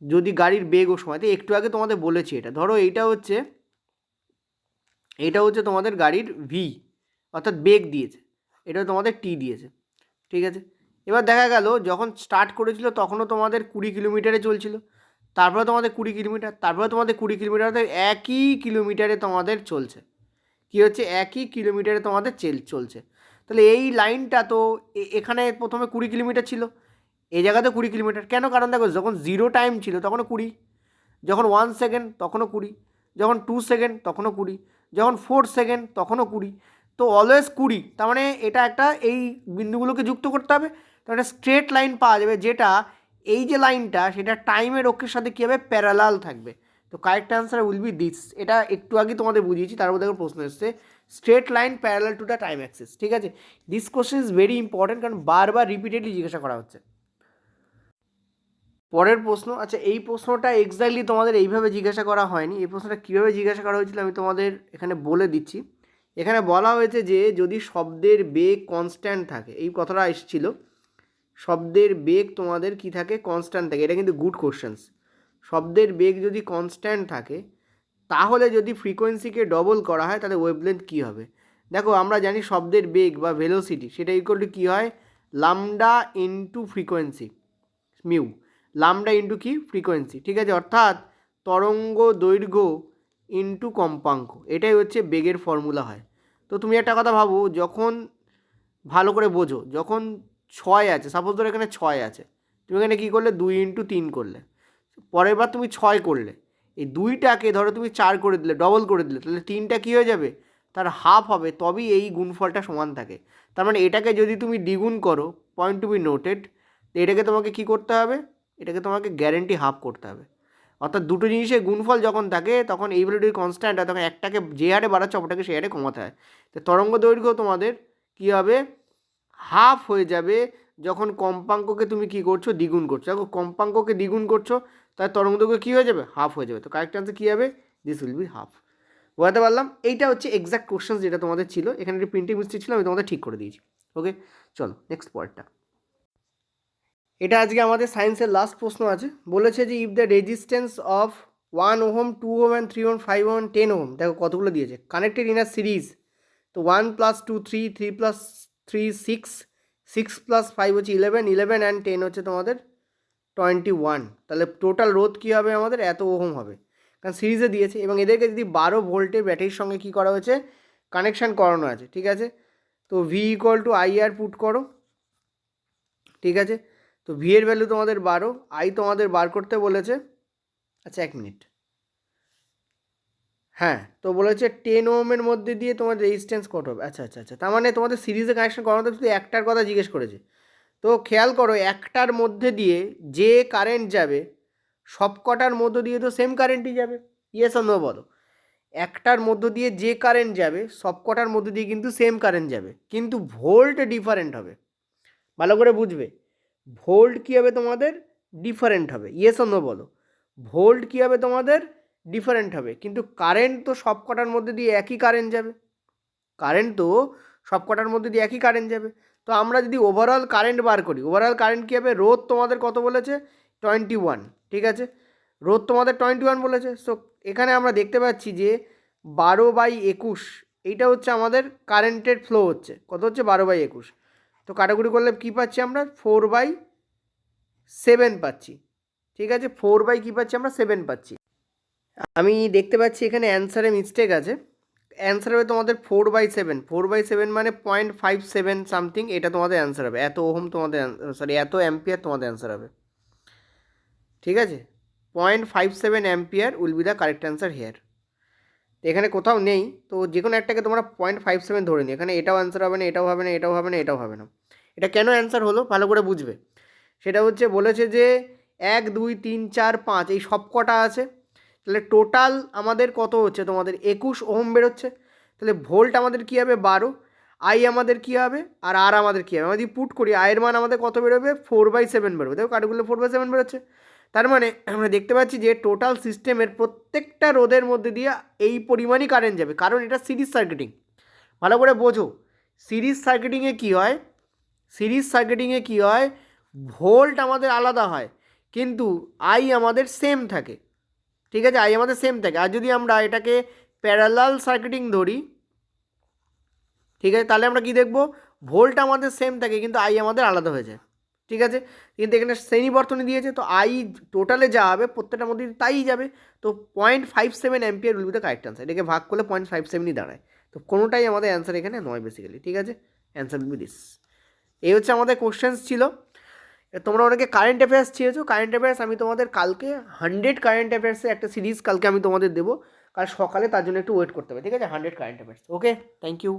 যদি গাড়ির বেগ ও সময়, তো একটু আগে তোমাদের বলেছি, এটা ধরো এইটা হচ্ছে তোমাদের গাড়ির ভি, অর্থাৎ বেগ দিয়েছে, এটা তোমাদের টি দিয়েছে, ঠিক আছে। এবার দেখা গেল যখন স্টার্ট করেছিল তখনও তোমাদের 20 কিলোমিটারে চলছিল, তারপরে তোমাদের 20 কিলোমিটার, তারপরে তোমাদের 20 কিলোমিটার, একই কিলোমিটারে তোমাদের চলছে, কী হচ্ছে, একই কিলোমিটারে তোমাদের চলছে। তাহলে এই লাইনটা তো এখানে প্রথমে 20 কিলোমিটার ছিল, এই জায়গাতে 20 কিলোমিটার কেন? কারণ দেখো যখন 0 টাইম ছিল তখনও 20, যখন 1 সেকেন্ড তখনও 20, যখন 2 সেকেন্ড তখনও 20, যখন 4 সেকেন্ড তখনও 20, তো অলওয়েজ 20। তার মানে এটা একটা, এই বিন্দুগুলোকে যুক্ত করতে হবে, তো একটা স্ট্রেট লাইন পাওয়া যাবে, যেটা এই যে লাইনটা সেটা টাইমের অক্ষের সাথে কী হবে, প্যারালাল থাকবে। তো correct answer will be this. এটা একটু আগে তোমাদের বুঝিয়েছি, তার মধ্যে প্রশ্ন এসছে, straight line parallel to the time Axis, ঠিক আছে। This question is very important, কারণ বারবার রিপিটেডলি জিজ্ঞাসা করা হচ্ছে। পরের প্রশ্ন, আচ্ছা এই প্রশ্নটা এক্স্যাক্টলি তোমাদের এইভাবে জিজ্ঞাসা করা হয়নি, এই প্রশ্নটা কীভাবে জিজ্ঞাসা করা হয়েছিল আমি তোমাদের এখানে বলে দিচ্ছি। এখানে বলা হয়েছে যে যদি শব্দের বেগ কনস্ট্যান্ট থাকে, এই কথাটা এসেছিল, শব্দের বেগ তোমাদের কি থাকে, কনস্ট্যান্ট থাকে। এটা কিন্তু গুড কোশ্চেন্স। শব্দের বেগ যদি কনস্ট্যান্ট থাকে তাহলে যদি ফ্রিকোয়েন্সিকে ডবল করা হয় তাহলে ওয়েভলেন্থ কী হবে? দেখো আমরা জানি শব্দের বেগ বা ভেলোসিটি সেটা ইকুয়াল টু কী হয়, lambda into frequency, mu, lambda into কি, ফ্রিকোয়েন্সি, ঠিক আছে, অর্থাৎ তরঙ্গ দৈর্ঘ্য ইন্টু কম্পাঙ্ক, এটাই হচ্ছে বেগের ফর্মুলা হয়। তো তুমি একটা কথা ভাবো, যখন ভালো করে বোঝো, যখন 6 আছে, সাপোজ ধরো এখানে 6 আছে, তুমি এখানে কী করলে, 2 ইন্টু 3 করলে, পরের বার তুমি 6 করলে, এই 2টাকে ধরো তুমি 4 করে দিলে, ডবল করে দিলে, তাহলে 3টা কী হয়ে যাবে, তার হাফ হবে, তবেই এই গুণফলটা সমান থাকে। তার মানে এটাকে যদি তুমি দ্বিগুণ করো, পয়েন্ট টু বি নোটেড, তো এটাকে তোমাকে কী করতে হবে, এটাকে তোমাকে গ্যারেন্টি হাফ করতে হবে। অর্থাৎ দুটো জিনিসের গুণফল যখন থাকে তখন এই ভ্যালুটি কনস্ট্যান্ট হয়, তখন একটাকে যে হারে বাড়াচ্ছে অপরটাকে সেই হারে কমাতে হয়। তো তরঙ্গ দৈর্ঘ্য তোমাদের কী হবে, হাফ হয়ে যাবে যখন কম্পাঙ্ককে তুমি কী করছো, দ্বিগুণ করছো। দেখো কম্পাঙ্ককে দ্বিগুণ করছো, তাই তরঙ্গ দৈর্ঘ্য কী হয়ে যাবে, হাফ হয়ে যাবে। তো কারেক্ট আনসার কী হবে, দিস উইল বি হাফ। বোঝাতে পারলাম? এইটা হচ্ছে এক্স্যাক্ট কোশ্চেন যেটা তোমাদের ছিল, এখানে একটা প্রিন্টিং মিস্টেক ছিল, আমি তোমাদের ঠিক করে দিয়েছি। ওকে, চলো নেক্সট পয়েন্টটা। এটা আজকে আমাদের সায়েন্সের লাস্ট প্রশ্ন আছে। বলেছে যে if the resistance of 1 ohm 2 ohm and 3 ohm 5 ohm 10 ohm, দেখো কতগুলো দিয়েছে, কানেক্টেড ইন আ সিরিজ। তো 1 + 2 3, 3 + 3 6, 6 + 5 হচ্ছে 11, 11 অ্যান্ড 10 হচ্ছে তোমাদের 21। তাহলে টোটাল রোধ কী হবে আমাদের, এত ওহম হবে, কারণ সিরিজে দিয়েছে। এবং এদেরকে যদি 12 ভোল্টের ব্যাটারির সঙ্গে কী করা হয়েছে, কানেকশান করানো আছে, ঠিক আছে। তো V equal to IR put করো, ঠিক আছে। তো ভি এর ভ্যালু তোমাদের 12, আই তোমাদের বার করতে বলেছে। আচ্ছা 1 মিনিট, হ্যাঁ, তো বলেছে 10 ওহমের মধ্যে দিয়ে তোমার রেজিস্ট্যান্স কত হবে। আচ্ছা আচ্ছা আচ্ছা, তার মানে তোমাদের সিরিজে কানেকশন করানো শুধু একটার কথা জিজ্ঞেস করেছে। তো খেয়াল করো, একটার মধ্যে দিয়ে যে কারেন্ট যাবে সব কটার মধ্য দিয়ে তো সেম কারেন্টই যাবে, ইয়েস অর নো বলো। একটার মধ্য দিয়ে যে কারেন্ট যাবে সব কটার মধ্য দিয়ে কিন্তু সেম কারেন্ট যাবে, কিন্তু ভোল্ট ডিফারেন্ট হবে। ভালো করে বুঝবে, ভোল্ট কী হবে তোমাদের, ডিফারেন্ট হবে, ইয়েস অর নো বলো। ভোল্ট কী হবে তোমাদের, ডিফারেন্ট হবে, কিন্তু কারেন্ট তো সব কটার মধ্যে দিয়ে একই কারেন্ট যাবে। কারেন্ট তো সব কটার মধ্যে দিয়ে একই কারেন্ট যাবে। তো আমরা যদি ওভারঅল কারেন্ট বার করি, ওভারঅল কারেন্ট কী হবে, রোধ তোমাদের কত বলেছে, 21, ঠিক আছে, রোধ তোমাদের 21 বলেছে। সো এখানে আমরা দেখতে পাচ্ছি যে 12/21, এইটা হচ্ছে আমাদের কারেন্টের ফ্লো হচ্ছে, কত হচ্ছে 12/21। তো কাটাকুটি করলে কী পাচ্ছি আমরা, 4/7 পাচ্ছি, ঠিক আছে, 4 কী পাচ্ছি আমরা, 7 পাচ্ছি। আমি দেখতে পাচ্ছি এখানে অ্যান্সারে মিস্টেক আছে। অ্যান্সার হবে তোমাদের 4/7, 4/7 মানে 0.57 সামথিং, এটা তোমাদের অ্যান্সার হবে। এত ওহম তোমাদের, সরি এত অ্যাম্পিয়ার তোমাদের অ্যান্সার হবে, ঠিক আছে। 0.57 ampere will be the correct answer here. তো এখানে কোথাও নেই, তো যে কোনো একটাকে তোমরা 0.57 ধরে নিই। এখানে এটাও অ্যান্সার হবে না, এটাও হবে না, এটাও হবে না, এটাও হবে না। এটা কেন অ্যান্সার হলো ভালো করে বুঝবে। সেটা হচ্ছে বলেছে যে 1 2 3 4 5 এই সব কটা আছে, তাহলে টোটাল আমাদের কত হচ্ছে তোমাদের 21 ওহম বেরোচ্ছে। তাহলে ভোল্ট আমাদের কী হবে 12, আই আমাদের কী হবে, আর আর আমাদের কী হবে, আমরা যদি পুট করি আয়ের মান আমাদের কত বেরোবে, 4/7 বেরোবে। দেখো কাটগুলো 4/7 বেরোচ্ছে। তার মানে আমরা দেখতে পাচ্ছি যে টোটাল সিস্টেমের প্রত্যেকটা রোধের মধ্যে দিয়ে এই পরিমাণই কারেন্ট যাবে, কারণ এটা সিরিজ সার্কিটিং। ভালো করে বোঝো, সিরিজ সার্কিটিংয়ে কী হয়, সিরিজ সার্কিটিংয়ে কী হয়, ভোল্ট আমাদের আলাদা হয় কিন্তু আই আমাদের সেম থাকে, ঠিক আছে, আই আমাদের সেম থাকে। আর যদি আমরা এটাকে প্যারালাল সার্কিটিং ধরি, ঠিক আছে, তাহলে আমরা কি দেখব, ভোল্ট আমাদের সেম থাকে কিন্তু আই আমাদের আলাদা হয়ে যায়, ঠিক আছে। কিন্তু এখানে শ্রেণী বর্তনী দিয়েছে, তো আই টোটালে যা হবে প্রত্যেকটার মধ্যে তাই যাবে। তো 0.57 ampere will be the correct answer. এটাকে ভাগ করলে 0.57ই দাঁড়ায়। তো কোনোটাই আমাদের অ্যান্সার এখানে নয় বেসিক্যালি, ঠিক আছে, অ্যান্সার উইল বি দিস। এই হচ্ছে আমাদের কোশ্চেন্স ছিল। তোমরা অনেকে কারেন্ট অ্যাফেয়ার্স চেয়েছো, কারেন্ট অ্যাফেয়ার্স আমি তোমাদের কালকে 100 কারেন্ট অ্যাফেয়ার্সের একটা সিরিজ কালকে আমি তোমাদের দেবো, কাল সকালে, তার জন্য একটু ওয়েট করতে হবে, ঠিক আছে, 100 current affairs. Okay, thank you.